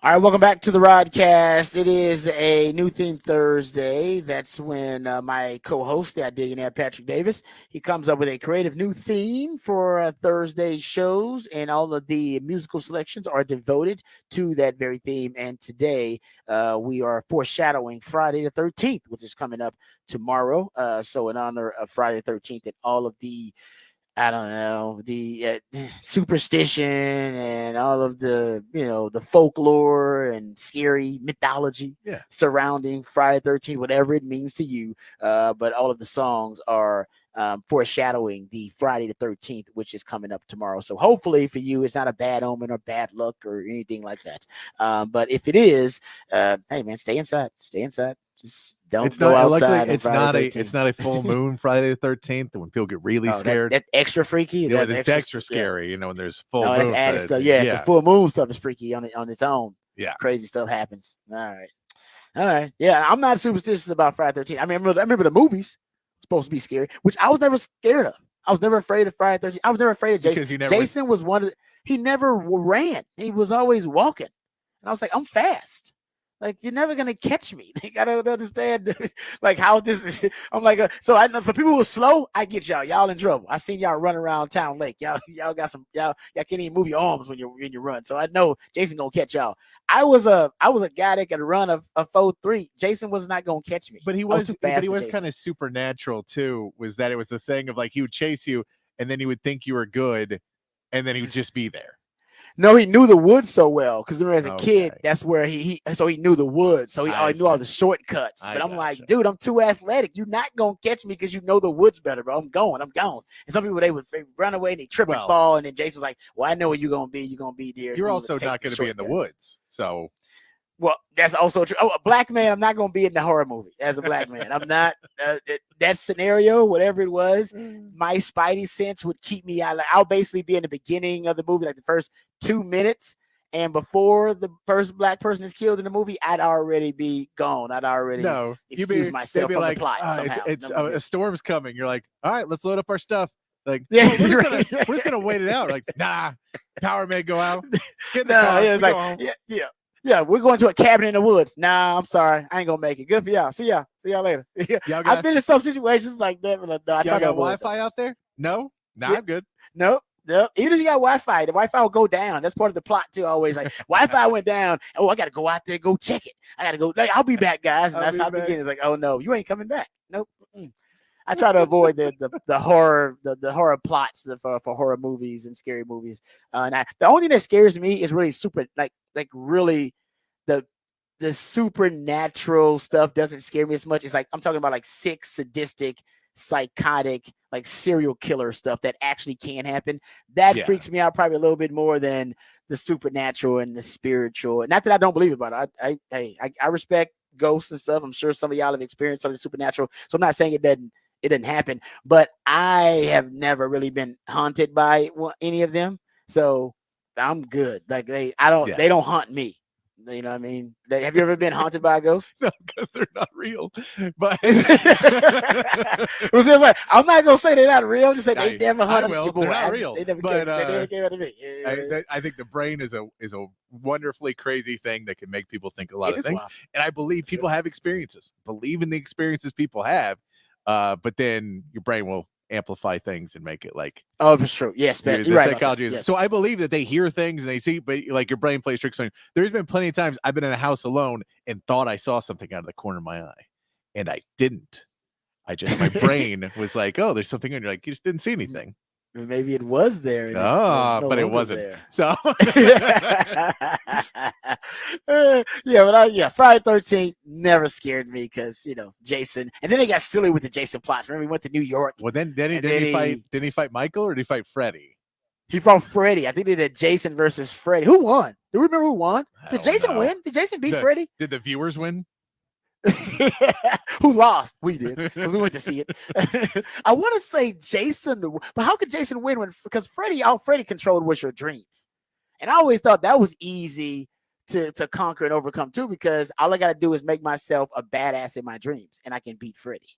All right, welcome back to the Rodcast. It is a new theme Thursday. That's when my co-host, the Billionaire Patrick Davis, he comes up with a creative new theme for Thursday's shows, and all of the musical selections are devoted to that very theme. And today, we are foreshadowing Friday the 13th, which is coming up tomorrow. So, in honor of Friday the 13th and all of the I don't know, the superstition and all of the, the folklore and scary mythology surrounding Friday 13, whatever it means to you. But all of the songs are foreshadowing the Friday the 13th, which is coming up tomorrow. So hopefully for you, it's not a bad omen or bad luck or anything like that. But if it is, hey man, stay inside. Stay inside. Just don't go outside. It's not a full moon Friday the 13th when people get really scared. That extra freaky. It's extra scary, when there's full moon. That's added stuff. Yeah, because full moon stuff is freaky on its own. Yeah, crazy stuff happens. All right. Yeah, I'm not superstitious about Friday 13th. I remember the movies supposed to be scary, which I was never scared of. I was never afraid of Friday 13th. I was never afraid of Jason. Jason was one of he never ran. He was always walking, and I was like, I'm fast. Like, you're never gonna catch me. I don't understand like how this is. I'm like, so I know for people who are slow, I get y'all in trouble. I seen y'all run around Town Lake. Y'all got some y'all can't even move your arms when you run. So I know Jason gonna catch y'all. I was a guy that could run a 4.3. Jason was not gonna catch me. But he was kind of supernatural too. Was that it was the thing of like he would chase you and then he would think you were good, and then he would just be there. No, he knew the woods so well because as a kid, that's where he knew the woods. So he knew all the shortcuts. But I'm like, dude, I'm too athletic. You're not going to catch me because you know the woods better, bro. I'm gone. And some people, they would run away and they trip and fall. And then Jason's like, well, I know where you're going to be. You're going to be there. You're also not going to be in the woods. So. Well, that's also true. Oh, a black man, I'm not going to be in the horror movie as a black man. I'm not. That scenario, whatever it was, my spidey sense would keep me out. I'll basically be in the beginning of the movie, like the first 2 minutes. And before the first black person is killed in the movie, I'd already be gone. I'd already excuse myself from the plot somehow. A storm's coming. You're like, all right, let's load up our stuff. Like, we're just gonna wait it out. Like, nah, power may go out. Get in the car. It's like, yeah, we're going to a cabin in the woods. Nah, I'm sorry. I ain't going to make it. Good for y'all. See y'all later. I've been in some situations like that. But I y'all got Wi-Fi out there? No? I'm good. Nope. Even if you got Wi-Fi, the Wi-Fi will go down. That's part of the plot too. Always like Wi-Fi went down. Oh, I got to go out there, go check it. I got to go. Like, I'll be back, guys. And that's how it begins. It's like, oh no, you ain't coming back. Nope. I try to avoid the horror horror plots for horror movies and scary movies. And the only thing that scares me is really super like really the supernatural stuff doesn't scare me as much. It's like I'm talking about like sick, sadistic, psychotic, like serial killer stuff that actually can happen. That freaks me out probably a little bit more than the supernatural and the spiritual. Not that I don't believe about it. I respect ghosts and stuff. I'm sure some of y'all have experienced something supernatural. So I'm not saying it didn't happen, but I have never really been haunted by any of them. So I'm good. Like they don't haunt me. You know what I mean? Have you ever been haunted by a ghost? No, because they're not real. But it was just like, I'm not gonna say they're not real. Just say they never haunted you. They're not real. They never came out to me. I think the brain is a wonderfully crazy thing that can make people think a lot of things. Wild. And I believe people have experiences. Believe in the experiences people have, but then your brain will amplify things and make it like for sure. Yes, man. The psychology is yes. So I believe that they hear things and they see, but like your brain plays tricks on you. There's been plenty of times I've been in a house alone and thought I saw something out of the corner of my eye, and I didn't. My brain was like, "Oh, there's something," and you're like, "You just didn't see anything." Maybe it was there. But it wasn't. There. So Friday 13th never scared me because Jason, and then they got silly with the Jason plots. Remember, we went to New York. Well, didn't he fight Michael or did he fight Freddy? He fought Freddy. I think they did Jason versus Freddy. Who won? Do you remember who won? Did Jason win? Did Jason beat Freddy? Did the viewers win? Who lost? We did because we went to see it. I want to say Jason, but how could Jason win because all Freddy controlled was your dreams, and I always thought that was easy to conquer and overcome too because all I got to do is make myself a badass in my dreams, and I can beat Freddy.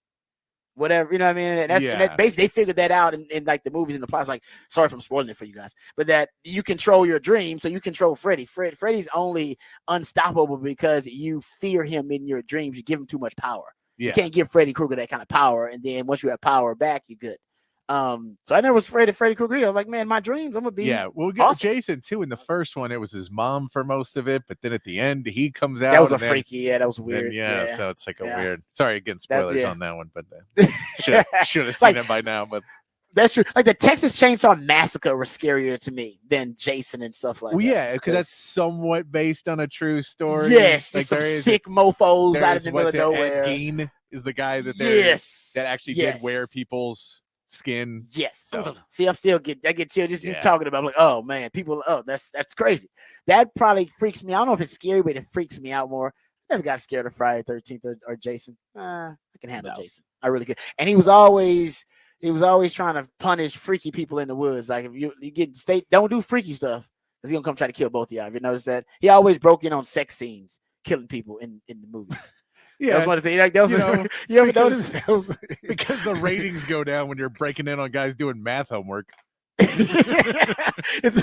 whatever, you know what I mean? And that basically they figured that out in like the movies and the plots. Like, sorry if I'm spoiling it for you guys, but that you control your dream, so you control Freddy. Freddy's only unstoppable because you fear him in your dreams. You give him too much power. You can't give Freddy Krueger that kind of power, and then once you have power back, you're good. So I never was afraid of Freddy Krueger. I was like, man, my dreams, I'm gonna be we'll get awesome. Jason too. In the first one, it was his mom for most of it, but then at the end, he comes out. That was a freaky, that was weird. So it's like a weird. Sorry again, spoilers on that one, but should have seen it by now. But that's true. Like the Texas Chainsaw Massacre was scarier to me than Jason and stuff like that. Yeah, because that's somewhat based on a true story. Yes, like some sick mofos out of the middle of nowhere. Ed Gein is the guy that that actually did wear people's skin. Yes. So. See, I get chilled just talking about. I'm like, oh man, people. Oh, that's crazy. That probably freaks me. I don't know if it's scary, but it freaks me out more. I never got scared of Friday 13th or Jason. I can handle Jason. I really could. And he was always trying to punish freaky people in the woods. Like if you get don't do freaky stuff, because he's gonna come try to kill both of y'all. Have you noticed that? He always broke in on sex scenes, killing people in the movies. Yeah, that was one of the things. Like, that was, you ever notice? Because the ratings go down when you're breaking in on guys doing math homework. It's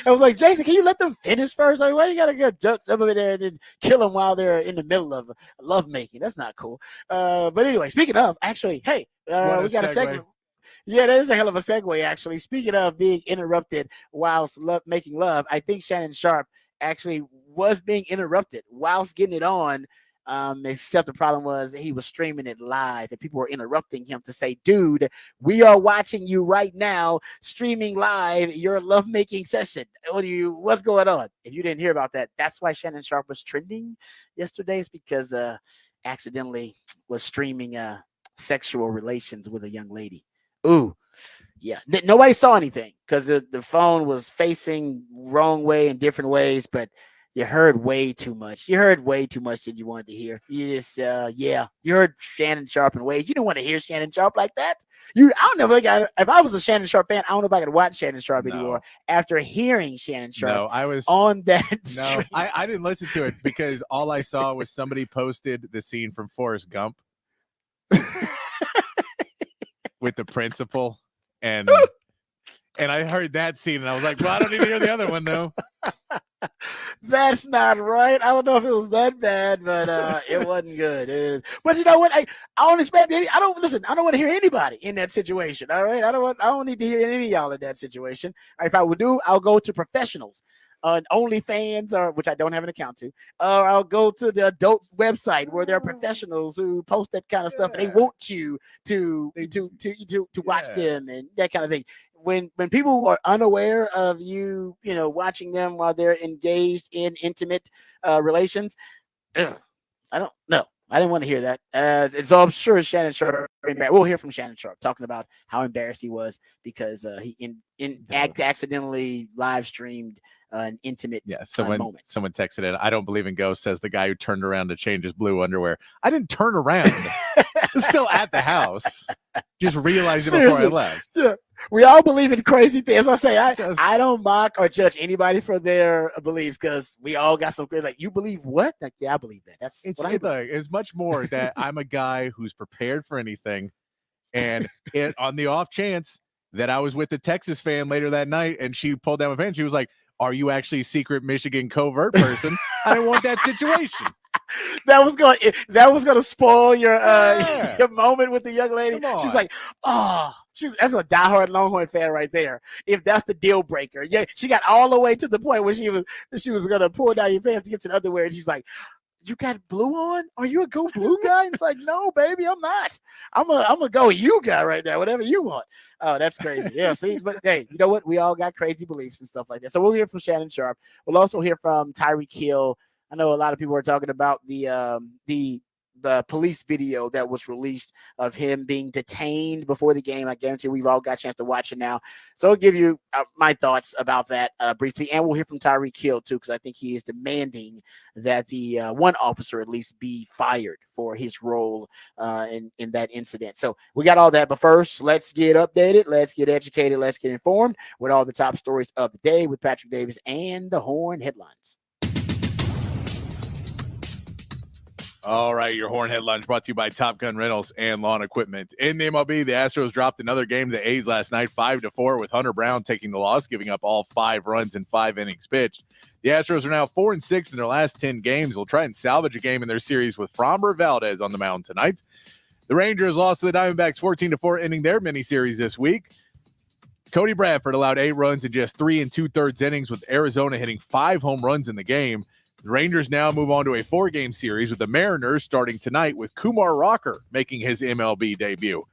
I was like, Jason, can you let them finish first? Like, why you gotta go jump over there and then kill them while they're in the middle of love making? That's not cool. But anyway, speaking of, actually, hey, we got a segment. Yeah, that is a hell of a segue, actually. Speaking of being interrupted whilst making love, I think Shannon Sharpe actually was being interrupted whilst getting it on. Except the problem was he was streaming it live and people were interrupting him to say, dude, we are watching you right now, streaming live your lovemaking session. What's going on? If you didn't hear about that, that's why Shannon Sharpe was trending yesterday, is because accidentally was streaming sexual relations with a young lady. Ooh, yeah. Nobody saw anything because the phone was facing wrong way in different ways, but you heard way too much. You heard way too much that you wanted to hear. You just, you heard Shannon Sharpe in ways. You don't want to hear Shannon Sharpe like that. I don't know if I was a Shannon Sharpe fan, I don't know if I could watch Shannon Sharpe anymore after hearing Shannon Sharpe. No, I was on that. No, I didn't listen to it because all I saw was somebody posted the scene from Forrest Gump with the principal, and I heard that scene and I was like, well, I don't need to hear the other one though. That's not right. I don't know if it was that bad, but it wasn't good. But you know what? I don't expect any. I don't want to hear anybody in that situation. All right, I don't need to hear any of y'all in that situation. If I would do, I'll go to professionals on OnlyFans, or which I don't have an account to, or I'll go to the adult website where there are professionals who post that kind of stuff, and they want you to watch them and that kind of thing. When people are unaware of you watching them while they're engaged in intimate relations, I don't know. I didn't want to hear that. And so I'm sure Shannon Sharpe. We'll hear from Shannon Sharpe talking about how embarrassed he was because he accidentally live streamed an intimate moment. Someone texted it. I don't believe in ghosts, says the guy who turned around to change his blue underwear. I didn't turn around. It's still at the house. Just realized it before I left. Yeah. We all believe in crazy things. I say I don't mock or judge anybody for their beliefs because we all got some crazy. Like, you believe what? Like, yeah, I believe that. It's much more that I'm a guy who's prepared for anything, and on the off chance that I was with a Texas fan later that night, and she pulled down my pants. She was like, "Are you actually a secret Michigan covert person?" I didn't want that situation. That was gonna spoil your moment with the young lady. She's like, that's a diehard Longhorn fan right there. If that's the deal breaker, yeah, she got all the way to the point where she was gonna pull down your pants to get to the underwear, and she's like, "You got blue on? Are you a go blue guy?" And it's like, "No, baby, I'm not. I'm a go you guy right now. Whatever you want." Oh, that's crazy. Yeah, see, but hey, you know what? We all got crazy beliefs and stuff like that. So we'll hear from Shannon Sharpe. We'll also hear from Tyreek Hill. I know a lot of people are talking about the police video that was released of him being detained before the game. I guarantee we've all got a chance to watch it now. So I'll give you my thoughts about that briefly. And we'll hear from Tyreek Hill, too, because I think he is demanding that the one officer at least be fired for his role in that incident. So we got all that. But first, let's get updated. Let's get educated. Let's get informed with all the top stories of the day with Patrick Davis and the Horn headlines. All right, your Horn headlines brought to you by Top Gun Rentals and Lawn Equipment. In the MLB, the Astros dropped another game to the A's last night, 5-4, with Hunter Brown taking the loss, giving up all 5 runs in 5 innings pitched. The Astros are now 4-6 in their last 10 games. They'll try and salvage a game in their series with Framber Valdez on the mound tonight. The Rangers lost to the Diamondbacks 14-4, ending their mini-series this week. Cody Bradford allowed 8 runs in just 3 2/3 innings, with Arizona hitting 5 home runs in the game. The Rangers now move on to a 4-game series with the Mariners starting tonight, with Kumar Rocker making his MLB debut.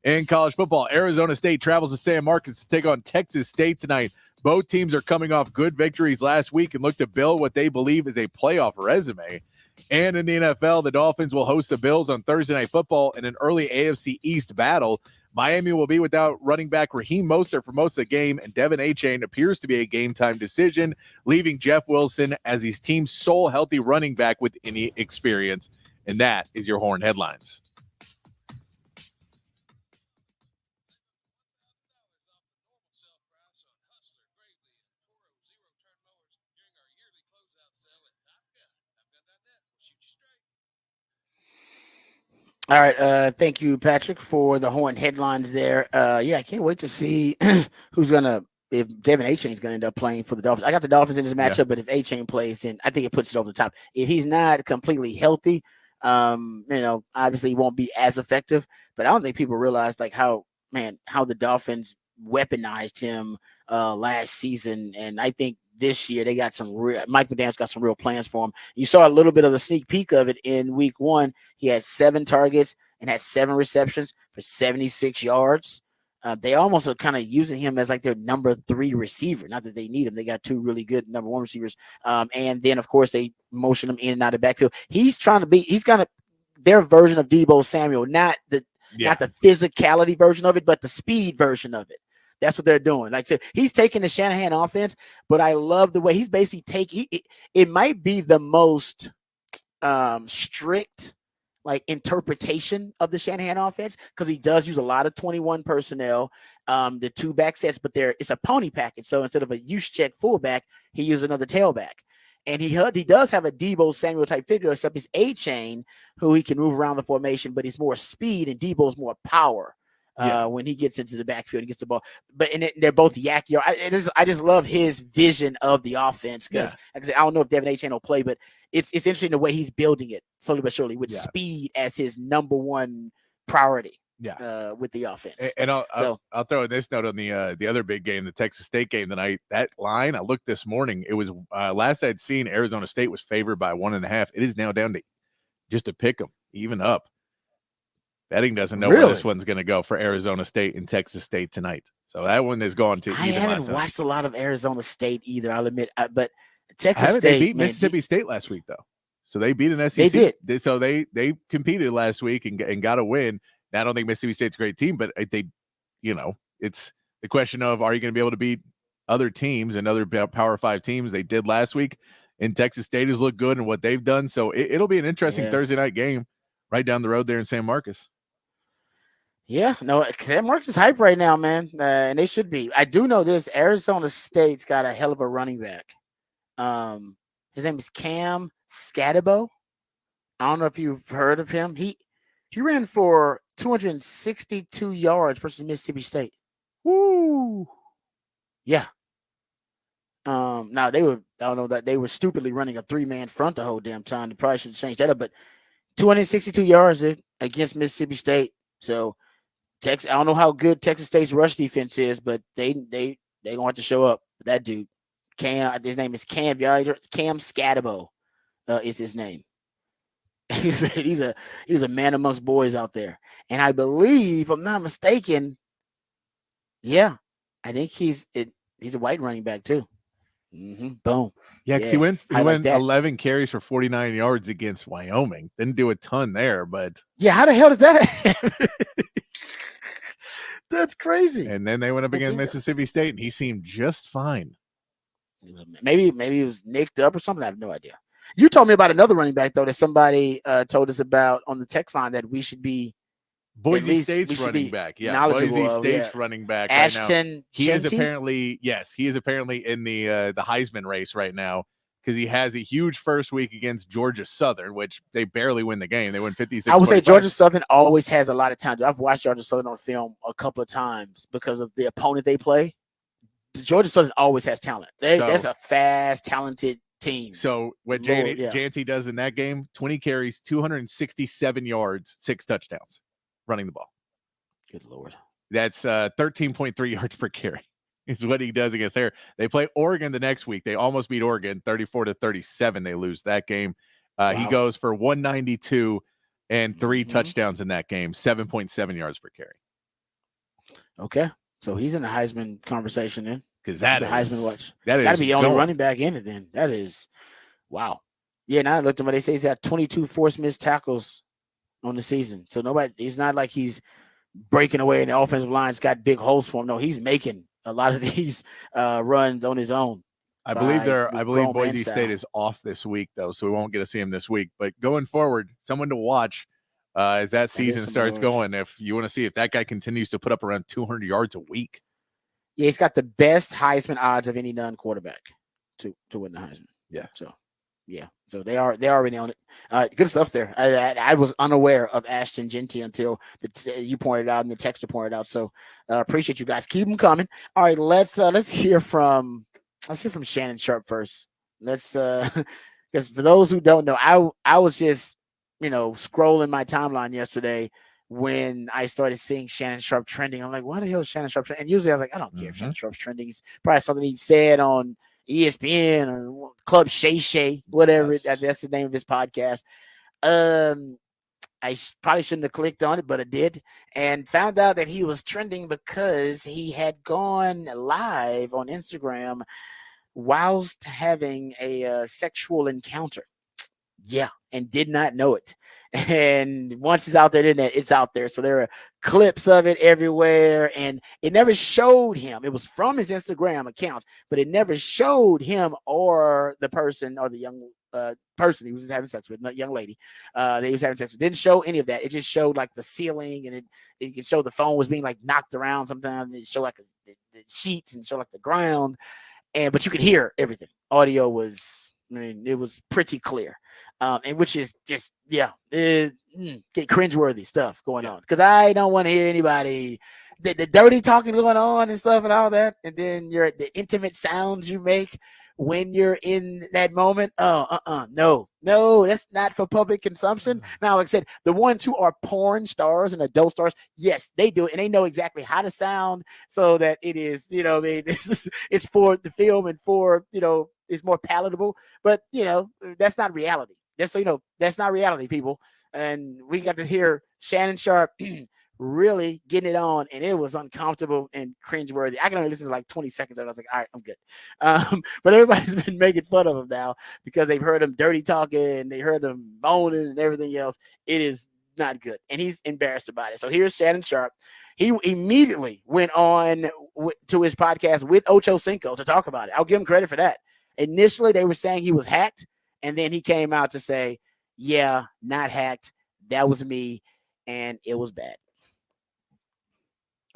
In college football, Arizona State travels to San Marcos to take on Texas State tonight. Both teams are coming off good victories last week and look to build what they believe is a playoff resume. And in the NFL, the Dolphins will host the Bills on Thursday Night Football in an early AFC East battle. Miami will be without running back Raheem Mostert for most of the game, and Devin Achane appears to be a game-time decision, leaving Jeff Wilson as his team's sole healthy running back with any experience. And that is your Horn headlines. All right. Thank you, Patrick, for the Horn headlines there. Yeah, I can't wait to see if Devin Achane is going to end up playing for the Dolphins. I got the Dolphins in this matchup, but if Achane plays, then I think it puts it over the top. If he's not completely healthy, obviously he won't be as effective. But I don't think people realize how the Dolphins weaponized him last season, and I think this year they got Mike McDaniel's got some real plans for him. You saw a little bit of the sneak peek of it in week 1. He had 7 targets and had 7 receptions for 76 yards. They almost are kind of using him as their number 3 receiver. Not that they need him. They got 2 really good number 1 receivers. And then of course they motion him in and out of the backfield. He's got their version of Deebo Samuel, not the physicality version of it, but the speed version of it. That's what they're doing. Like I said, he's taking the Shanahan offense, but I love the way he's basically it might be the most strict interpretation of the Shanahan offense, because he does use a lot of 21 personnel, the 2 back sets, but it's a pony package. So instead of a use check fullback, he uses another tailback. And he does have a Deebo Samuel type figure, except he's Achane, who he can move around the formation, but he's more speed and Deebo's more power. When he gets into the backfield and gets the ball, they're both yak. I just love his vision of the offense, because like I said, I don't know if Devin Achane will play, but it's interesting the way he's building it slowly but surely, with speed as his number 1 priority. With the offense. And I'll throw this note on the other big game, the Texas State game tonight. That line, I looked this morning. It was last I'd seen, Arizona State was favored by 1.5. It is now down to just a pick 'em, even up. Betting doesn't know where this one's going to go for Arizona State and Texas State tonight. So that one is gone to. I haven't watched a lot of Arizona State either, I'll admit. But Texas State, they beat Mississippi State last week, though. So they beat an SEC. They did. So they competed last week and got a win. Now, I don't think Mississippi State's a great team, but it's the question of, are you going to be able to beat other teams and other Power 5 teams? They did last week, and Texas State has looked good in what they've done. So it'll be an interesting Thursday night game right down the road there in San Marcos. Yeah, no, San Marcos is hype right now, man, and they should be. I do know this: Arizona State's got a hell of a running back. His name is Cam Scatabo. I don't know if you've heard of him. He ran for 262 yards versus Mississippi State. Woo! Yeah. Now they were stupidly running a 3-man front the whole damn time. They probably should change that up, but 262 yards against Mississippi State. So I don't know how good Texas State's rush defense is, but they gonna have to show up. That dude, Cam, his name is Cam Scatabo, is his name. He's a man amongst boys out there, and I believe, if I'm not mistaken, I think he's a white running back too. Boom. Yeah, because he went 11 carries for 49 yards against Wyoming. Didn't do a ton there, but how the hell does that happen? That's crazy. And then they went up against Mississippi State, and he seemed just fine. Maybe he was nicked up or something. I have no idea. You told me about another running back, though, that somebody told us about on the text line that we should be. Boise State's running back. Yeah, Boise State's running back. Ashton right now. He is apparently in the Heisman race right now, because he has a huge first week against Georgia Southern, which they barely win the game. They win 56. I would say Georgia Southern always has a lot of talent. I've watched Georgia Southern on film a couple of times because of the opponent they play. Georgia Southern always has talent. That's a fast, talented team. So what Janty does in that game, 20 carries, 267 yards, 6 touchdowns running the ball. Good Lord. That's 13.3 yards per carry is what he does against there. They play Oregon the next week. They almost beat Oregon 34-37. They lose that game. Wow. He goes for 192 and 3 touchdowns in that game, 7.7 yards per carry. Okay. So he's in the Heisman conversation then. Because that is Heisman watch. That's got to be the only running back in it then. That is, wow. Yeah, now I looked at him, they say he's got 22 forced missed tackles on the season. So he's not like he's breaking away and the offensive line's got big holes for him. No, he's making a lot of these runs on his own. I believe Boise State is off this week, though, so we won't get to see him this week. But going forward, someone to watch as that season starts going. If you want to see if that guy continues to put up around 200 yards a week. Yeah, he's got the best Heisman odds of any non-quarterback to win the Heisman. Yeah. So they're already on it. Good stuff there. I was unaware of Ashton Jeanty until you pointed out and the texter pointed out. So appreciate you guys. Keep them coming. All right, let's hear from Shannon Sharpe first. Let's because for those who don't know, I was just scrolling my timeline yesterday when I started seeing Shannon Sharpe trending. I'm like, why the hell is Shannon Sharpe trending? And usually I was like, I don't care if Shannon Sharpe's trending. It's probably something he said on ESPN or Club Shay Shay, whatever. Yes. That's the name of his podcast. I probably shouldn't have clicked on it, but I did, and found out that he was trending because he had gone live on Instagram whilst having a sexual encounter. Yeah, and did not know it. And once it's out there, it's out there. So there are clips of it everywhere, and it never showed him. It was from his Instagram account, but it never showed him or the person or the young person he was having sex with, not young lady that he was having sex with. Didn't show any of that. It just showed like the ceiling, and it could show the phone was being like knocked around sometimes. It showed like the sheets and show like the ground, but you could hear everything. Audio was. It was pretty clear, and which is just get cringeworthy stuff going on, because I don't want to hear anybody the dirty talking going on and stuff and all that, and then the intimate sounds you make when you're in that moment. No, that's not for public consumption. Now, like I said, the ones who are porn stars and adult stars, yes, they do it, and they know exactly how to sound so that it is, it's for the film and for, it's more palatable, but that's not reality. That's not reality, people. And we got to hear Shannon Sharpe really getting it on, and it was uncomfortable and cringeworthy. I can only listen to like 20 seconds, and I was like, all right, I'm good. But everybody's been making fun of him now because they've heard him dirty talking, they heard him moaning and everything else. It is not good, and he's embarrassed about it. So here's Shannon Sharpe. He immediately went on to his podcast with Ocho Cinco to talk about it. I'll give him credit for that. Initially, they were saying he was hacked, and then he came out to say, yeah, not hacked. That was me, and it was bad.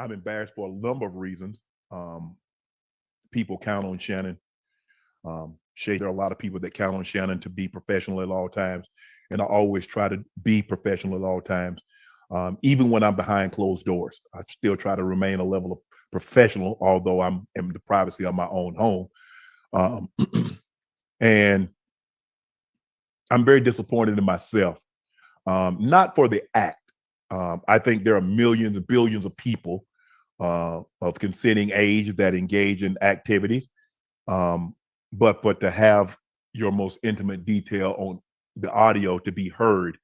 I'm embarrassed for a number of reasons. People count on Shannon. Shay, there are a lot of people that count on Shannon to be professional at all times, and I always try to be professional at all times. Even when I'm behind closed doors, I still try to remain a level of professional, although I'm in the privacy of my own home. And I'm very disappointed in myself, not for the act. I think there are millions and billions of people of consenting age that engage in activities, but to have your most intimate detail on the audio to be heard,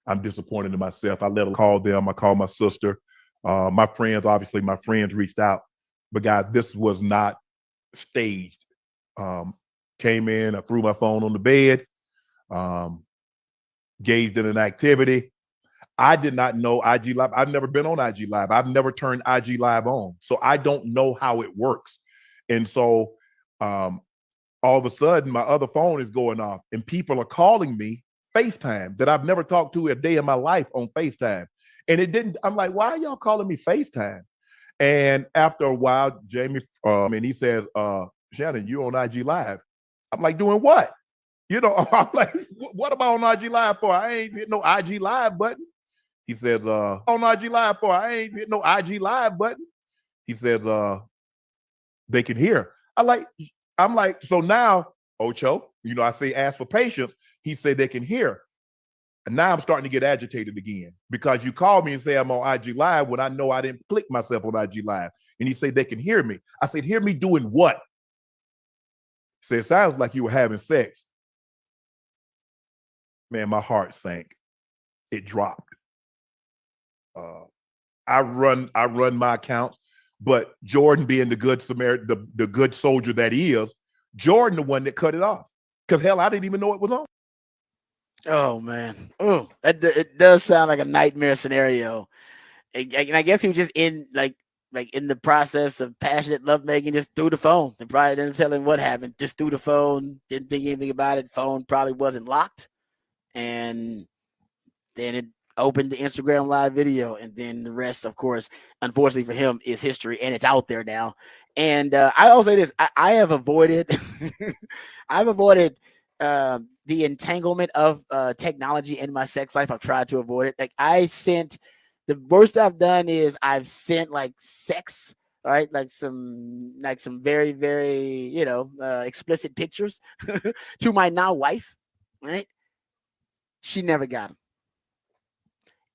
I'm disappointed in myself. I let them call them. I called my sister, my friends. Obviously, my friends reached out, but guys, this was not staged. Came in, I threw my phone on the bed, engaged in an activity. I did not know IG Live. I've never been on IG Live. I've never turned IG Live on. So I don't know how it works. And so all of a sudden, my other phone is going off and people are calling me FaceTime that I've never talked to a day in my life on FaceTime. And it didn't, I'm like, why are y'all calling me FaceTime? And after a while, Jamie, and he says, Shannon, you on IG Live. I'm like, doing what? You know, I'm like, what am I on IG Live for? I ain't hit no IG Live button. He says, on IG Live for? I ain't hit no IG Live button. He says, they can hear. I'm like, so now, Ocho, you know, I say ask for patience. He said they can hear. And now I'm starting to get agitated again because you called me and say I'm on IG Live when I know I didn't click myself on IG Live. And he said they can hear me. I said, hear me doing what? He said, it sounds like you were having sex. Man, my heart sank. It dropped. I run my accounts, but Jordan being the good Samaritan, the good soldier that he is, Jordan the one that cut it off. Because hell, I didn't even know it was on. Oh man, oh, it does sound like a nightmare scenario. And I guess he was just in like in the process of passionate lovemaking, just through the phone. And probably didn't tell him what happened. Just through the phone, didn't think anything about it. Phone probably wasn't locked, and then it opened the Instagram live video, and then the rest, of course, unfortunately for him, is history, and it's out there now. And I'll say this: I have avoided, I've avoided the entanglement of technology in my sex life. I've tried to avoid it. Like the worst I've done is I've sent like sex, right? Like some very, very, explicit pictures to my now wife, right? She never got them.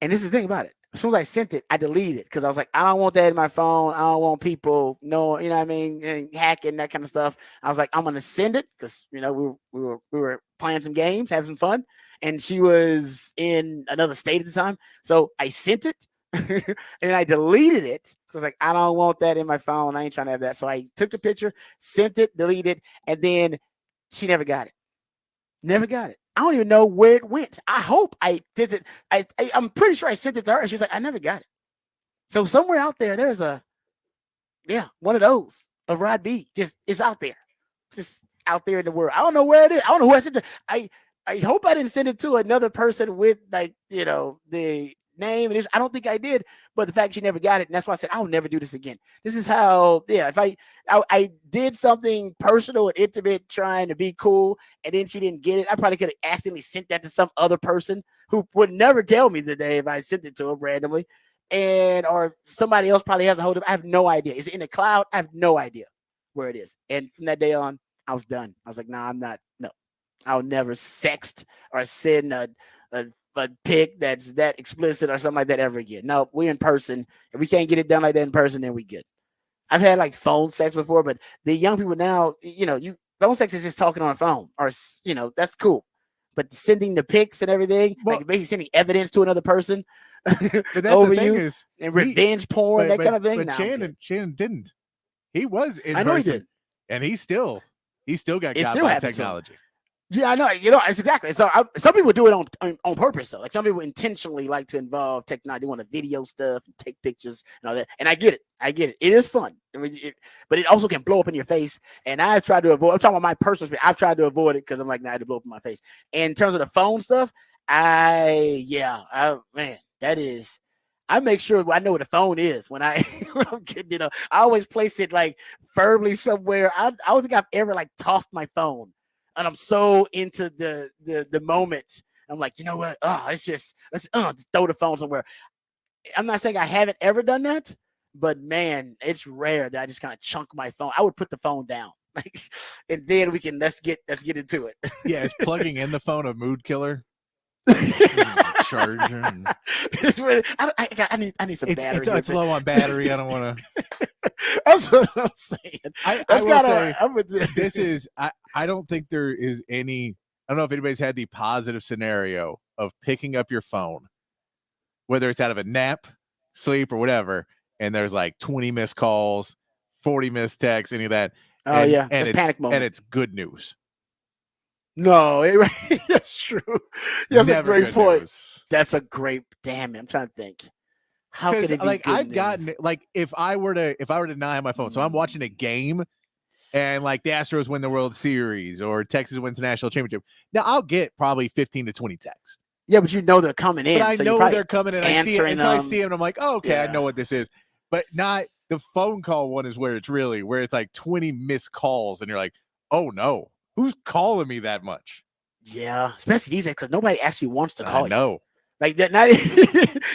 And this is the thing about it. As soon as I sent it, I deleted it because I was like, I don't want that in my phone. I don't want people knowing, you know what I mean, and hacking, that kind of stuff. I was like, I'm gonna send it because we were playing some games, having some fun, and she was in another state at the time. So I sent it and I deleted it. So I was like, I don't want that in my phone. I ain't trying to have that. So I took the picture, sent it, deleted, and then she never got it. Never got it. I don't even know where it went. I hope I did it. I'm pretty sure I sent it to her. And she's like, I never got it. So somewhere out there, there's one of those of Rod B. Just is out there, just out there in the world. I don't know where it is. I don't know who I sent it to. I hope I didn't send it to another person with the name. I don't think I did, but the fact she never got it, and that's why I said I'll never do this again. This is how, if I did something personal and intimate trying to be cool, and then she didn't get it, I probably could have accidentally sent that to some other person who would never tell me the day if I sent it to her randomly, or somebody else probably has a hold of it. I have no idea. Is it in the cloud? I have no idea where it is. And from that day on, I was done. I was like, no, I'll never sext or send a pic that's that explicit or something like that ever again. No, we're in person. If we can't get it done like that in person, then we good. I've had like phone sex before, but the young people now, phone sex is just talking on a phone, or that's cool. But sending the pics and everything, like basically sending evidence to another person but that's over the thing you, is and revenge porn, that kind of thing. But Shannon didn't. He was in I know person, he did, and he still got it got still by technology. Yeah, I know. It's exactly. So some people do it on purpose, though. Like some people intentionally like to involve technology. They want to video stuff and take pictures and all that. And I get it. It is fun. But it also can blow up in your face. And I've tried to avoid. I'm talking about my personal experience. I've tried to avoid it because I'm like, it'll blow up in my face. And in terms of the phone stuff, that is. I make sure I know where the phone is when I'm getting I always place it like firmly somewhere. I don't think I've ever like tossed my phone. And I'm so into the moment. I'm like, you know what? Let's throw the phone somewhere. I'm not saying I haven't ever done that, but man, it's rare that I just kind of chunk my phone. I would put the phone down, and then let's get into it. Yeah, is plugging in the phone a mood killer? Charger. I need some battery. It's low on battery. I don't want to. That's what I'm saying. I don't think there is any. I don't know if anybody's had the positive scenario of picking up your phone, whether it's out of a nap, sleep, or whatever, and there's like 20 missed calls, 40 missed texts, any of that. And it's panic moment. And it's good news. No, that's true. That's a great point. News. That's a great. Damn it, I'm trying to think. How could it be like good I've news? gotten like if I were to not have my phone, so I'm watching a game, and like the Astros win the World Series or Texas wins the national championship. Now I'll get probably 15 to 20 texts. Yeah, but they're coming in. But I know they're coming in. I see it until I see them. And I'm like, oh, okay, yeah. I know what this is. But not the phone call one is where it's like 20 missed calls, and you're like, oh no, who's calling me that much? Yeah, especially these days because nobody actually wants to call you. No. Like that, not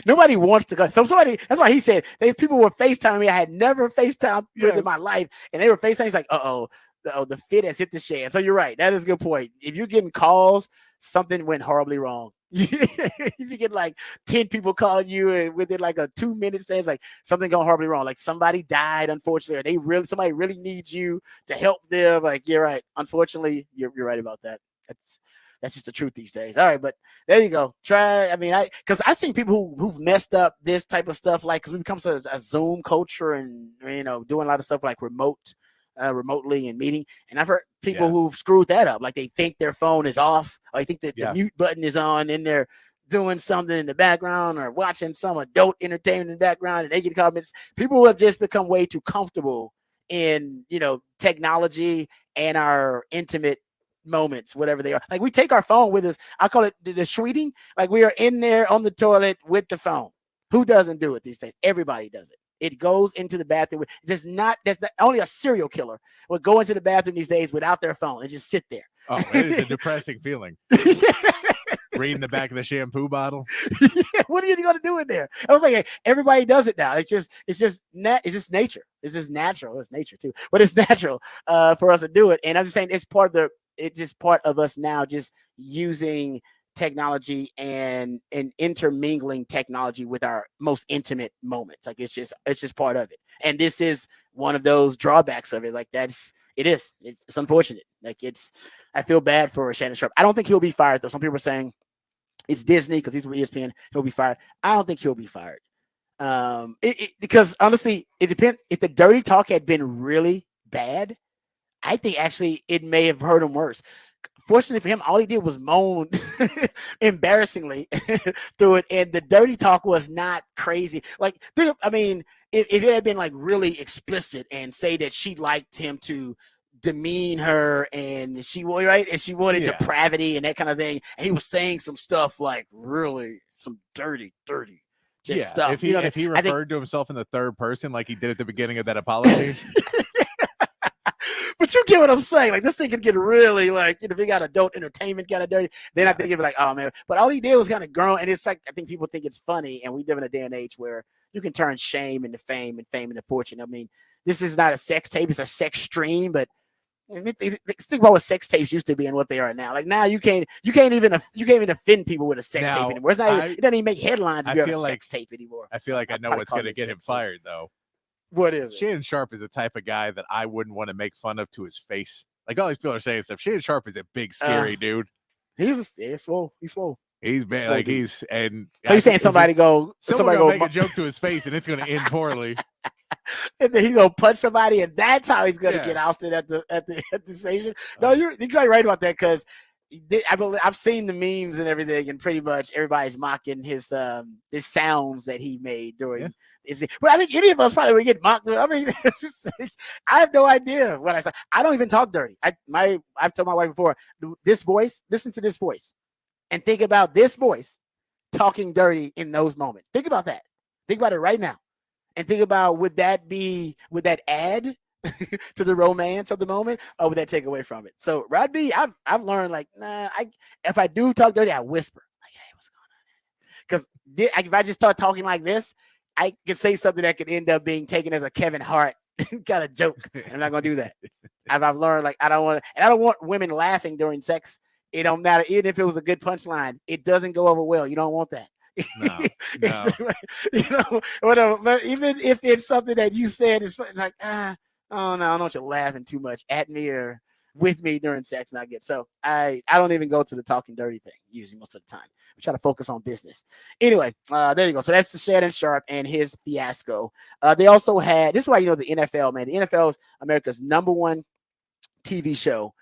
nobody wants to go. So somebody, that's why he said people were FaceTiming me. I had never FaceTime with in my life, and they were FaceTiming. He's like, the fit has hit the shed. So you're right. That is a good point. If you're getting calls, something went horribly wrong. If you get like 10 people calling you and within like a 2 minutes, it's like something going horribly wrong. Like somebody died, unfortunately, or somebody really needs you to help them. Like, you're right. Unfortunately, you're right about that. That's just the truth these days. All right, but there you go. Because I've seen people who've messed up this type of stuff, like, because we become a Zoom culture and, doing a lot of stuff like remotely and meeting. And I've heard people who've screwed that up. Like they think their phone is off, or they think that the mute button is on and they're doing something in the background or watching some adult entertainment in the background and they get comments. People who have just become way too comfortable in, technology and our intimate moments, whatever they are. Like we take our phone with us. I call it the sweeting. Like we are in there on the toilet with the phone. Who doesn't do it these days? Everybody does it. It goes into the bathroom. That's not only a serial killer would go into the bathroom these days without their phone and just sit there. Oh, it is a depressing feeling. Reading the back of the shampoo bottle. What are you going to do in there? I was like, hey, everybody does it now. It's just nature. It's just natural. It's nature too, but it's natural for us to do it. And I'm just saying it's just part of us now just using technology and intermingling technology with our most intimate moments. Like it's just part of it. And this is one of those drawbacks of it. Like it's unfortunate. Like I feel bad for Shannon Sharpe. I don't think he'll be fired though. Some people are saying it's Disney because he's with ESPN. He'll be fired. I don't think he'll be fired. Because honestly, it depends. If the dirty talk had been really bad, I think actually it may have hurt him worse. Fortunately for him, all he did was moan embarrassingly through it, and the dirty talk was not crazy. Like, I mean, if it had been like really explicit and say that she liked him to demean her and she wanted depravity and that kind of thing, and he was saying some stuff like really some dirty stuff. If he referred to himself in the third person like he did at the beginning of that apology. But you get what I'm saying. Like this thing can get really like, if you got adult entertainment kind of dirty, then I think it'd be like, oh man. But all he did was kind of grown, and it's like I think people think it's funny, and we live in a day and age where you can turn shame into fame and fame into fortune. I mean, this is not a sex tape; it's a sex stream. But think about what sex tapes used to be and what they are now. Like now, you can't even offend people with a sex tape anymore. It's not it doesn't even make headlines if you have a sex tape anymore. I feel like I know what's going to get him fired though. What is it? Shannon Sharpe is the type of guy that I wouldn't want to make fun of to his face. Like all these people are saying stuff. Shannon Sharpe is a big, scary dude. He's swole. He's bad. Like he's and so you're saying somebody go make a joke to his face and it's going to end poorly. And then he's gonna punch somebody, and that's how he's gonna get ousted at the station. No, you're right about that because I've seen the memes and everything, and pretty much everybody's mocking his sounds that he made during. But I think any of us probably would get mocked. I mean, I have no idea what I said. I don't even talk dirty. I've told my wife before, this voice, listen to this voice, and think about this voice talking dirty in those moments. Think about that. Think about it right now, and think about would that add to the romance of the moment, or would that take away from it? So Rod B, I've learned like, if I do talk dirty, I whisper like, hey, what's going on? Because if I just start talking like this, I could say something that could end up being taken as a Kevin Hart kind of joke. I'm not gonna do that. I've learned like I don't want women laughing during sex. It don't matter, even if it was a good punchline. It doesn't go over well. You don't want that. No. Whatever. But even if it's something that you said is like, oh no, I don't want you laughing too much at me or with me during sex, not good. So I don't even go to the talking dirty thing usually most of the time. We try to focus on business. Anyway, there you go. So that's the Shannon Sharpe and his fiasco. They also had, this is why the NFL, man. The NFL is America's #1 TV show,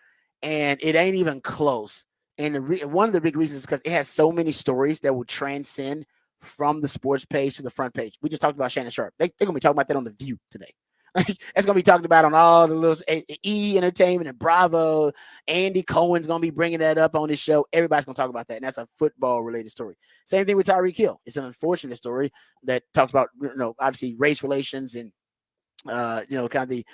and it ain't even close. And one of the big reasons is because it has so many stories that will transcend from the sports page to the front page. We just talked about Shannon Sharpe. They're going to be talking about that on The View today. It's going to be talked about on all the little E! Entertainment and Bravo. Andy Cohen's going to be bringing that up on his show. Everybody's going to talk about that, and that's a football-related story. Same thing with Tyreek Hill. It's an unfortunate story that talks about, obviously race relations and, kind of the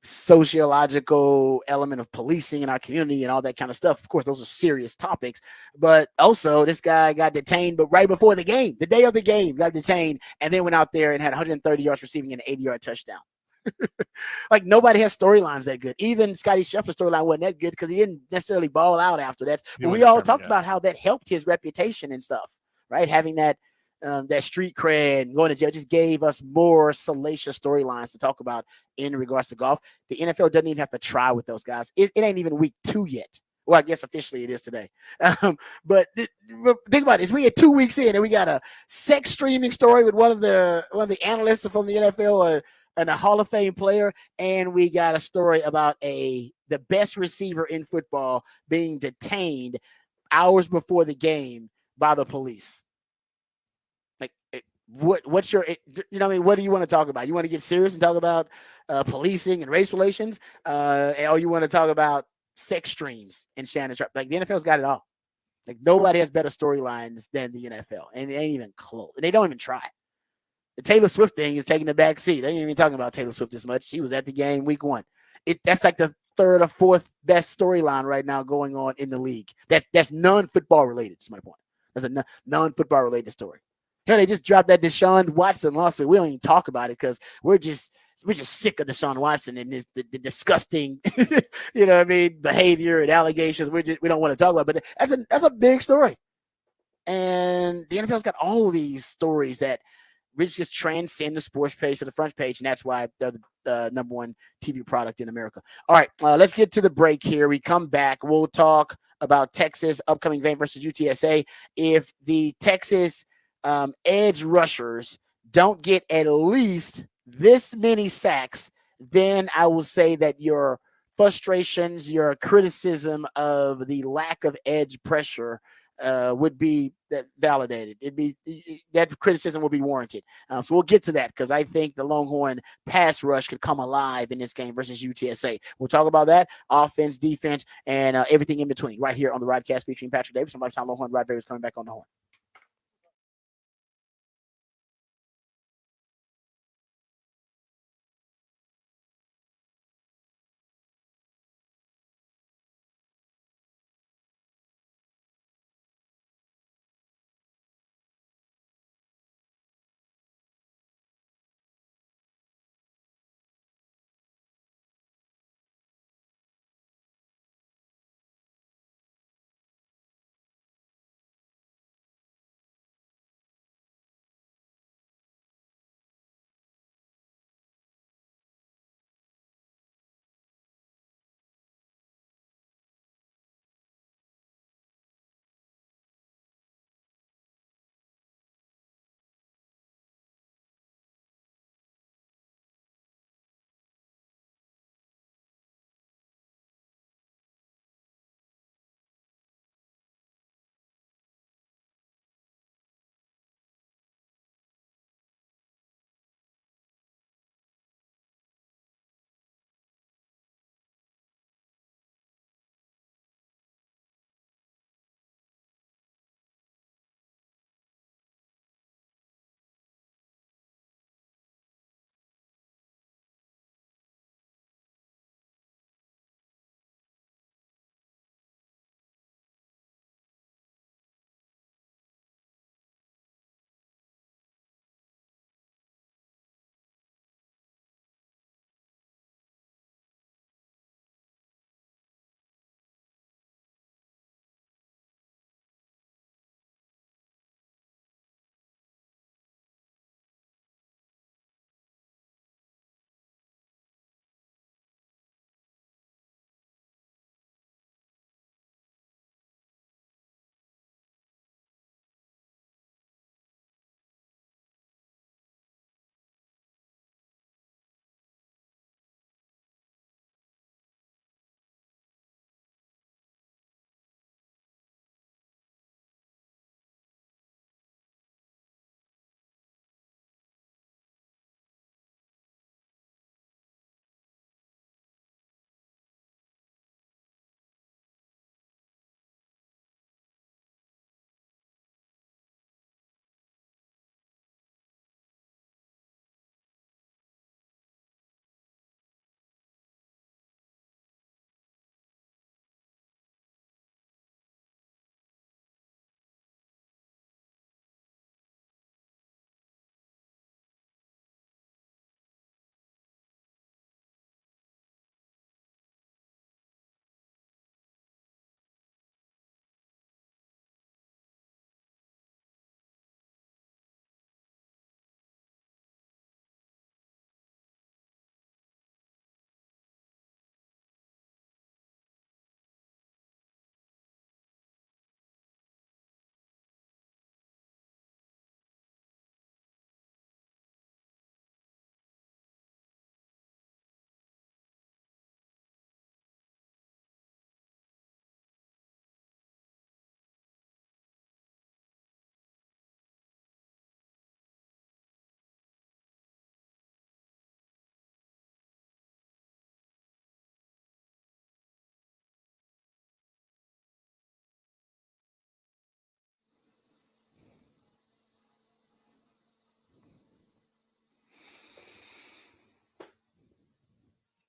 sociological element of policing in our community and all that kind of stuff. Of course, those are serious topics, but also this guy got detained, but right before the game, the day of the game, got detained, and then went out there and had 130 yards receiving and an 80-yard touchdown. Like nobody has storylines that good. Even Scotty Scheffler's storyline wasn't that good because he didn't necessarily ball out after that. But we all talked about how that helped his reputation and stuff, right? Having that street cred and going to jail just gave us more salacious storylines to talk about in regards to golf. The NFL doesn't even have to try with those guys. It ain't even week 2 yet. Well, I guess officially it is today. But think about this: we get 2 weeks in, and we got a sex streaming story with one of the analysts from the NFL, and a Hall of Fame player, and we got a story about the best receiver in football being detained hours before the game by the police. Like, what's your, you know what I mean? What do you want to talk about? You want to get serious and talk about policing and race relations, or you want to talk about sex streams and Shannon Sharp? Like the NFL's got it all. Like nobody has better storylines than the NFL, and it ain't even close. They don't even try. The Taylor Swift thing is taking the back seat. They ain't even talking about Taylor Swift as much. She was at the game week 1. That's like the third or fourth best storyline right now going on in the league. That's non-football related. That's my point. That's a non-football related story. Hell, they just dropped that Deshaun Watson lawsuit. We don't even talk about it because we're just sick of Deshaun Watson and the disgusting, you know what I mean, behavior and allegations. We don't want to talk about it. But that's a big story. And the NFL's got all of these stories that really just transcend the sports page to the front page, and that's why they're the number one TV product in America. All right, let's get to the break here. We come back. We'll talk about Texas upcoming game versus UTSA. If the Texas edge rushers don't get at least this many sacks, then I will say that your frustrations, your criticism of the lack of edge pressure would be validated. That criticism will be warranted. So we'll get to that because I think the Longhorn pass rush could come alive in this game versus UTSA. We'll talk about that offense, defense, and everything in between right here on the Rodcast featuring Patrick Davis and Lifetime Longhorn. Rod Berry is coming back on the horn.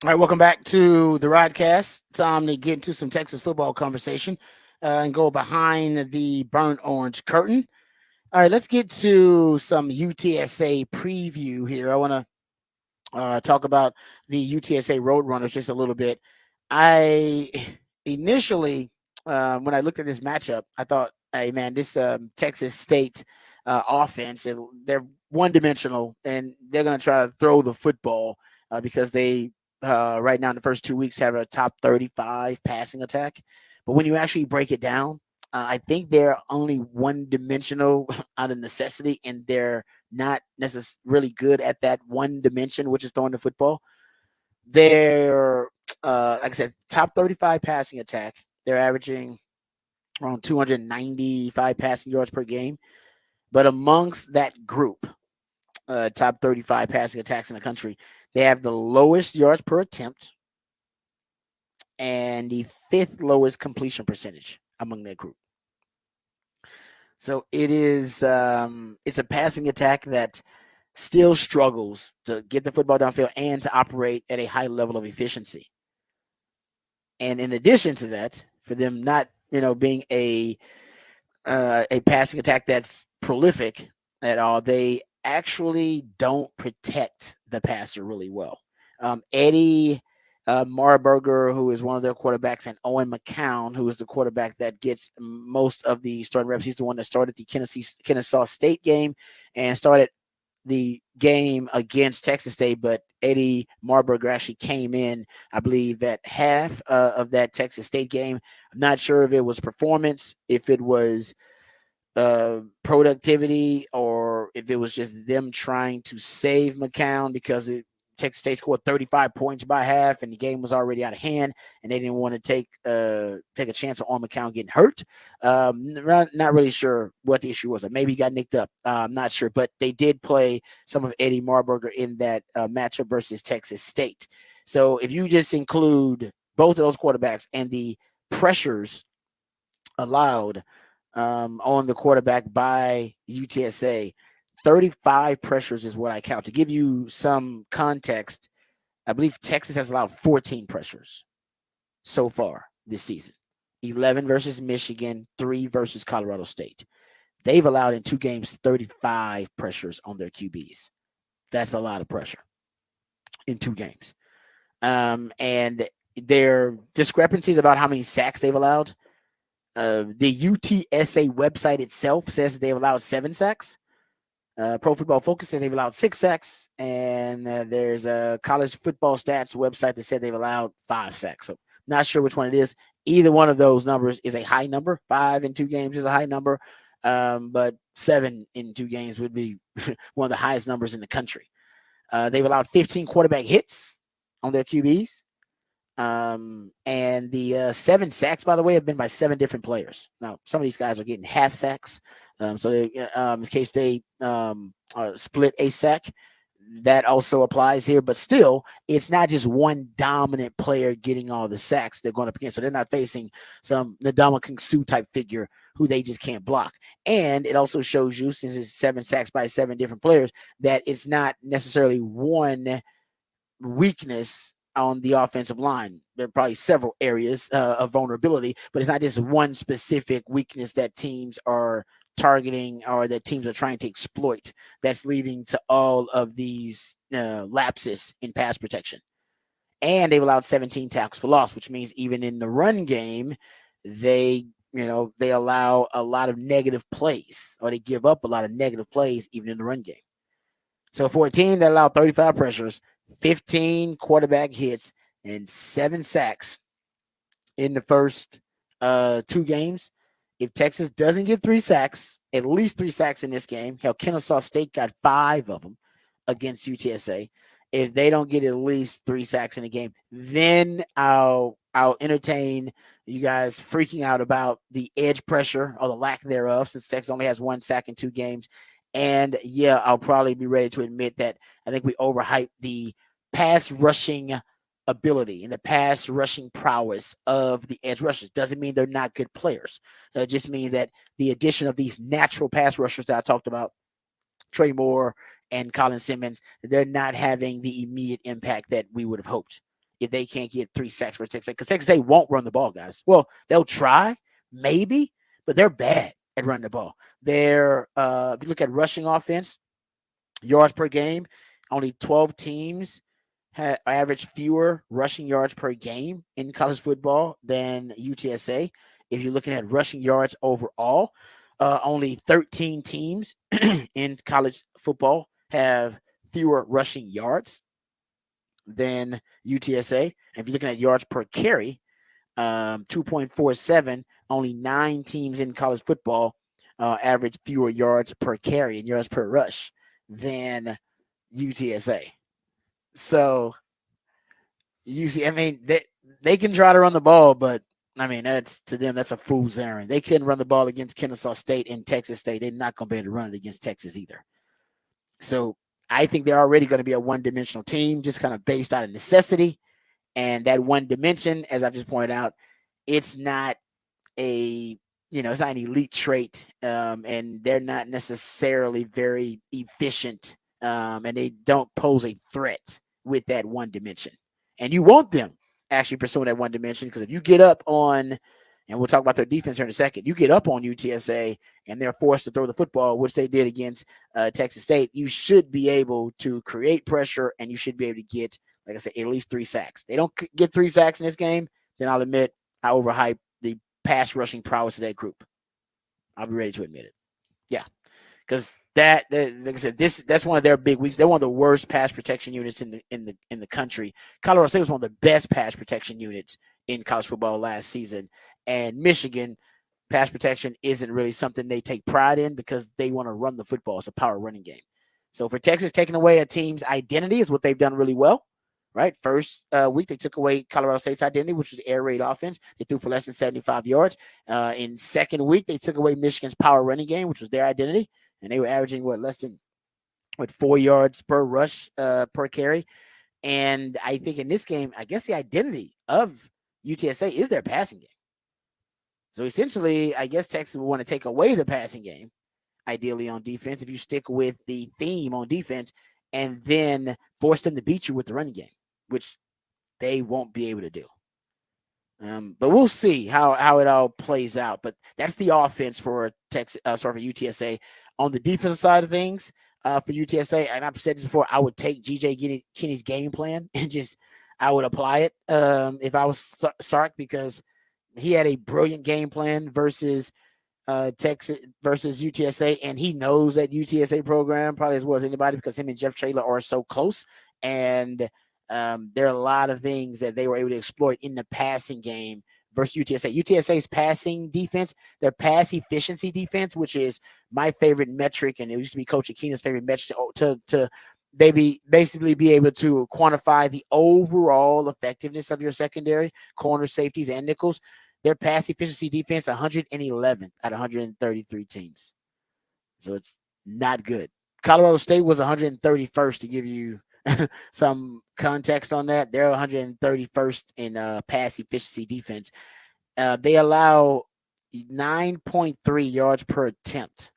All right, welcome back to the Rodcast. Time to get into some Texas football conversation and go behind the burnt orange curtain. All right, let's get to some UTSA preview here. I want to talk about the UTSA Roadrunners just a little bit. I initially, when I looked at this matchup, I thought, hey, man, this Texas State offense, they're one dimensional and they're going to try to throw the football because they, right now in the first 2 weeks, have a top 35 passing attack. But when you actually break it down, I think they're only one dimensional out of necessity, and they're not necessarily really good at that one dimension, which is throwing the football. They're, like I said, top 35 passing attack. They're averaging around 295 passing yards per game. But amongst that group, top 35 passing attacks in the country, they have the lowest yards per attempt and the fifth lowest completion percentage among that group. So it is, it's a passing attack that still struggles to get the football downfield and to operate at a high level of efficiency. And in addition to that, for them not, being a passing attack that's prolific at all, they actually don't protect the passer really well. Eddie Marburger, who is one of their quarterbacks, and Owen McCown, who is the quarterback that gets most of the starting reps. He's the one that started the Kennesaw State game and started the game against Texas State, but Eddie Marburger actually came in, I believe, at half of that Texas State game. I'm not sure if it was performance, if it was productivity, or if it was just them trying to save McCown because Texas State scored 35 points by half and the game was already out of hand and they didn't want to take a chance on McCown getting hurt. Not really sure what the issue was. Maybe he got nicked up. I'm not sure, but they did play some of Eddie Marburger in that matchup versus Texas State. So if you just include both of those quarterbacks and the pressures allowed on the quarterback by UTSA, 35 pressures is what I count. To give you some context, I believe Texas has allowed 14 pressures so far this season. 11 versus Michigan, 3 versus Colorado State. They've allowed in 2 games 35 pressures on their QBs. That's a lot of pressure in 2 games. And their discrepancies about how many sacks they've allowed. The UTSA website itself says they've allowed 7 sacks. Pro Football Focus says they've allowed 6 sacks, and there's a college football stats website that said they've allowed 5 sacks. So not sure which one it is. Either one of those numbers is a high number. 5 in 2 games is a high number, but 7 in 2 games would be one of the highest numbers in the country. They've allowed 15 quarterback hits on their QBs. And the 7 sacks, by the way, have been by 7 different players. Now, some of these guys are getting half sacks. So they, in case they split a sack, that also applies here. But still, it's not just one dominant player getting all the sacks they're going up against. So they're not facing some Ndamukong Suh type figure who they just can't block. And it also shows you, since it's 7 sacks by 7 different players, that it's not necessarily one weakness on the offensive line. There are probably several areas of vulnerability, but it's not just one specific weakness that teams are targeting or that teams are trying to exploit that's leading to all of these lapses in pass protection. And they've allowed 17 tackles for loss, which means even in the run game, they allow a lot of negative plays, or they give up a lot of negative plays even in the run game. So for a team that allowed 35 pressures, 15 quarterback hits, and 7 sacks in the first 2 games, if Texas doesn't get 3 sacks, at least 3 sacks in this game, hell, Kennesaw State got 5 of them against UTSA. If they don't get at least 3 sacks in a game, then I'll entertain you guys freaking out about the edge pressure or the lack thereof, since Texas only has 1 sack in 2 games. And yeah, I'll probably be ready to admit that I think we overhyped the pass rushing ability and the pass rushing prowess of the edge rushers. Doesn't mean they're not good players. It just means that the addition of these natural pass rushers that I talked about, Trey Moore and Colin Simmons, they're not having the immediate impact that we would have hoped. if they can't get 3 sacks for Texas State, because Texas State won't run the ball, guys. Well, they'll try, maybe, but they're bad at running the ball. They're if you look at rushing offense, yards per game, only 12 teams average fewer rushing yards per game in college football than UTSA. If you're looking at rushing yards overall, only 13 teams in college football have fewer rushing yards than UTSA. And if you're looking at yards per carry, 2.47, only 9 teams in college football average fewer yards per carry and yards per rush than UTSA. So I mean, they can try to run the ball, but I mean, that's to them, that's a fool's errand. They couldn't run the ball against Kennesaw State and Texas State. They're not going to be able to run it against Texas either. So I think they're already going to be a one-dimensional team, just kind of based out of necessity. And that one dimension, as I've just pointed out, it's not it's not an elite trait, and they're not necessarily very efficient, and they don't pose a threat with that one dimension. And you want them actually pursuing that one dimension, because if you get up on, and we'll talk about their defense here in a second, you get up on UTSA and they're forced to throw the football, which they did against Texas State, you should be able to create pressure, and you should be able to get, like I said, at least 3 sacks. They don't get 3 sacks in this game, then I'll admit I overhype the pass rushing prowess of that group. I'll be ready to admit it. Yeah. Because like I said, that's one of their big weeks. They're one of the worst pass protection units in the country. Colorado State was one of the best pass protection units in college football last season. And Michigan, pass protection isn't really something they take pride in, because they want to run the football. It's a power running game. So for Texas, taking away a team's identity is what they've done really well. Right. First week, they took away Colorado State's identity, which was air raid offense. They threw for less than 75 yards. In second week, they took away Michigan's power running game, which was their identity. And they were averaging less than 4 yards per rush per carry. And I think in this game, I guess the identity of UTSA is their passing game. So essentially, I guess Texas will want to take away the passing game, ideally on defense, if you stick with the theme on defense, and then force them to beat you with the running game, which they won't be able to do. But we'll see how it all plays out. But that's the offense for for UTSA. On the defensive side of things, for UTSA, and I've said this before, I would take GJ Kinney's game plan and I would apply it if I was Sark, because he had a brilliant game plan versus Texas versus UTSA, and he knows that UTSA program probably as well as anybody, because him and Jeff Traylor are so close, and there are a lot of things that they were able to exploit in the passing game versus UTSA. UTSA's passing defense, their pass efficiency defense, which is my favorite metric, and it used to be Coach Akina's favorite metric to basically be able to quantify the overall effectiveness of your secondary, corner, safeties, and nickels. Their pass efficiency defense, 111th out of 133 teams. So it's not good. Colorado State was 131st, to give you some context on that. They're 131st in pass efficiency defense. They allow 9.3 yards per attempt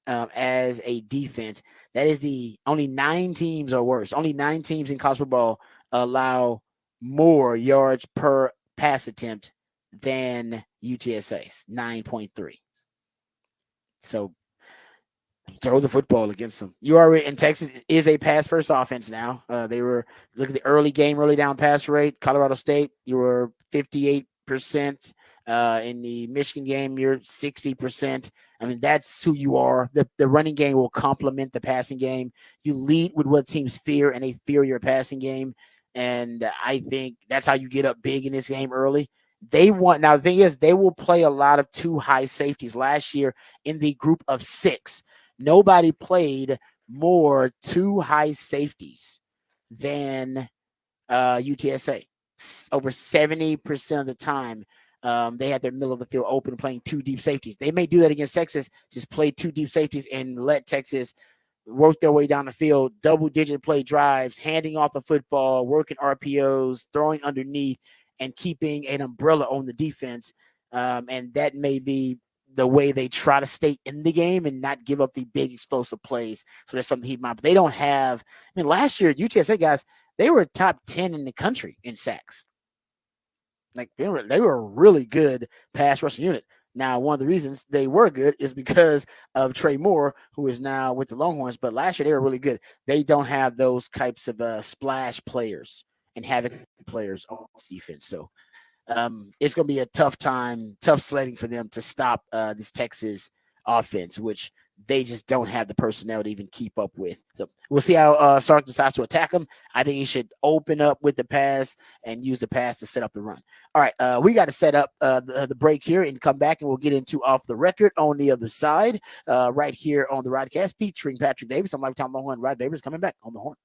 as a defense. That is only 9 teams or worse. Only 9 teams in college football allow more yards per pass attempt than UTSA's 9.3. So throw the football against them. You already, and Texas is a pass first offense now. They were, look at the early down pass rate. Colorado State, you were 58%. In the Michigan game, you're 60%. I mean, that's who you are. The running game will complement the passing game. You lead with what teams fear, and they fear your passing game. And I think that's how you get up big in this game early. Now the thing is, they will play a lot of 2 high safeties. Last year in the group of 6, nobody played more 2 high safeties than UTSA. Over 70% of the time, they had their middle of the field open, playing 2 deep safeties. They may do that against Texas, just play 2 deep safeties and let Texas work their way down the field, double-digit play drives, handing off the football, working RPOs, throwing underneath, and keeping an umbrella on the defense. And that may be the way they try to stay in the game and not give up the big explosive plays. So that's something to keep in mind. But they don't have, last year, UTSA guys, they were top 10 in the country in sacks. Like they were a really good pass rushing unit. Now, one of the reasons they were good is because of Trey Moore, who is now with the Longhorns. But last year they were really good. They don't have those types of splash players and havoc players on defense. So it's going to be a tough sledding for them to stop this Texas offense, which they just don't have the personnel to even keep up with. So we'll see how Sark decides to attack them. I think he should open up with the pass and use the pass to set up the run. All right, we got to set up the break here and come back, and we'll get into Off the Record on the other side, right here on the Rodcast, featuring Patrick Davis. I'm Lifetime Longhorn. Rod Davis coming back on the horn.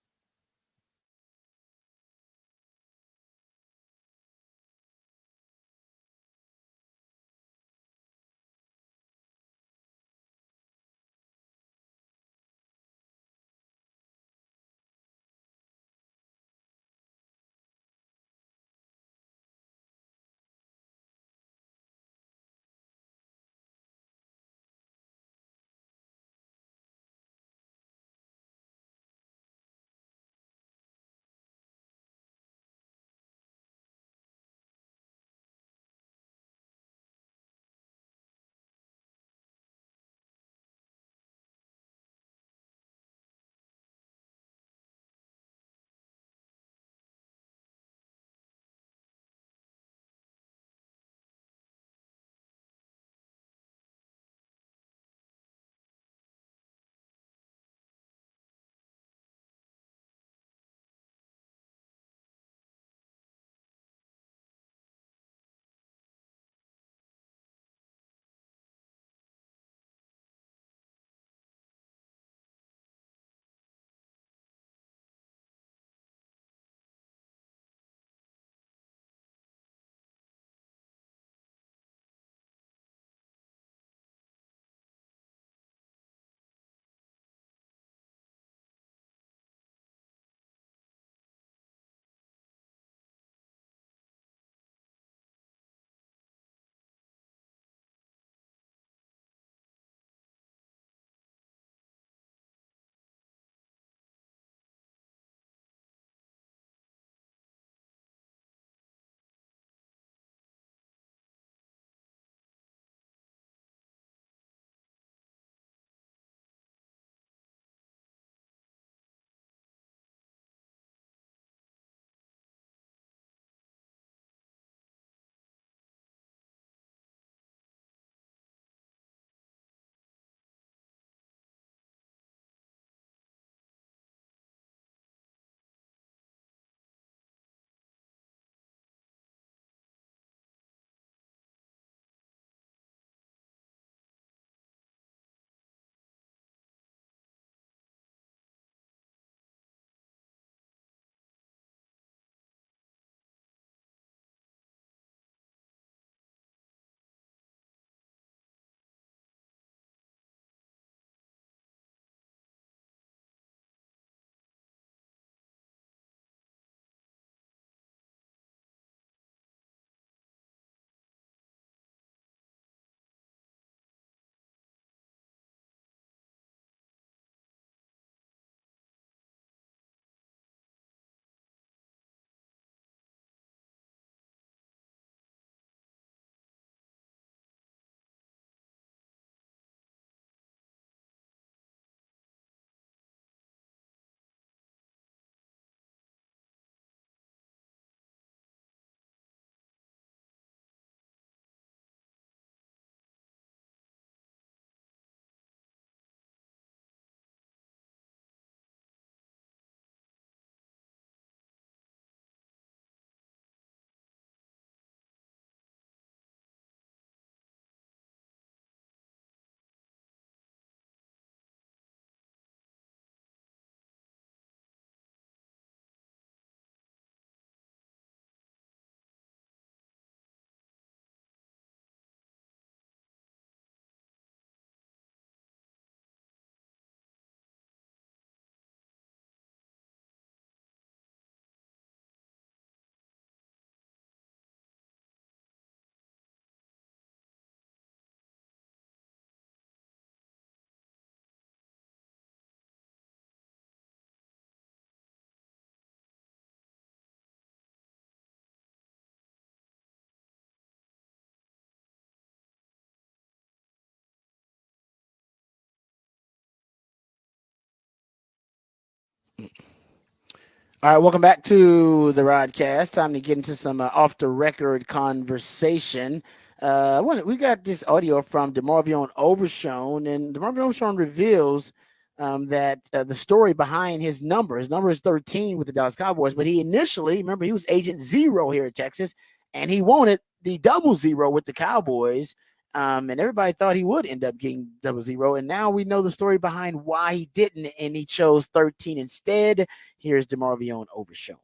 All right, welcome back to the Rodcast. Time to get into some off-the-record conversation. We got this audio from DeMarvion Overshone, and DeMarvion Overshone reveals that the story behind his number. His number is 13 with the Dallas Cowboys, but he initially, remember, he was Agent Zero here at Texas, and he wanted the 00 with the Cowboys. And everybody thought he would end up getting 00. And now we know the story behind why he didn't, and he chose 13 instead. Here's DeMarvion Overshone.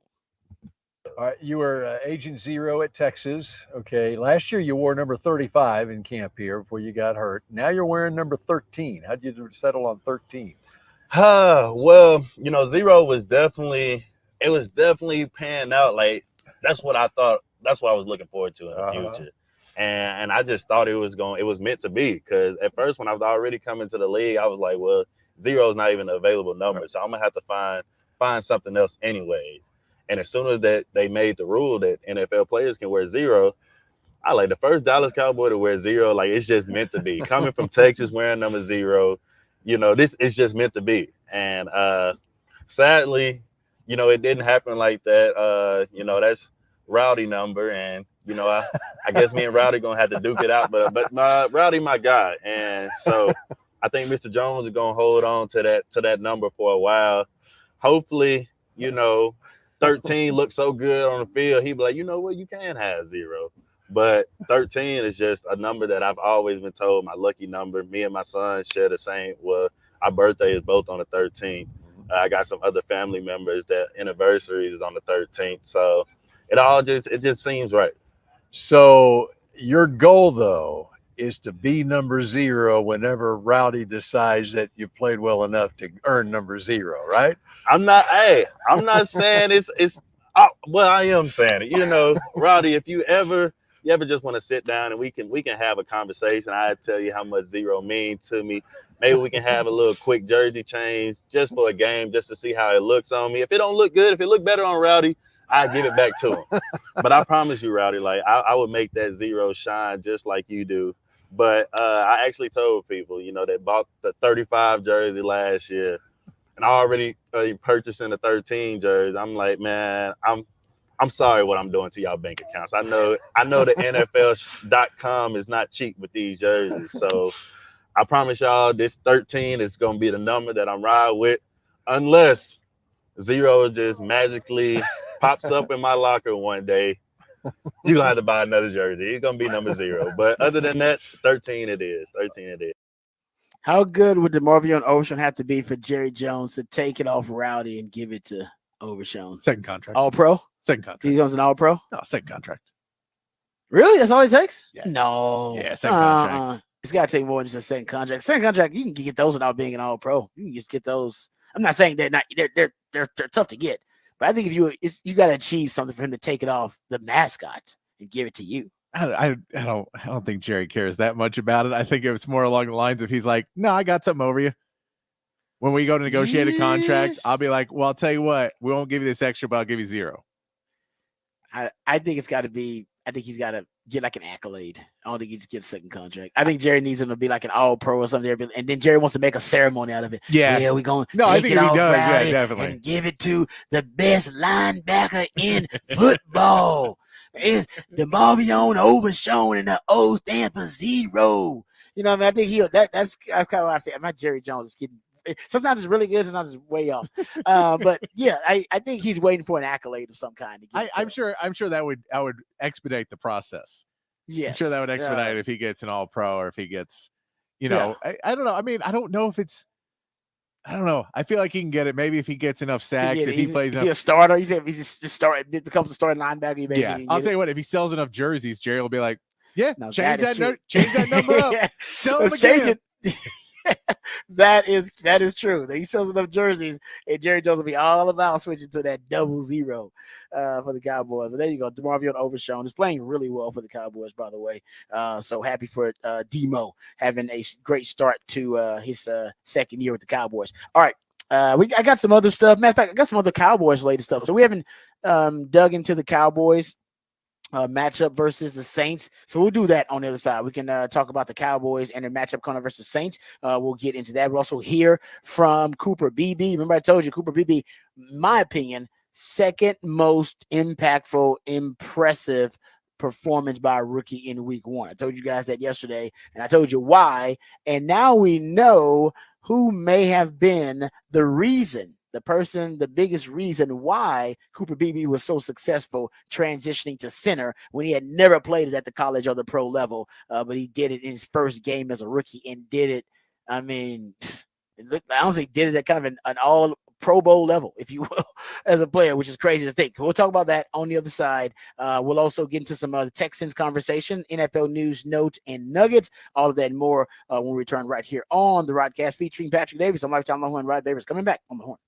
All right, you were Agent Zero at Texas. Okay, last year you wore number 35 in camp here before you got hurt. Now you're wearing number 13. How'd you settle on 13? Well, Zero was definitely panned out. Like, that's what I thought. That's what I was looking forward to in the future. And I just thought it was meant to be, because at first when I was already coming to the league, I was like, well, 0 is not even an available number. So I'm going to have to find something else anyways. And as soon as that they made the rule that NFL players can wear 0, I like the first Dallas Cowboy to wear 0. Like, it's just meant to be. Coming from Texas wearing number 0, this is just meant to be. And sadly, it didn't happen like that. That's Rowdy number, and I guess me and Rowdy gonna have to duke it out, but Rowdy my guy, and so I think Mr. Jones is gonna hold on to that number for a while. Hopefully, 13 looks so good on the field, he'd be like, you know what, you can have 0, but 13 is just a number that I've always been told my lucky number. Me and my son share the same. Well, our birthday is both on the 13th. I got some other family members that anniversary is on the 13th, so it just seems right. So your goal, though, is to be number 0 whenever Rowdy decides that you played well enough to earn number 0, right? I'm not saying it's well, I am saying it. Rowdy, if you ever just want to sit down and we can have a conversation, I tell you how much 0 means to me. Maybe we can have a little quick jersey change just for a game, just to see how it looks on me. If it don't look good, if it look better on Rowdy, I give it back to him. But I promise you, Rowdy, like I would make that 0 shine just like you do. But I actually told people, that bought the 35 jersey last year, and I already purchasing the 13 jersey. I'm like, man, I'm sorry what I'm doing to y'all bank accounts. I know the NFL.com is not cheap with these jerseys. So I promise y'all this 13 is gonna be the number that I'm riding with, unless 0 just magically pops up in my locker one day. You're gonna have to buy another jersey. It's gonna be number 0. But other than that, 13 it is. 13 it is. How good would DeMarvion Overshone have to be for Jerry Jones to take it off Rowdy and give it to Overshone? Second contract. All pro? Second contract. He becomes an all pro? No, second contract. Really? That's all it takes? Yeah. No. Yeah, second contract. It's got to take more than just a second contract. Second contract, you can get those without being an all pro. You can just get those. I'm not saying they're tough to get, but I think if you got to achieve something for him to take it off the mascot and give it to you. I don't think Jerry cares that much about it. I think it's more along the lines of he's like, no, I got something over you. When we go to negotiate a contract, I'll be like, well, I'll tell you what, we won't give you this extra, but I'll give you 0. I think it's got to be. I think he's got to get like an accolade. I don't think he just gets a second contract. I think Jerry needs him to be like an all pro or something. And then Jerry wants to make a ceremony out of it. Yeah, we're going to I think he does. Yeah, definitely. And give it to the best linebacker in football. It's DeMarvion Overshone, and the O stand for 0. You know what I mean? I think that's kind of how I feel. My Jerry Jones is getting. Sometimes it's really good, sometimes it's way off. But yeah, I think he's waiting for an accolade of some kind. I'm sure that would expedite the process. Yes. I'm sure that would expedite if he gets an all pro, or if he gets, I don't know. I mean, I don't know if it's. I don't know. I feel like he can get it. Maybe if he gets enough sacks, if he plays enough. If he's a starter, he's just start. It becomes a starting linebacker. Yeah, I'll tell you what. If he sells enough jerseys, Jerry will be like, "Yeah, no, change that number up. Sell them again." That is true. He sells enough jerseys, and Jerry Jones will be all about switching to that 00 for the Cowboys. But there you go. DeMarvion Overshone is playing really well for the Cowboys, by the way. So happy for Demo having a great start to his second year with the Cowboys. All right. I got some other stuff. Matter of fact, I got some other Cowboys related stuff. So we haven't dug into the Cowboys matchup versus the Saints. So we'll do that on the other side. We can talk about the Cowboys and their matchup coming versus Saints. We'll get into that. We'll also hear from Cooper Beebe. Remember I told you Cooper Beebe, in my opinion, second most impactful, impressive performance by a rookie in week 1. I told you guys that yesterday, and I told you why. And now we know who may have been the reason, the biggest reason why Cooper Beebe was so successful transitioning to center when he had never played it at the college or the pro level. But he did it in his first game as a rookie and did it. I mean, I honestly did it at kind of an all Pro Bowl level, if you will, as a player, which is crazy to think. We'll talk about that on the other side. We'll also get into some Texans conversation, NFL news, notes, and nuggets. All of that and more when we return right here on the Rodcast featuring Patrick Davis. I'm Lifetime Longhorn Rod Davis coming back on the horn.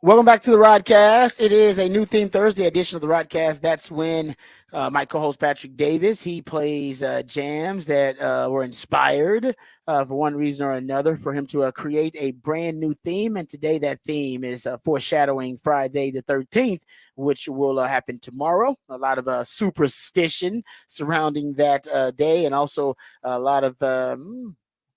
Welcome back to the Rodcast. It is a new theme Thursday edition of the Rodcast. That's when my co-host Patrick Davis, he plays jams that were inspired for one reason or another for him to create a brand new theme. And today that theme is foreshadowing Friday the 13th, which will happen tomorrow. A lot of superstition surrounding that day, and also a lot of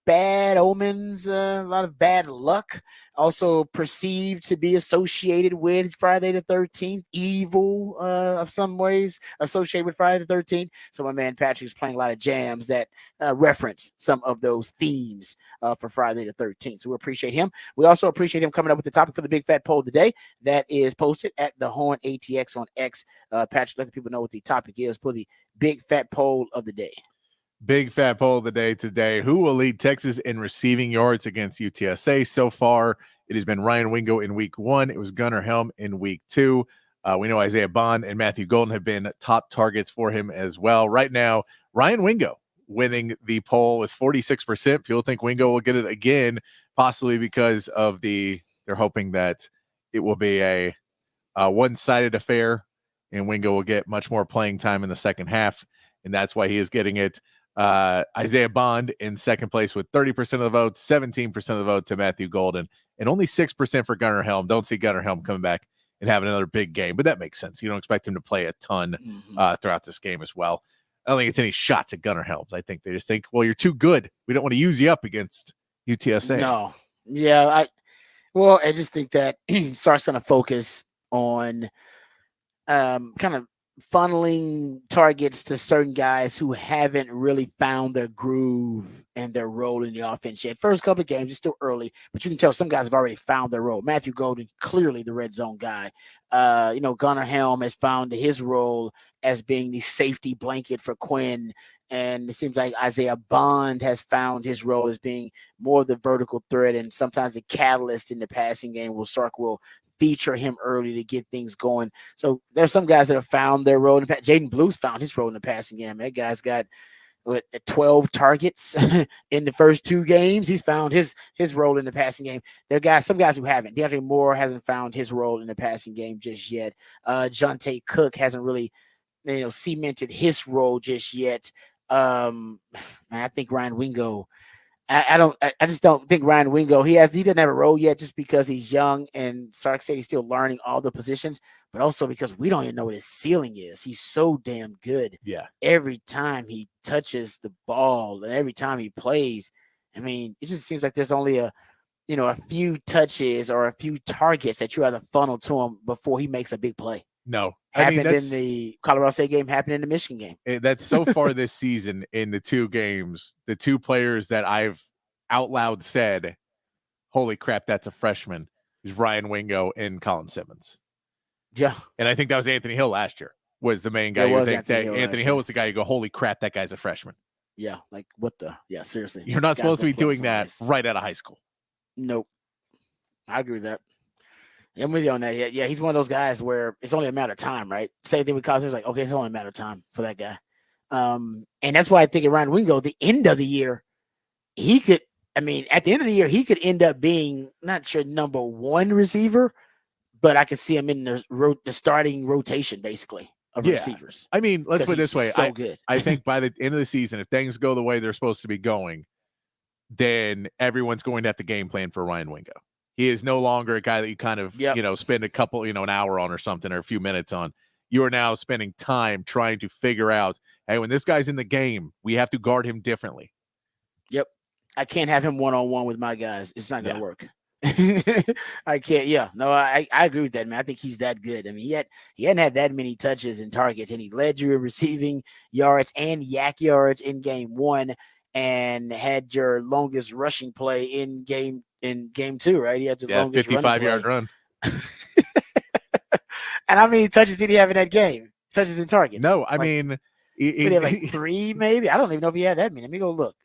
bad omens, a lot of bad luck, also perceived to be associated with Friday the 13th, evil of some ways associated with Friday the 13th. So my man Patrick's playing a lot of jams that reference some of those themes for Friday the 13th. So we appreciate him. We also appreciate him coming up with the topic for the Big Fat Poll of the day that is posted at the Horn ATX on X. Patrick, let the people know what the topic is for the Big Fat Poll of the day. Big fat poll of the day today. Who will lead Texas in receiving yards against UTSA? So far, it has been Ryan Wingo in week 1. It was Gunnar Helm in week 2. We know Isaiah Bond and Matthew Golden have been top targets for him as well. Right now, Ryan Wingo winning the poll with 46%. People think Wingo will get it again, possibly because of they're hoping that it will be a one-sided affair and Wingo will get much more playing time in the second half, and that's why he is getting it. Isaiah Bond in second place with 30% of the vote, 17% of the vote to Matthew Golden, and only 6% for Gunnar Helm. Don't see Gunnar Helm coming back and having another big game, but that makes sense. You don't expect him to play a ton throughout this game as well. I don't think it's any shots at Gunnar Helm. I think they just think, well, you're too good. We don't want to use you up against UTSA. No. Yeah, I just think that Sark's going to focus on kind of funneling targets to certain guys who haven't really found their groove and their role in the offense yet. First couple of games, it's still early, but you can tell some guys have already found their role. Matthew Golden, clearly the red zone guy. Gunnar Helm has found his role as being the safety blanket for Quinn. And it seems like Isaiah Bond has found his role as being more of the vertical threat and sometimes the catalyst in the passing game. Sark will feature him early to get things going. So there's some guys that have found their role in the Jaden Blue's found his role in the passing game. That guy's got 12 targets in the first 2 games. He's found his role in the passing game. There are some guys who haven't. DeAndre Moore hasn't found his role in the passing game just yet. Jonte Cook hasn't really cemented his role just yet. I think Ryan Wingo, I just don't think Ryan Wingo, he doesn't have a role yet just because he's young, and Sark said he's still learning all the positions, but also because we don't even know what his ceiling is. He's so damn good. Yeah. Every time he touches the ball and every time he plays, I mean, it just seems like there's only a few touches or a few targets that you have to funnel to him before he makes a big play. No. Happened in the Colorado State game, happened in the Michigan game. That's so far this season in the 2 games, the 2 players that I've out loud said, holy crap, that's a freshman, is Ryan Wingo and Colin Simmons. Yeah. And I think that was Anthony Hill last year, was the main guy. You think Anthony Hill was the guy you go, holy crap, that guy's a freshman. Yeah. Like what yeah, seriously. You're not supposed to be doing that right out of high school. Nope. I agree with that. I'm with you on that. Yeah, he's one of those guys where it's only a matter of time, right? Same thing with Cousins. It's like, okay, it's only a matter of time for that guy. And that's why I think at Ryan Wingo, the end of the year, at the end of the year, he could end up being, not sure, number 1 receiver, but I could see him in the starting rotation, basically, of receivers. I mean, let's put it this way. So good. I think by the end of the season, if things go the way they're supposed to be going, then everyone's going to have to game plan for Ryan Wingo. He is no longer a guy that you kind of, spend a couple, an hour on or something or a few minutes on. You are now spending time trying to figure out, hey, when this guy's in the game, we have to guard him differently. Yep. I can't have him one-on-one with my guys. It's not going to work. I can't. Yeah. No, I agree with that, man. I think he's that good. I mean, he hadn't had that many touches and targets, and he led you in receiving yards and yak yards in game 1 and had your longest rushing play in game 2, right? He had the longest 55-yard run. And how many touches did he have in that game? Touches and targets? No, I mean, he had like 3, maybe. I don't even know if he had that many. Let me go look.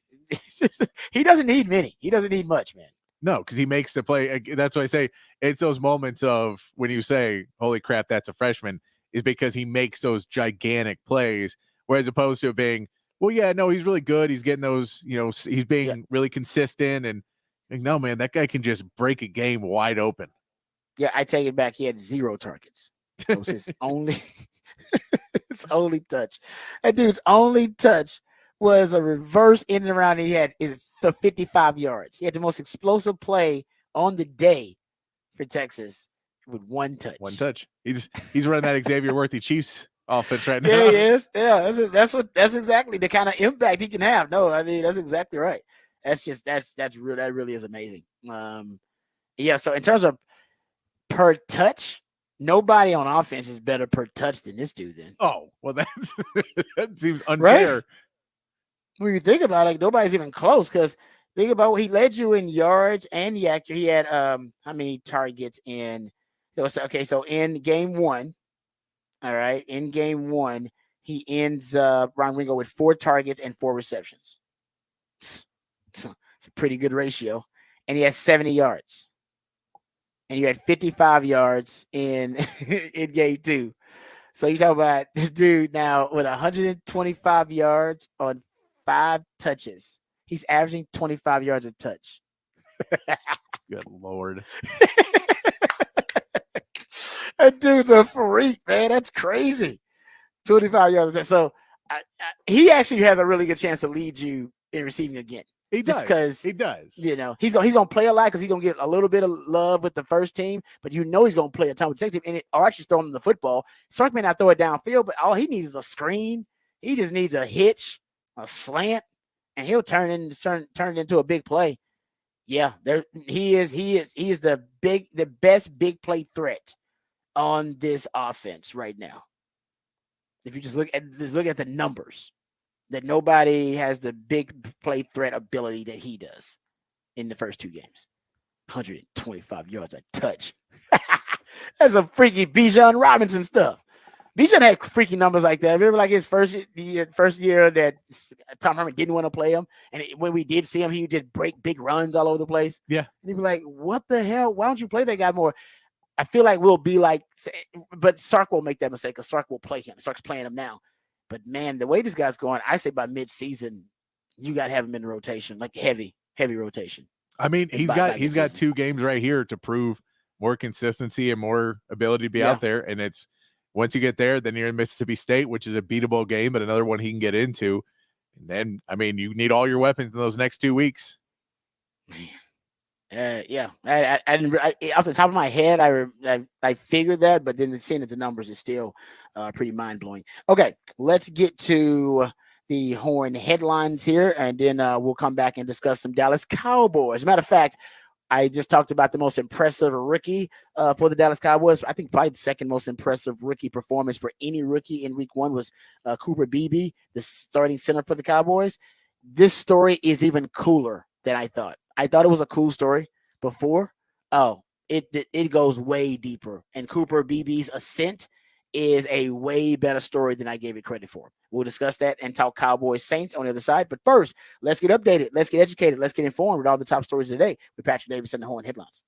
He doesn't need many. He doesn't need much, man. No, because he makes the play. That's why I say it's those moments of when you say, holy crap, that's a freshman, is because he makes those gigantic plays, whereas opposed to it being, well, yeah, no, he's really good. He's getting those, he's being really consistent. And no, man, that guy can just break a game wide open. Yeah, I take it back. He had 0 targets. That was his only his only touch. That dude's only touch was a reverse in and around. He had for 55 yards. He had the most explosive play on the day for Texas with 1 touch. 1 touch. He's running that Xavier Worthy Chiefs offense right now. Yeah, he is. Yeah, that's exactly the kind of impact he can have. No, I mean that's exactly right. That's real. That really is amazing. Yeah. So in terms of per touch, nobody on offense is better per touch than this dude. Then. Oh well, that seems unfair. Right? When you think about it, nobody's even close. Because think about what he led you in yards and he had how many targets in? So in game 1. All right. In game 1, he ends Ron Ringo with 4 targets and 4 receptions. It's a pretty good ratio. And he has 70 yards. And you had 55 yards in game 2. So you talk about this dude now with 125 yards on 5 touches. He's averaging 25 yards a touch. Good Lord. That dude's a freak, man. That's crazy. 25 yards. So he actually has a really good chance to lead you in receiving again. He does. Because he does. You know, he's gonna play a lot because he's gonna get a little bit of love with the first team, but you know he's gonna play a ton with the second team. And Archie's throwing him the football. Sark may not throw it downfield, but all he needs is a screen. He just needs a hitch, a slant, and he'll turn it into a big play. Yeah, he is the best big play threat on this offense right now. If you just look at the numbers, that nobody has the big play threat ability that he does in the first 2 games. 125 yards a touch. That's a freaky Bijan Robinson stuff. Bijan had freaky numbers like that. Remember, like his first year that Tom Herman didn't want to play him, and when we did see him, he would break big runs all over the place. Yeah, and he'd be like, "What the hell? Why don't you play that guy more?" I feel like we'll be like, but Sark won't make that mistake because Sark will play him. Sark's playing him now. But man, the way this guy's going, I say by mid-season, you got to have him in the rotation, like heavy rotation. I mean, he's got 2 games right here to prove more consistency and more ability to be out there. And it's once you get there, then you're in Mississippi State, which is a beatable game, but another one he can get into. And then, I mean, you need all your weapons in those next 2 weeks. Man. Yeah, I didn't. Off the top of my head, I figured that, but then seeing at the numbers is still pretty mind blowing. Okay, let's get to the Horn headlines here, and then we'll come back and discuss some Dallas Cowboys. As a matter of fact, I just talked about the most impressive rookie for the Dallas Cowboys. I think probably the second most impressive rookie performance for any rookie in Week 1 was Cooper Beebe, the starting center for the Cowboys. This story is even cooler than I thought. I thought it was a cool story before. Oh, it goes way deeper. And Cooper Beebe's ascent is a way better story than I gave it credit for. We'll discuss that and talk Cowboys Saints on the other side. But first, let's get updated. Let's get educated. Let's get informed with all the top stories today with Patrick Davis and the Horn Headlines.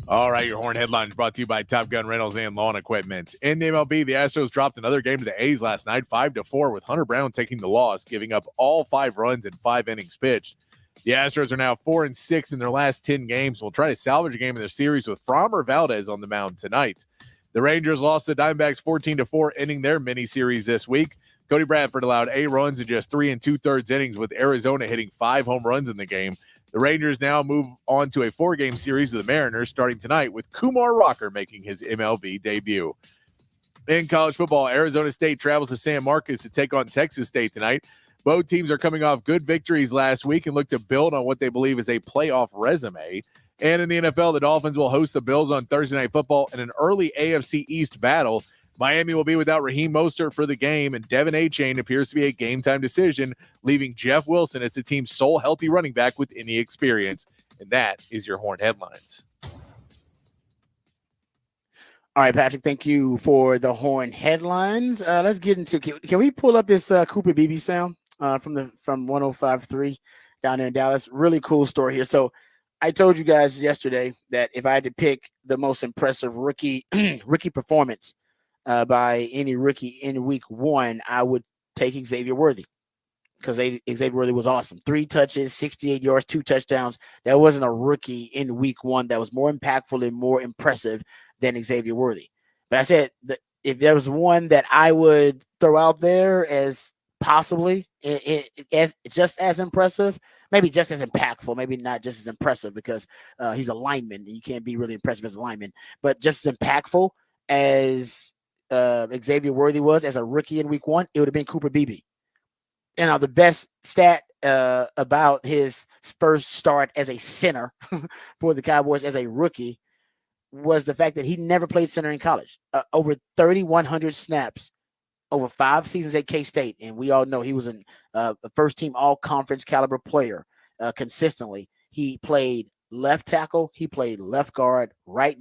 All right, your Horn Headlines brought to you by Top Gun Rentals and Lawn Equipment. In the MLB, the Astros dropped another game to the A's last night, 5-4, with Hunter Brown taking the loss, giving up all 5 runs in 5 innings pitched. The Astros are now 4-6 in their last 10 games. Will try to salvage a game in their series with Framber Valdez on the mound tonight. The Rangers lost the Diamondbacks 14-4, ending their mini-series this week. Cody Bradford allowed 8 runs in just 3 2/3 innings, with Arizona hitting 5 home runs in the game. The Rangers now move on to a 4-game series with the Mariners starting tonight, with Kumar Rocker making his MLB debut. In college football, Arizona State travels to San Marcos to take on Texas State tonight. Both teams are coming off good victories last week and look to build on what they believe is a playoff resume. And in the NFL, the Dolphins will host the Bills on Thursday Night Football in an early AFC East battle. Miami will be without Raheem Mostert for the game, and Devin Achane appears to be a game-time decision, leaving Jeff Wilson as the team's sole healthy running back with any experience. And that is your Horn Headlines. All right, Patrick, thank you for the Horn Headlines. Let's get into can we pull up this Cooper Beebe sound from 105.3 down there in Dallas? Really cool story here. So I told you guys yesterday that if I had to pick the most impressive rookie performance by any rookie in Week 1, I would take Xavier Worthy. because Xavier Worthy was awesome. 3 touches, 68 yards, 2 touchdowns. That wasn't a rookie in week 1 that was more impactful and more impressive than Xavier Worthy. But I said that if there was one that I would throw out there as possibly as just as impressive, maybe just as impactful, maybe not just as impressive because he's a lineman and you can't be really impressive as a lineman, but just as impactful as Xavier Worthy was as a rookie in week 1, it would have been Cooper Beebe. And the best stat about his first start as a center for the Cowboys as a rookie was the fact that he never played center in college. Over 3,100 snaps over 5 seasons at K-State. And we all know he was a first-team all-conference caliber player consistently. He played left tackle. He played left guard, right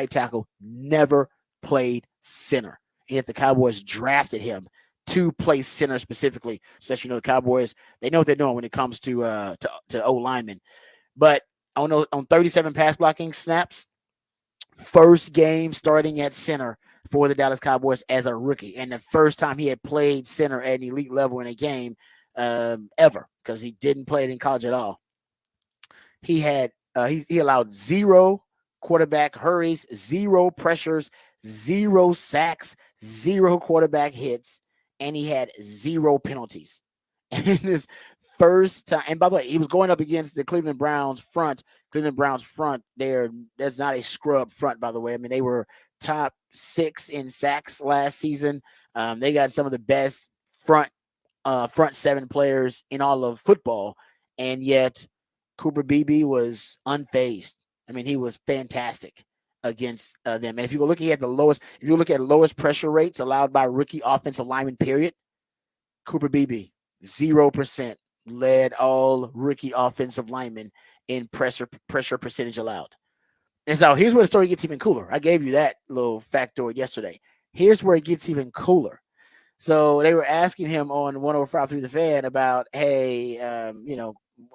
tackle. Never played center. Yet the Cowboys drafted him to play center specifically. So that, the Cowboys, they know what they're doing when it comes to O-linemen. But on 37 pass blocking snaps, first game starting at center for the Dallas Cowboys as a rookie, and the first time he had played center at an elite level in a game ever, because he didn't play it in college at all. He had he allowed 0 quarterback hurries, 0 pressures, 0 sacks, 0 quarterback hits, and he had 0 penalties. And in his first time, and by the way, he was going up against the Cleveland Browns front. That's not a scrub front, by the way. I mean, they were top 6 in sacks last season. They got some of the best front 7 players in all of football, and yet Cooper Beebe was unfazed. I mean, he was fantastic against them. And if you look at lowest pressure rates allowed by rookie offensive lineman, period, Cooper Beebe 0% led all rookie offensive linemen in pressure percentage allowed. And so here's where the story gets even cooler. I gave you that little factoid yesterday. Here's where it gets even cooler. So they were asking him on 105.3 The Fan about, hey,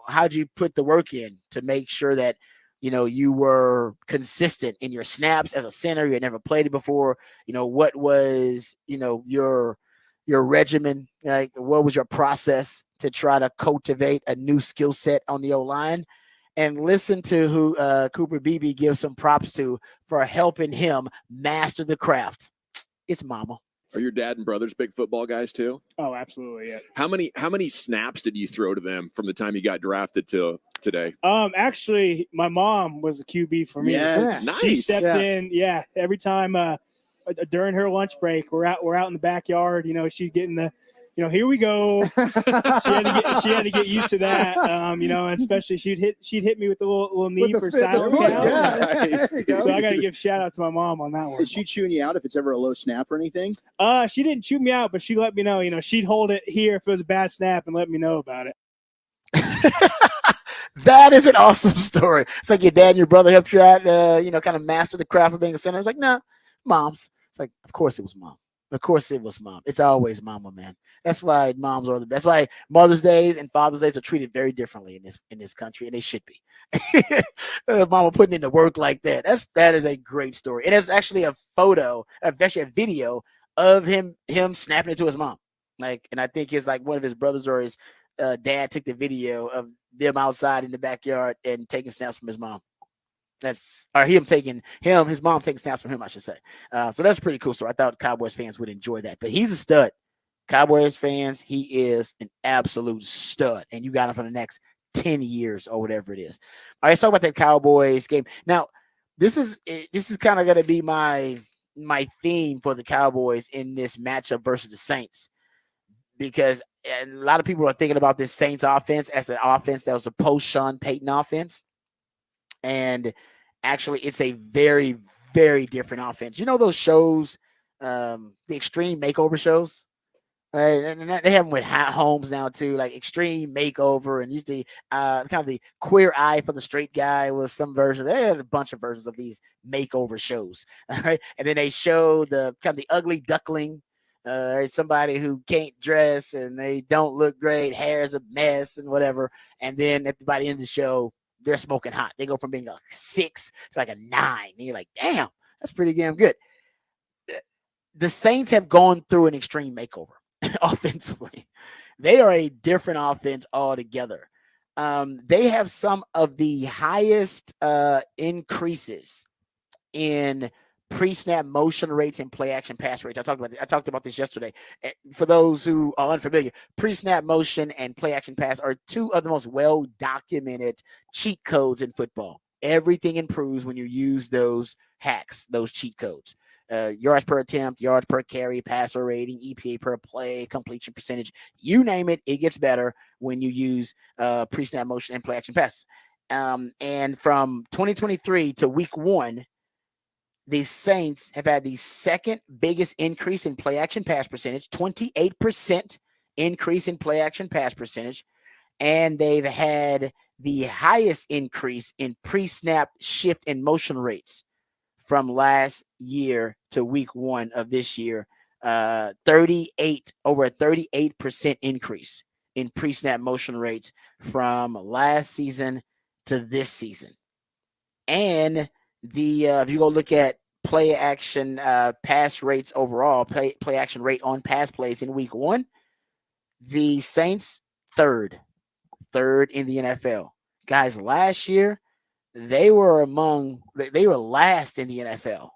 how'd you put the work in to make sure that, you were consistent in your snaps as a center? You had never played it before. What was, your regimen? Like, what was your process to try to cultivate a new skill set on the O-line? And listen to who Cooper Beebe gives some props to for helping him master the craft. It's mama. Are your dad and brothers big football guys too? Oh, absolutely. Yeah. How many snaps did you throw to them from the time you got drafted to today? Actually, my mom was the QB for me. Yes. Nice. She stepped in. Yeah. Every time during her lunch break, we're out in the backyard. She's getting the, here we go. she had to get used to that. And especially she'd hit me with a little knee for silent count. Yeah. So I got to give shout out to my mom on that one. Is she chewing you out if it's ever a low snap or anything? She didn't chew me out, but she let me know. She'd hold it here if it was a bad snap and let me know about it. That is an awesome story. It's like your dad and your brother helped you out, kind of master the craft of being a center. It's like, nah, mom's. It's like, of course it was mom. Of course it was mom. It's always mama, man. That's why moms are that's why Mother's Days and Father's Days are treated very differently in this country, and they should be. Mama putting in the work like that. That is a great story. And it's actually a video of him snapping it to his mom. And I think it's like one of his brothers or his dad took the video of them outside in the backyard and taking snaps from his mom. His mom taking snaps from him, I should say. So that's a pretty cool story. I thought Cowboys fans would enjoy that. But he's a stud. Cowboys fans, he is an absolute stud. And you got him for the next 10 years or whatever it is. All right, let's talk about that Cowboys game. Now, this is kind of going to be my theme for the Cowboys in this matchup versus the Saints. Because a lot of people are thinking about this Saints offense as an offense that was a post-Sean Payton offense. And actually, it's a very, very different offense. Those shows, the Extreme Makeover shows? Right? And they have them with homes now, too, like Extreme Makeover. And usually kind of the Queer Eye for the Straight Guy was some version. They had a bunch of versions of these makeover shows. Right? And then they show the kind of the ugly duckling. Somebody who can't dress and they don't look great, hair is a mess and whatever. And then by the end of the show, they're smoking hot. They go from being a 6 to like a 9. And you're like, damn, that's pretty damn good. The Saints have gone through an extreme makeover offensively. They are a different offense altogether. They have some of the highest increases in pre-snap motion rates and play action pass rates. I talked about this yesterday. For those who are unfamiliar, pre-snap motion and play action pass are two of the most well-documented cheat codes in football. Everything improves when you use those hacks, those cheat codes. Yards per attempt, yards per carry, passer rating, EPA per play, completion percentage, you name it, it gets better when you use pre-snap motion and play action pass. And from 2023 to week 1, the Saints have had the second biggest increase in play action pass percentage, 28% increase in play action pass percentage, and they've had the highest increase in pre-snap shift and motion rates from last year to week 1 of this year. Over a 38% increase in pre-snap motion rates from last season to this season. And if you go look at play action pass rates overall, play action rate on pass plays in week 1, the Saints third in the NFL. Guys, last year they were last in the NFL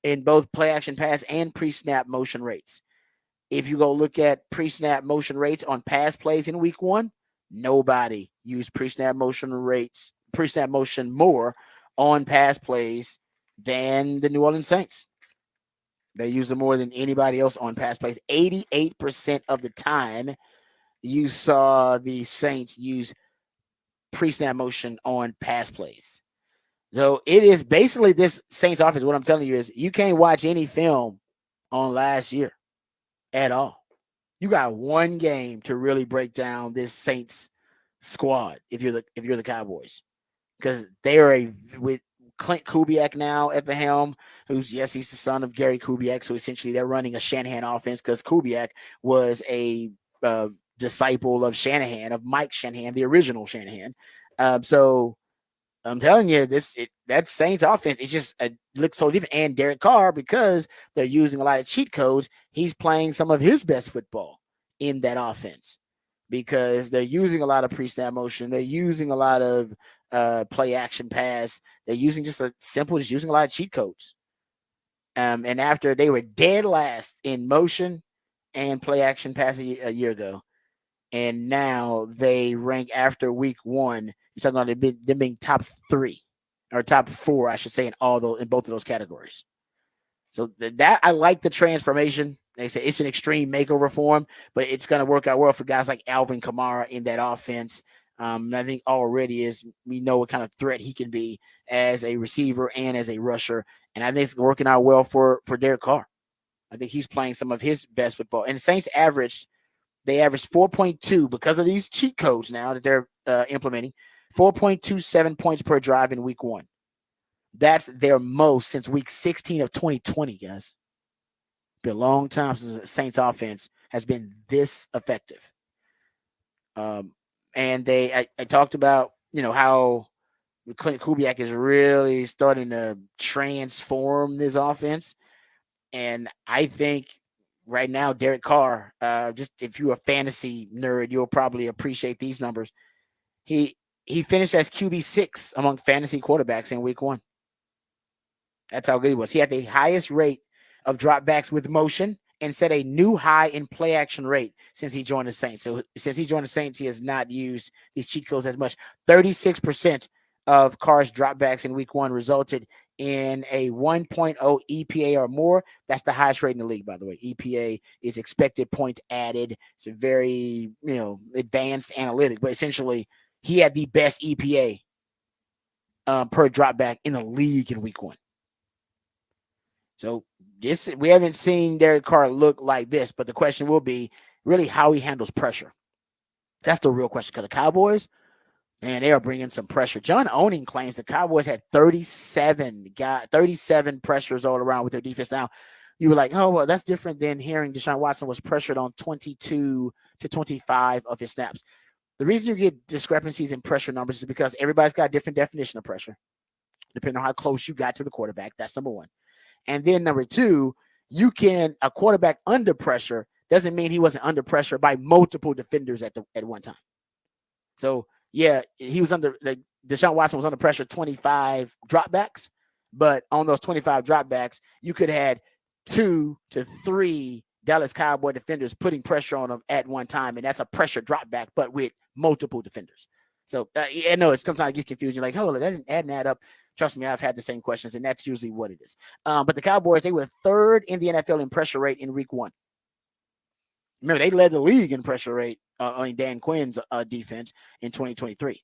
in both play action pass and pre-snap motion rates. If you go look at pre-snap motion rates on pass plays in week 1, nobody used pre-snap motion more on pass plays than the New Orleans Saints. They use them more than anybody else on pass plays. 88% of the time you saw the Saints use pre-snap motion on pass plays. So it is basically this Saints offense. What I'm telling you is you can't watch any film on last year at all. You got one game to really break down this Saints squad if you're the Cowboys, because they are with Clint Kubiak now at the helm, he's the son of Gary Kubiak. So essentially they're running a Shanahan offense because Kubiak was a disciple of Shanahan, of Mike Shanahan, the original Shanahan. So I'm telling you, that Saints offense, it just looks so different. And Derek Carr, because they're using a lot of cheat codes, he's playing some of his best football in that offense because they're using a lot of pre-snap motion. They're using a lot of play action pass. They're using just using a lot of cheat codes. And after they were dead last in motion and play action pass a year ago, and now they rank after week 1. You're talking about them being top 3 or top 4, I should say, in both of those categories. So that I like the transformation. They say it's an extreme makeover for him, but it's going to work out well for guys like Alvin Kamara in that offense. I think already we know what kind of threat he can be as a receiver and as a rusher. And I think it's working out well for Derek Carr. I think he's playing some of his best football. And the Saints averaged 4.2 because of these cheat codes now that they're implementing, 4.27 points per drive in week 1. That's their most since week 16 of 2020, guys. It's been a long time since the Saints offense has been this effective. And I talked about, how Clint Kubiak is really starting to transform this offense. And I think right now, Derek Carr, just if you're a fantasy nerd, you'll probably appreciate these numbers. He finished as QB6 among fantasy quarterbacks in week 1. That's how good he was. He had the highest rate of dropbacks with motion and set a new high in play action rate since he joined the Saints. So since he joined the Saints, he has not used these cheat codes as much. 36% of Carr's dropbacks in week 1 resulted in a 1.0 EPA or more. That's the highest rate in the league, by the way. EPA is expected points added. It's a very, advanced analytic, but essentially he had the best EPA per dropback in the league in week 1. So we haven't seen Derek Carr look like this, but the question will be really how he handles pressure. That's the real question, because the Cowboys, man, they are bringing some pressure. John Owning claims the Cowboys had 37 pressures all around with their defense. Now, you were like, oh, well, that's different than hearing Deshaun Watson was pressured on 22 to 25 of his snaps. The reason you get discrepancies in pressure numbers is because everybody's got a different definition of pressure, depending on how close you got to the quarterback. That's number one. And then number two, a quarterback under pressure doesn't mean he wasn't under pressure by multiple defenders at one time. So yeah, he was under, like, Deshaun Watson was under pressure 25 dropbacks, but on those 25 dropbacks, you could have had 2 to 3 Dallas Cowboy defenders putting pressure on him at one time, and that's a pressure dropback, but with multiple defenders. So I know it's sometimes it gets confusing. Like, oh, that didn't add up. Trust me, I've had the same questions, and that's usually what it is. But the Cowboys, they were 3rd in the NFL in pressure rate in week 1. Remember, they led the league in pressure rate on Dan Quinn's defense in 2023.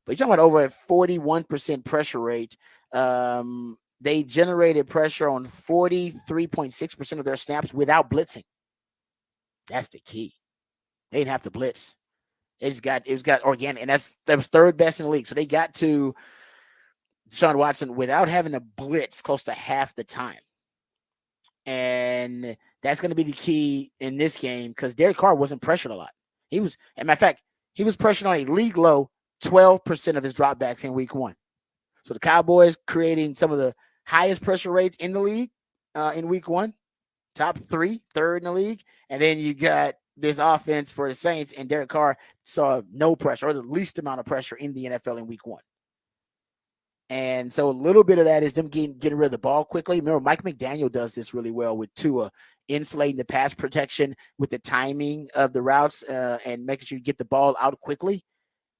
But you're talking about over a 41% pressure rate. They generated pressure on 43.6% of their snaps without blitzing. That's the key. They didn't have to blitz. It was got organic, and that was 3rd best in the league. So they got to Deshaun Watson without having to blitz close to half the time. And that's going to be the key in this game because Derek Carr wasn't pressured a lot. He was, as a matter of fact, he was pressured on a league low 12% of his dropbacks in week 1. So the Cowboys creating some of the highest pressure rates in the league in week 1, top 3, 3rd in the league. And then you got this offense for the Saints, and Derek Carr saw no pressure or the least amount of pressure in the NFL in week 1. And so a little bit of that is them getting rid of the ball quickly. Remember, Mike McDaniel does this really well with Tua, insulating the pass protection with the timing of the routes and making sure you get the ball out quickly.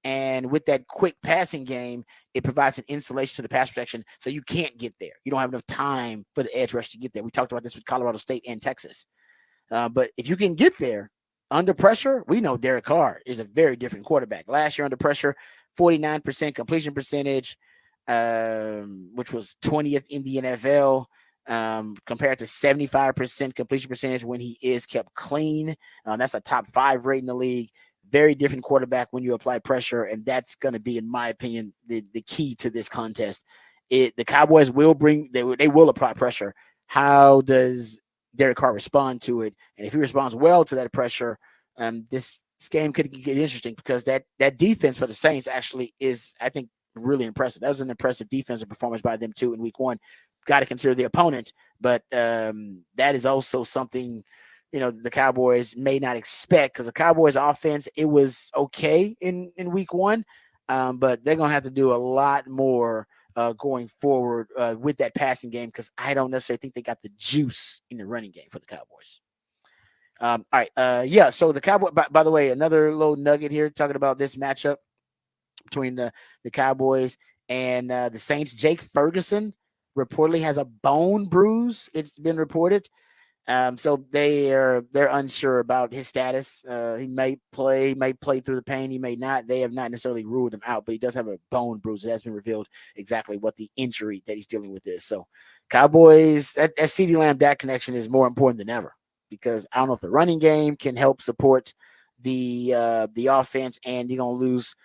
And with that quick passing game, it provides an insulation to the pass protection, so you can't get there. You don't have enough time for the edge rush to get there. We talked about this with Colorado State and Texas. But if you can get there under pressure, we know Derek Carr is a very different quarterback. Last year under pressure, 49% completion percentage, which was 20th in the NFL, compared to 75% completion percentage when he is kept clean. That's a top 5 rate in the league. Very different quarterback when you apply pressure, and that's going to be, in my opinion, the key to this contest. The Cowboys will they will apply pressure. How does Derek Carr respond to it? And if he responds well to that pressure, this game could get interesting because that defense for the Saints actually is, I think, really impressive. That was an impressive defensive performance by them too in week 1. Got to consider the opponent, but that is also something, the Cowboys may not expect, because the Cowboys offense, it was okay in week 1, but they're going to have to do a lot more going forward with that passing game, because I don't necessarily think they got the juice in the running game for the Cowboys. All right. So the Cowboy, by the way, another little nugget here talking about this matchup between the Cowboys and the Saints. Jake Ferguson reportedly has a bone bruise. It's been reported. So they're unsure about his status. He may play through the pain. He may not. They have not necessarily ruled him out, but he does have a bone bruise. It has been revealed exactly what the injury that he's dealing with is. So Cowboys, that CeeDee Lamb Dak connection is more important than ever, because I don't know if the running game can help support the offense, and you're going to lose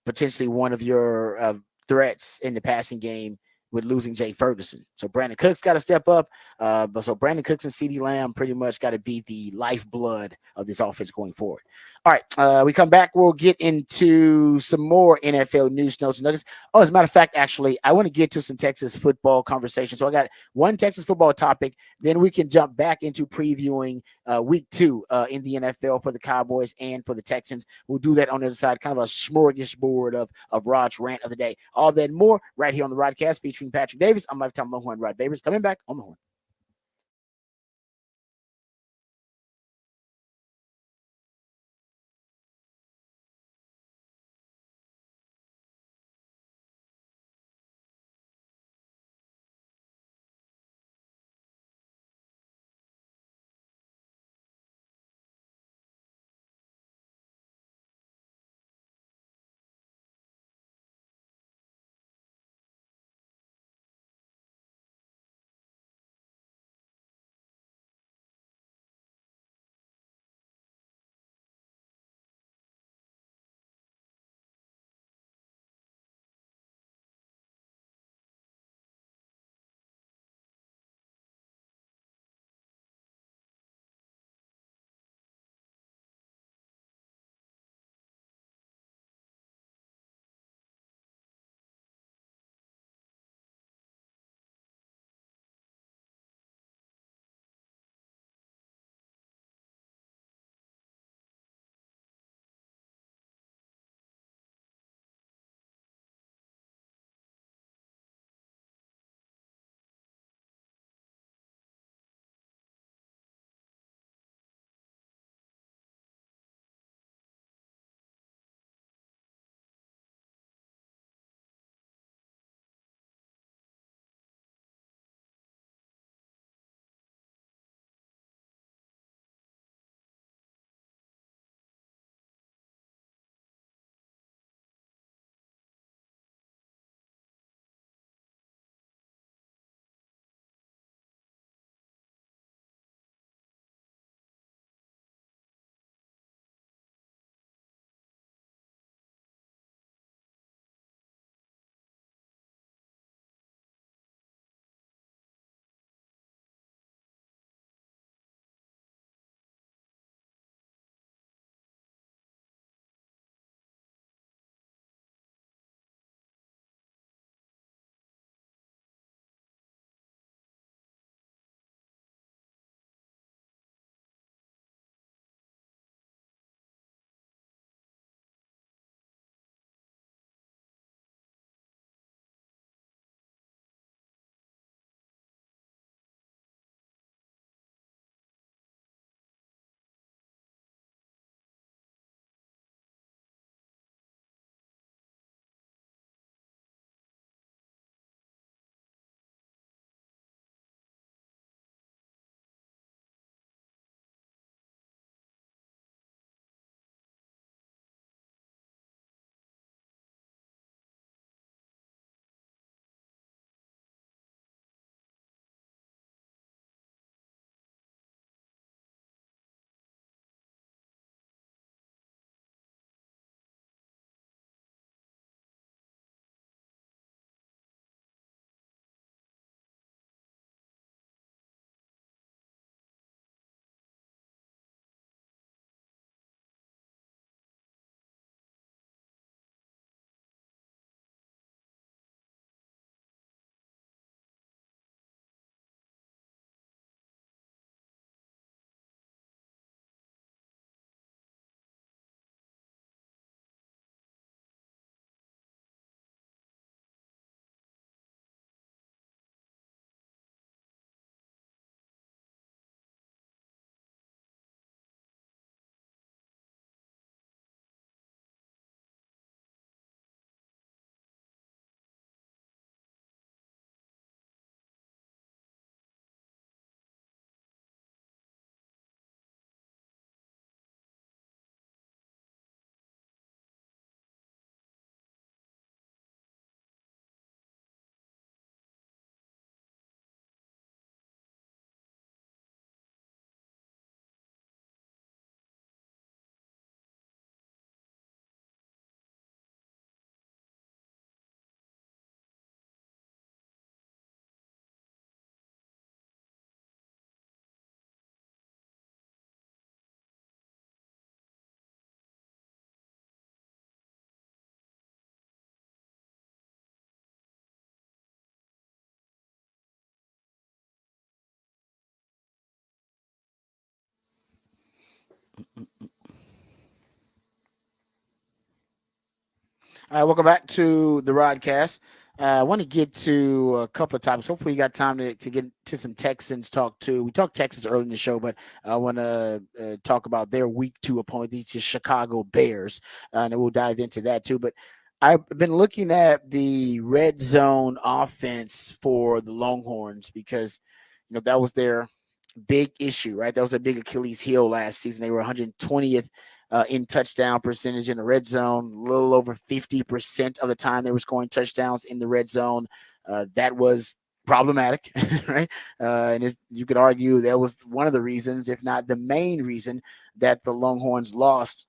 potentially one of your threats in the passing game with losing Jay Ferguson. So Brandon Cooks got to step up. So Brandon Cooks and CeeDee Lamb pretty much got to be the lifeblood of this offense going forward. All right, we come back. We'll get into some more NFL news, notes, and nuggets. Oh, as a matter of fact, actually, I want to get to some Texas football conversation. So I got one Texas football topic. Then we can jump back into previewing week 2 in the NFL for the Cowboys and for the Texans. We'll do that on the other side, kind of a smorgasbord of Rod's rant of the day. All that and more right here on the Rodcast featuring Patrick Davis. I'm Lifetime Longhorn Rod Babers, coming back on the Horn. All right, welcome back to the Rodcast. I want to get to a couple of topics. Hopefully, you got time to get to some Texans talk too. We talked Texans early in the show, but I want to talk about their week 2 opponent, these Chicago Bears, and we'll dive into that too. But I've been looking at the red zone offense for the Longhorns because that was their big issue, right? That was a big Achilles heel last season. They were 120th in touchdown percentage in the red zone, a little over 50% of the time they were scoring touchdowns in the red zone. That was problematic, right? And you could argue that was one of the reasons, if not the main reason, that the Longhorns lost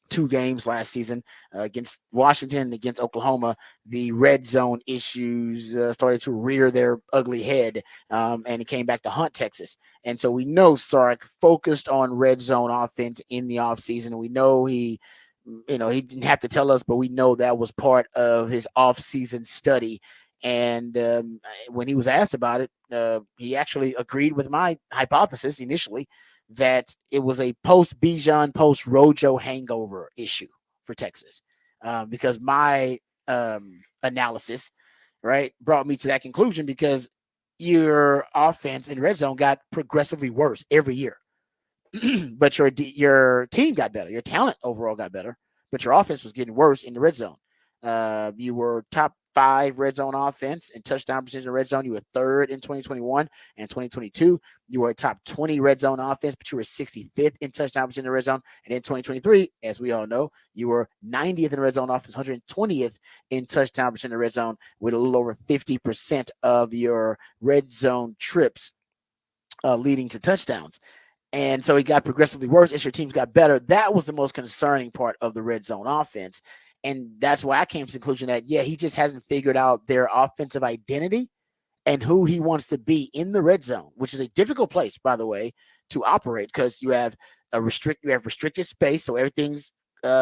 2 games last season against Washington and against Oklahoma. The red zone issues started to rear their ugly head, and it came back to haunt Texas. And so we know Sark focused on red zone offense in the offseason. We know he didn't have to tell us, but we know that was part of his offseason study. And when he was asked about it, he actually agreed with my hypothesis initially that it was a post-Bijan, post-Rojo hangover issue for Texas, because my analysis, right, brought me to that conclusion because your offense in red zone got progressively worse every year, but your team got better, your talent overall got better, but your offense was getting worse in the red zone. You were top 5 red zone offense and touchdown percentage in red zone. You were 3rd in 2021 and 2022. You were a top 20 red zone offense, but you were 65th in touchdown percentage in red zone. And in 2023, as we all know, you were 90th in red zone offense, 120th in touchdown percentage in red zone, with a little over 50% of your red zone trips leading to touchdowns. And so it got progressively worse as your teams got better. That was the most concerning part of the red zone offense. And that's why I came to the conclusion that, he just hasn't figured out their offensive identity and who he wants to be in the red zone, which is a difficult place, by the way, to operate because you have restricted space. So everything's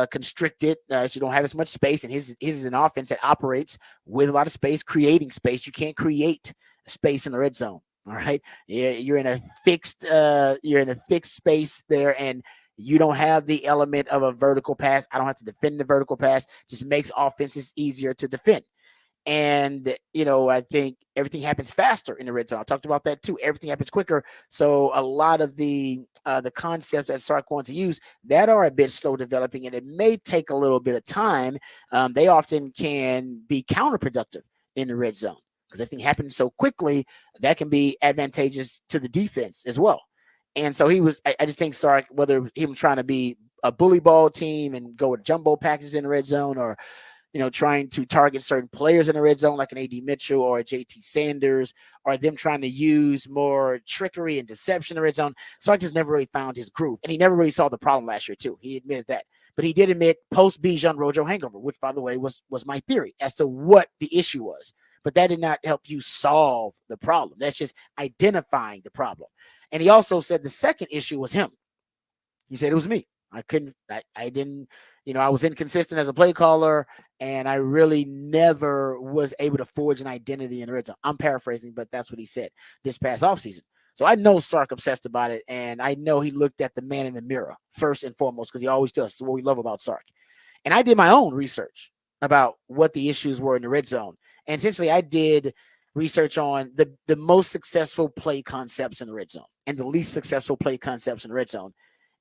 constricted. So you don't have as much space. And his is an offense that operates with a lot of space, creating space. You can't create space in the red zone. All right. You're in a fixed space there, and you don't have the element of a vertical pass. I don't have to defend the vertical pass. Just makes offenses easier to defend. And, I think everything happens faster in the red zone. I talked about that too. Everything happens quicker. So a lot of the concepts that Sark wants to use that are a bit slow developing, and it may take a little bit of time. They often can be counterproductive in the red zone because everything happens so quickly that can be advantageous to the defense as well. And so I just think Sark, whether him trying to be a bully ball team and go with jumbo packages in the red zone, or, trying to target certain players in the red zone, like an AD Mitchell or a JT Sanders, or them trying to use more trickery and deception in the red zone. Sark just never really found his groove. And he never really saw the problem last year too. He admitted that. But he did admit post-Bijan Rojo hangover, which, by the way, was my theory as to what the issue was. But that did not help you solve the problem. That's just identifying the problem. And he also said the second issue was him. He said it was me. I didn't, I was inconsistent as a play caller, and I really never was able to forge an identity in the red zone. I'm paraphrasing, but that's what he said this past offseason. So I know Sark obsessed about it, and I know he looked at the man in the mirror first and foremost, because he always does. It's what we love about Sark. And I did my own research about what the issues were in the red zone. And essentially, I did research on the most successful play concepts in the red zone and the least successful play concepts in the red zone.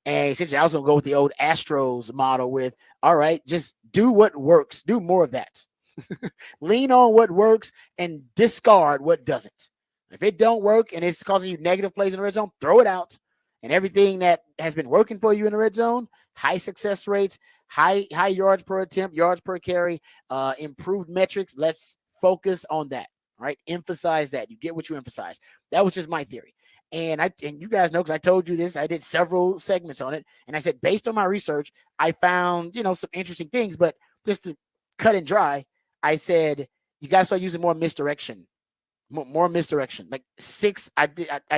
And essentially, I was going to go with the old Astros model with, all right, just do what works. Do more of that. Lean on what works and discard what doesn't. If it don't work and it's causing you negative plays in the red zone, throw it out. And everything that has been working for you in the red zone, high success rates, high yards per attempt, yards per carry, improved metrics, let's focus on that. All right, emphasize that. You get what you emphasize. That was just my theory. And you guys know, because I told you this, I did several segments on it. And I said, based on my research, I found, some interesting things. But just to cut and dry, I said, you got to start using more misdirection. More misdirection. Like 6, I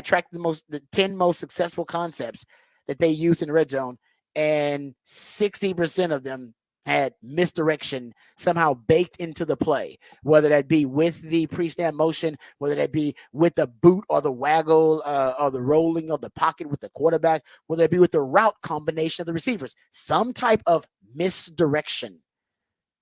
tracked the 10 most successful concepts that they used in the red zone. And 60% of them had misdirection somehow baked into the play, whether that be with the pre-snap motion, whether that be with the boot or the waggle or the rolling of the pocket with the quarterback, whether it be with the route combination of the receivers, some type of misdirection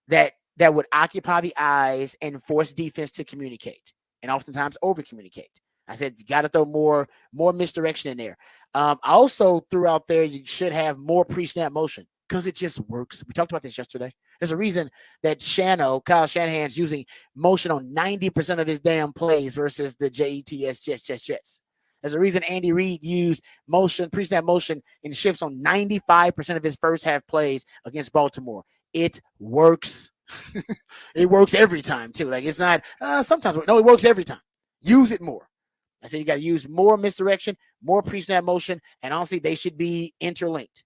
that would occupy the eyes and force defense to communicate and oftentimes over communicate. I said you got to throw more misdirection in there. Also threw out there you should have more pre-snap motion because it just works. We talked about this yesterday. There's a reason that Kyle Shanahan's using motion on 90% of his damn plays versus the JETS Jets. There's a reason Andy Reid used motion, pre-snap motion in shifts on 95% of his first half plays against Baltimore. It works. It works every time too. Like it's not sometimes. No, it works every time. Use it more. I said you got to use more misdirection, more pre-snap motion, and honestly, they should be interlinked.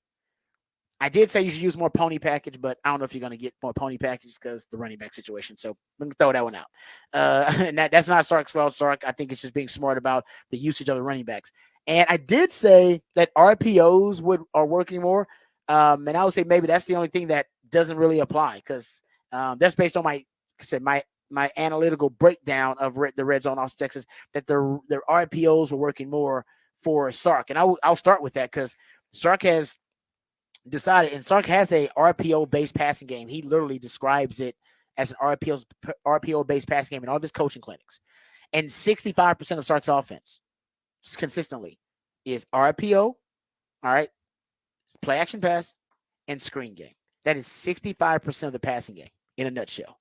I did say you should use more pony package, but I don't know if you're going to get more pony package because the running back situation. So let me throw that one out. And that's not Sark's fault. Sark, I think it's just being smart about the usage of the running backs. And I did say that RPOs are working more. And I would say maybe that's the only thing that doesn't really apply because that's based on my analytical breakdown of the red zone Austin, Texas, that their RPOs were working more for Sark. And I'll start with that because Sark has decided, and Sark has a RPO-based passing game. He literally describes it as an RPO-based passing game in all of his coaching clinics. And 65% of Sark's offense consistently is RPO, all right, play action pass, and screen game. That is 65% of the passing game in a nutshell.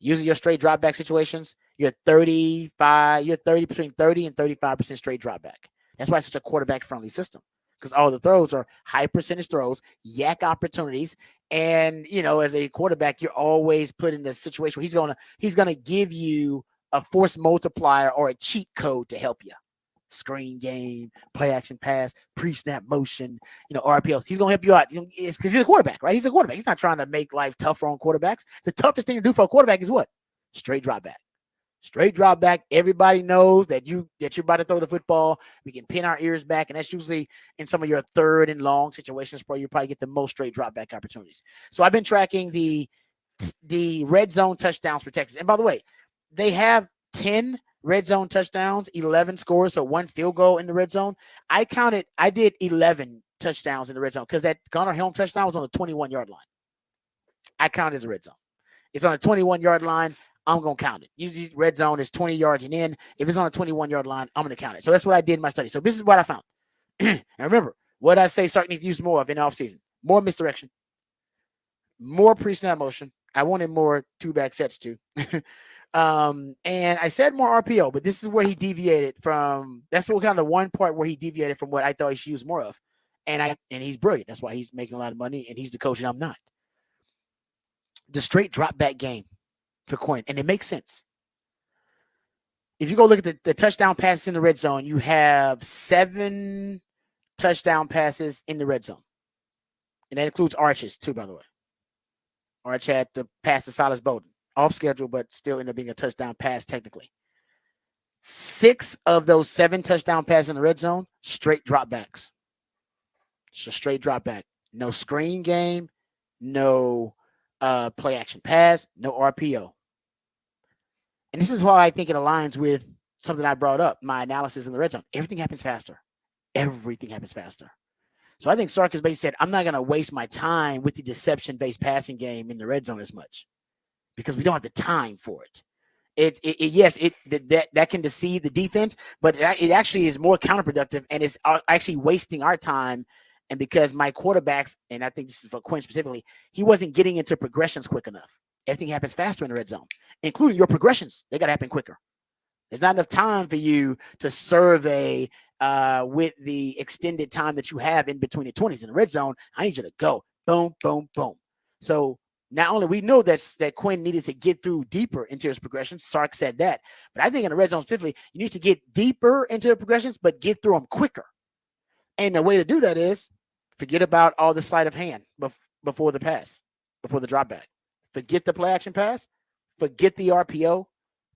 Using your straight drop back situations, you're between 30 and 35% straight drop back. That's why it's such a quarterback friendly system. Because all the throws are high percentage throws, yak opportunities, and as a quarterback, you're always put in a situation where he's gonna give you a force multiplier or a cheat code to help you. Screen game, play action pass, pre-snap motion, RPO. He's gonna help you out. It's because he's a quarterback, right? He's a quarterback. He's not trying to make life tougher on quarterbacks. The toughest thing to do for a quarterback is what? Straight drop back. Straight drop back. Everybody knows that you're about to throw the football. We can pin our ears back, and that's usually in some of your third and long situations where you probably get the most straight drop back opportunities. So I've been tracking the red zone touchdowns for Texas. And by the way, they have 10 red zone touchdowns, 11 scores, so 1 field goal in the red zone. I did 11 touchdowns in the red zone because that Gunnar Helm touchdown was on the 21-yard line. I count it as a red zone. It's on a 21-yard line. I'm going to count it. Usually red zone is 20 yards and in. If it's on a 21-yard line, I'm going to count it. So that's what I did in my study. So this is what I found. And remember, what I say Sark needs to use more of in the offseason. More misdirection. More pre-snap motion. I wanted more two-back sets too. And I said more RPO, but this is where he deviated from. That's what kind of one part where he deviated from what I thought he should use more of. And he's brilliant. That's why he's making a lot of money, and he's the coach, and I'm not. The straight drop back game for Quinn, and it makes sense. If you go look at the touchdown passes in the red zone, you have 7 touchdown passes in the red zone. And that includes Arches too, by the way. Arch had the pass to Silas Bowden. Off schedule, but still ended up being a touchdown pass technically. 6 of those 7 touchdown passes in the red zone, straight drop backs. So straight drop back. No screen game, no play action pass, no RPO. And this is why I think it aligns with something I brought up, my analysis in the red zone. Everything happens faster. Everything happens faster. So I think Sark has basically said, I'm not going to waste my time with the deception-based passing game in the red zone as much because we don't have the time for it. That can deceive the defense, but it actually is more counterproductive, and it's actually wasting our time. And because my quarterbacks, and I think this is for Quinn specifically, he wasn't getting into progressions quick enough. Everything happens faster in the red zone, including your progressions. They got to happen quicker. There's not enough time for you to survey with the extended time that you have in between the 20s. In the red zone, I need you to go boom, boom, boom. So not only we know that Quinn needed to get through deeper into his progressions. Sark said that. But I think in the red zone specifically, you need to get deeper into the progressions, but get through them quicker. And the way to do that is forget about all the sleight of hand before the pass, before the drop back. Forget the play action pass. Forget the RPO.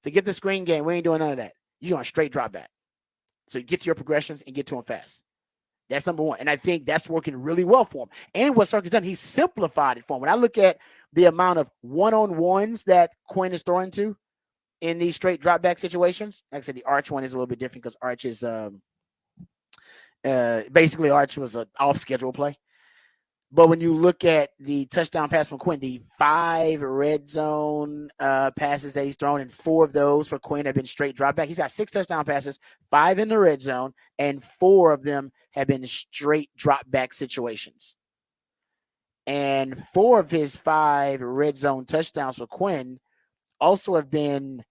Forget the screen game. We ain't doing none of that. You're going straight drop back. So you get to your progressions and get to them fast. That's number one. And I think that's working really well for him. And what Sark has done, he's simplified it for him. When I look at the amount of one-on-ones that Quinn is throwing to in these straight drop back situations, like I said, the Arch one is a little bit different because Arch is basically Arch was an off-schedule play. But when you look at the touchdown pass from Quinn, the 5 red zone passes that he's thrown, and 4 of those for Quinn have been straight drop back. He's got 6 touchdown passes, 5 in the red zone, and 4 of them have been straight drop back situations. And 4 of his 5 red zone touchdowns for Quinn also have been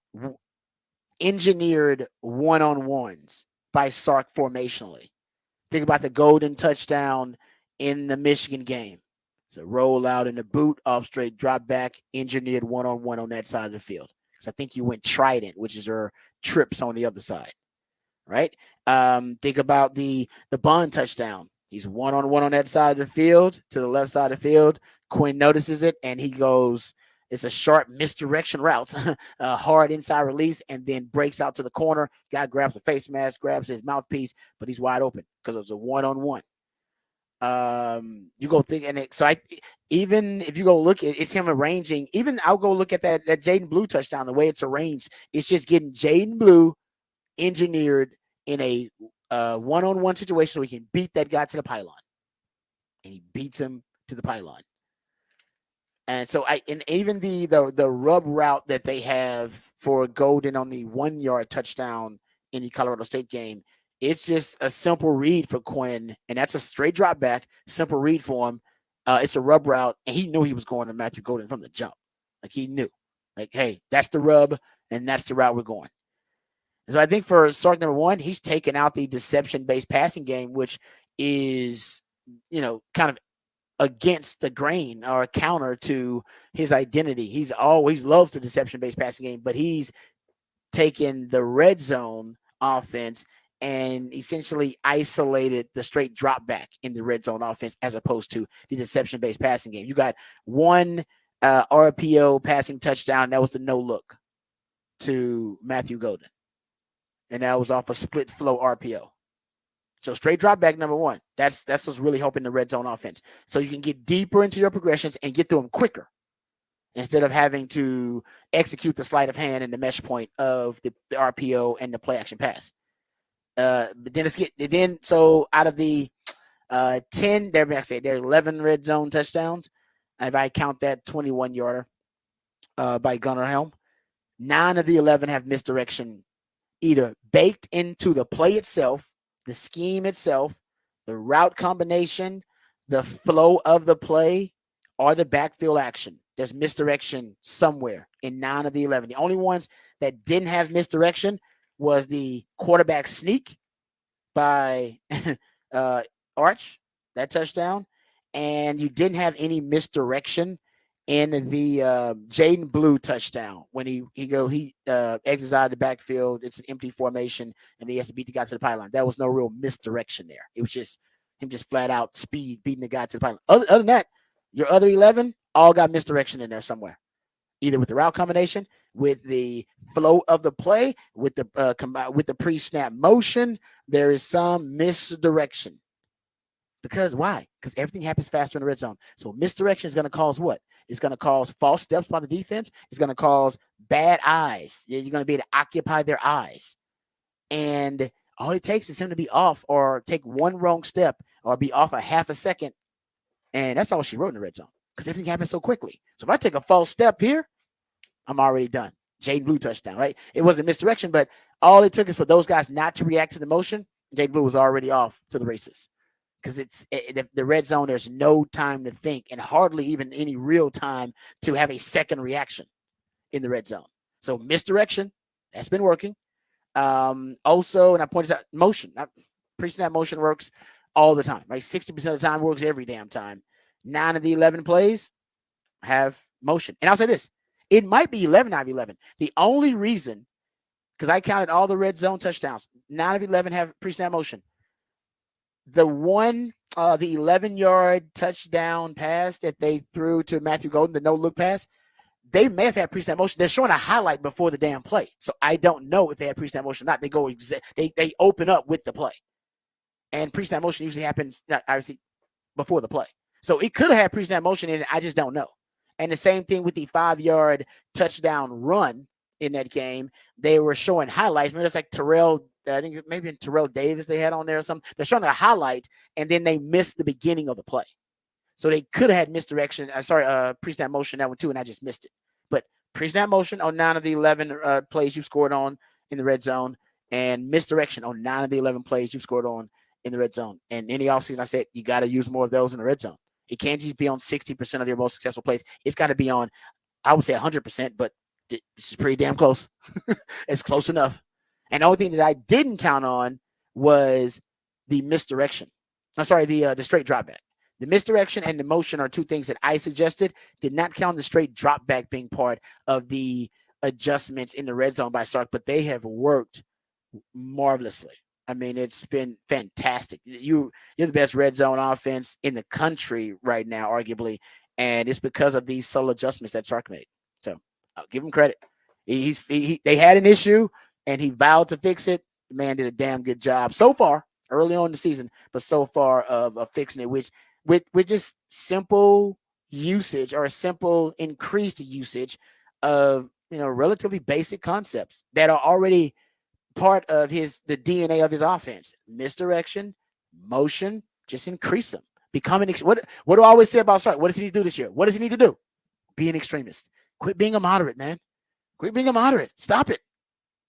engineered one-on-ones by Sark formationally. Think about the golden touchdown in the Michigan game. It's a rollout in the boot, off straight drop back, engineered one-on-one on that side of the field. Because I think you went trident, which is her trips on the other side, right? Think about the Bond touchdown. He's one-on-one on that side of the field to the left side of the field. Quinn notices it, and he goes, it's a sharp misdirection route, a hard inside release, and then breaks out to the corner. Guy grabs the face mask, grabs his mouthpiece, but he's wide open because it was a one-on-one. You go think, and even if you go look at it's him arranging, even I'll go look at that Jaden Blue touchdown, the way it's arranged, it's just getting Jaden Blue engineered in a one-on-one situation so he can beat that guy to the pylon. And he beats him to the pylon. And so and even the rub route that they have for Golden on the 1-yard touchdown in the Colorado State game, it's just a simple read for Quinn, and that's a straight drop back, simple read for him. It's a rub route, and he knew he was going to Matthew Golden from the jump. Like, he knew. Like, hey, that's the rub, and that's the route we're going. So I think for Sark number 1, he's taken out the deception-based passing game, which is, kind of against the grain or a counter to his identity. He's always loved the deception-based passing game, but he's taken the red zone offense and essentially isolated the straight drop back in the red zone offense as opposed to the deception-based passing game. You got 1 RPO passing touchdown. That was the no look to Matthew Golden. And that was off a split flow RPO. So straight drop back number 1. That's what's really helping the red zone offense. So you can get deeper into your progressions and get through them quicker instead of having to execute the sleight of hand and the mesh point of the RPO and the play action pass. But then so out of the 10, there are 11 red zone touchdowns. If I count that 21-yarder by Gunnar Helm, 9 of the 11 have misdirection either baked into the play itself, the scheme itself, the route combination, the flow of the play, or the backfield action. There's misdirection somewhere in 9 of the 11. The only ones that didn't have misdirection was the quarterback sneak by Arch, that touchdown, and you didn't have any misdirection in the Jaden Blue touchdown when he exits out of the backfield. It's an empty formation, and he has to beat the guy to the pylon. That was no real misdirection there. It was just him just flat out speed beating the guy to the pylon. Other than that, your other 11 all got misdirection in there somewhere, either with the route combination, with the flow of the play, with the pre-snap motion. There is some misdirection. Because why? Because everything happens faster in the red zone. So misdirection is going to cause what? It's going to cause false steps by the defense. It's going to cause bad eyes. You're going to be able to occupy their eyes. And all it takes is him to be off or take one wrong step or be off a half a second. And that's all she wrote in the red zone because everything happens so quickly. So if I take a false step here, I'm already done. Jaden Blue touchdown, right? It wasn't misdirection, but all it took is for those guys not to react to the motion. Jaden Blue was already off to the races. Because the red zone, there's no time to think and hardly even any real time to have a second reaction in the red zone. So misdirection, that's been working. Also, and I pointed out, motion. Pre-snap motion works all the time, right? 60% of the time works every damn time. 9 of the 11 plays have motion. And I'll say this, it might be 11 out of 11. The only reason, because I counted all the red zone touchdowns, 9 of 11 have pre-snap motion. The 11-yard touchdown pass that they threw to Matthew Golden, the no-look pass, they may have had pre-snap motion. They're showing a highlight before the damn play. So I don't know if they had pre-snap motion or not. They go they open up with the play. and pre-snap motion usually happens obviously before the play. So it could have had pre-snap motion in it. I just don't know. And the same thing with the 5-yard touchdown run in that game. They were showing highlights. Maybe it's like Terrell, I think maybe in Terrell Davis they had on there or something. They're showing a highlight, and then they missed the beginning of the play. So they could have had misdirection. Pre-snap motion, that one too, and I just missed it. But pre-snap motion on 9 of the 11 plays you've scored on in the red zone, and misdirection on 9 of the 11 plays you've scored on in the red zone. And in the offseason, I said you got to use more of those in the red zone. It can't just be on 60% of your most successful plays. It's got to be on, I would say 100%, but this is pretty damn close. It's close enough. And the only thing that I didn't count on was the misdirection. The straight drop back. The misdirection and the motion are two things that I suggested. Did not count the straight drop back being part of the adjustments in the red zone by Sark, but they have worked marvelously. I mean, it's been fantastic. You're the best red zone offense in the country right now, arguably, and it's because of these subtle adjustments that Sark made. So I'll give him credit. They had an issue, and he vowed to fix it. The man did a damn good job so far, early on in the season, but so far of fixing it, which with just simple usage or a simple increased usage of relatively basic concepts that are already part of the DNA of his offense. Misdirection, motion, just increase them. Becoming what do I always say about Sark? What does he need to do this year? What does he need to do? Be an extremist. Quit being a moderate, man. Quit being a moderate. Stop it.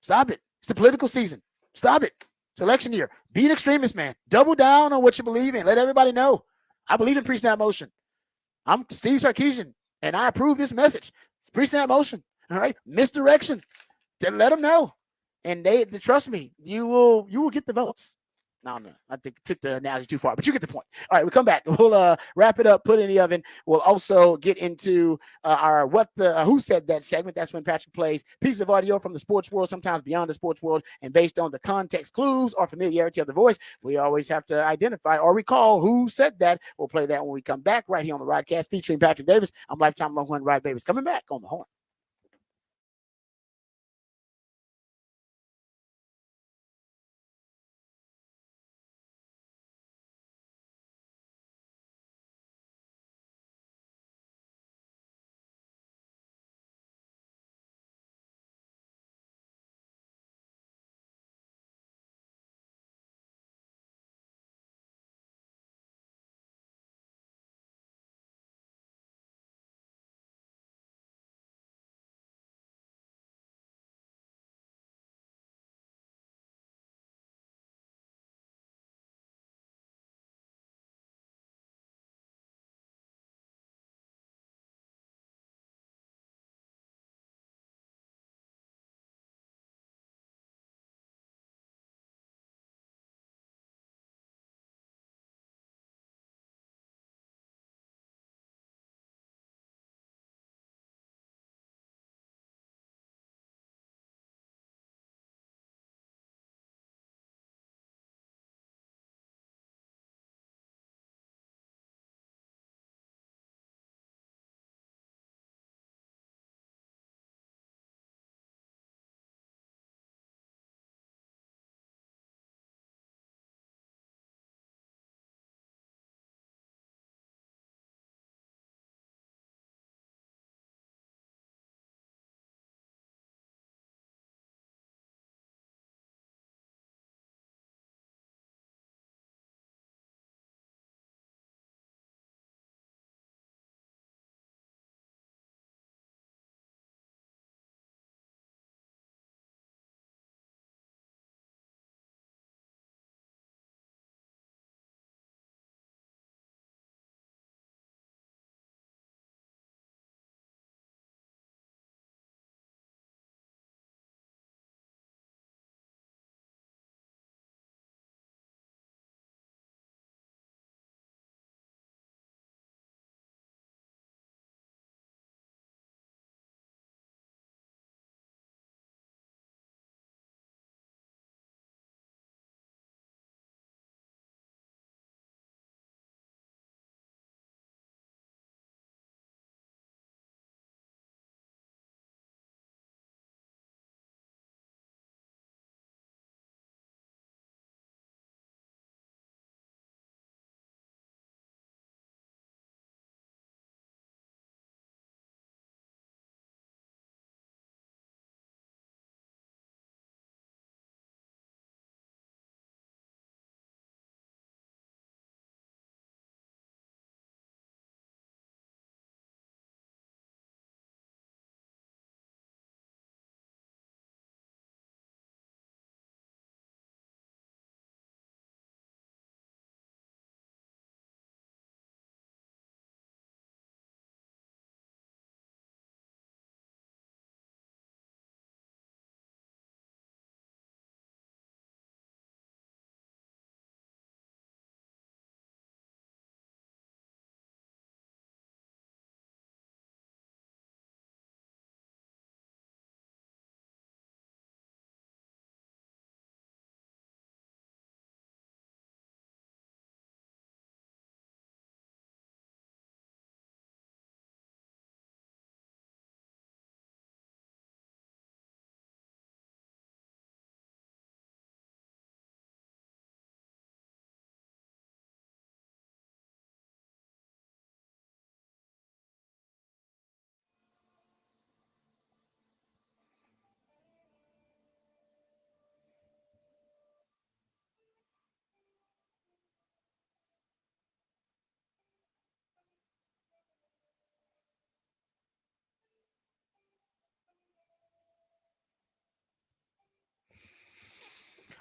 Stop it. It's the political season. Stop it. It's election year. Be an extremist, man. Double down on what you believe in. Let everybody know. I believe in pre-snap motion. I'm Steve Sarkisian, and I approve this message. It's pre-snap motion. All right. Misdirection. Let them know. And they trust me, you will get the votes. No, I think took the analogy too far, but you get the point. All right, we'll come back. We'll wrap it up, put it in the oven. We'll also get into our who said that segment. That's when Patrick plays pieces of audio from the sports world, sometimes beyond the sports world, and based on the context clues or familiarity of the voice, we always have to identify or recall who said that. We'll play that when we come back right here on the Rodcast featuring Patrick Davis. I'm lifetime Longhorn Rod Davis coming back on the Horn.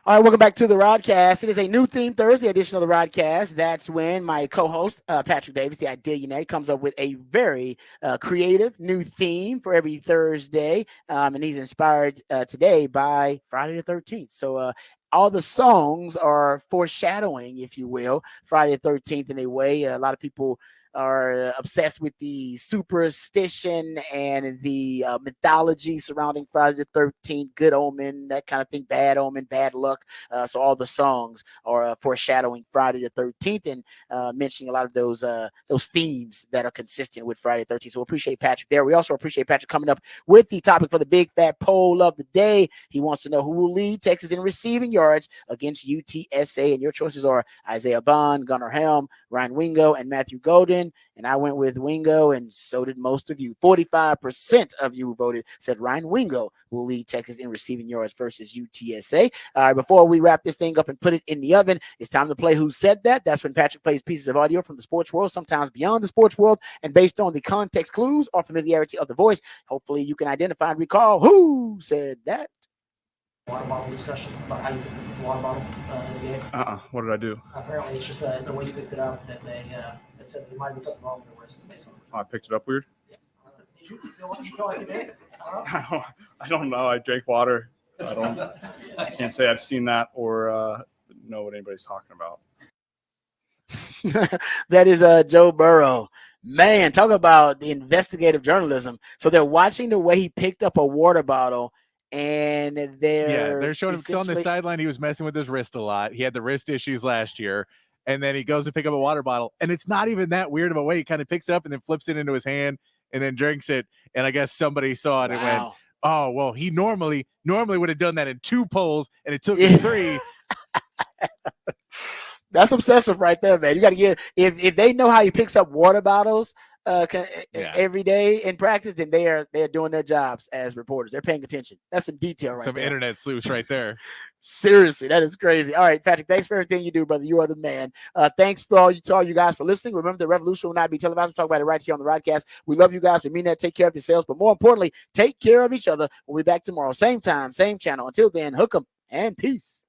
All right, welcome back to the Rodcast. It is a new theme Thursday edition of the Rodcast. That's when my co-host, Patrick Davis, the Ideallionaire, comes up with a very creative new theme for every Thursday. And he's inspired today by Friday the 13th. So all the songs are foreshadowing, if you will, Friday the 13th in a way. A lot of people are obsessed with the superstition and the mythology surrounding Friday the 13th, good omen, that kind of thing, bad omen, bad luck. So all the songs are foreshadowing Friday the 13th and mentioning a lot of those themes that are consistent with Friday the 13th. So we appreciate Patrick there. We also appreciate Patrick coming up with the topic for the big fat poll of the day. He wants to know who will lead Texas in receiving yards against UTSA. And your choices are Isaiah Bond, Gunnar Helm, Ryan Wingo, and Matthew Golden. And I went with Wingo, and so did most of you. 45% of you who voted said Ryan Wingo will lead Texas in receiving yards versus UTSA. All right, before we wrap this thing up and put it in the oven, it's time to play Who Said That. That's when Patrick plays pieces of audio from the sports world, sometimes beyond the sports world, and based on the context clues or familiarity of the voice, hopefully you can identify and recall who said that. Water bottle discussion about how you picked up the water bottle in the game. What did I do? Apparently, it's just the way you picked it up that they said there might have been something wrong with the wrist. Oh, I picked it up weird. Yes. Did you feel like you did? I don't know. I drank water. I can't say I've seen that or know what anybody's talking about. That is Joe Burrow. Man, talk about the investigative journalism. So they're watching the way he picked up a water bottle. And they're showing him on the sideline. He was messing with his wrist a lot. He had the wrist issues last year. And then he goes to pick up a water bottle. And it's not even that weird of a way. He kind of picks it up and then flips it into his hand and then drinks it. And I guess somebody saw it and went, oh, well, he normally would have done that in 2 pulls, and it took him 3. That's obsessive right there, man. You got to get if they know how he picks up water bottles every day in practice, then they're doing their jobs as reporters. They're paying attention. That's some detail right there. Some internet sleuths right there. Seriously, that is crazy. All right, Patrick, thanks for everything you do, brother. You are the man. Thanks to all you guys for listening. Remember, the revolution will not be televised. We'll talk about it right here on the Rodcast. We love you guys. We mean that. Take care of yourselves, but more importantly, take care of each other. We'll be back tomorrow, same time, same channel. Until then, hook 'em and peace.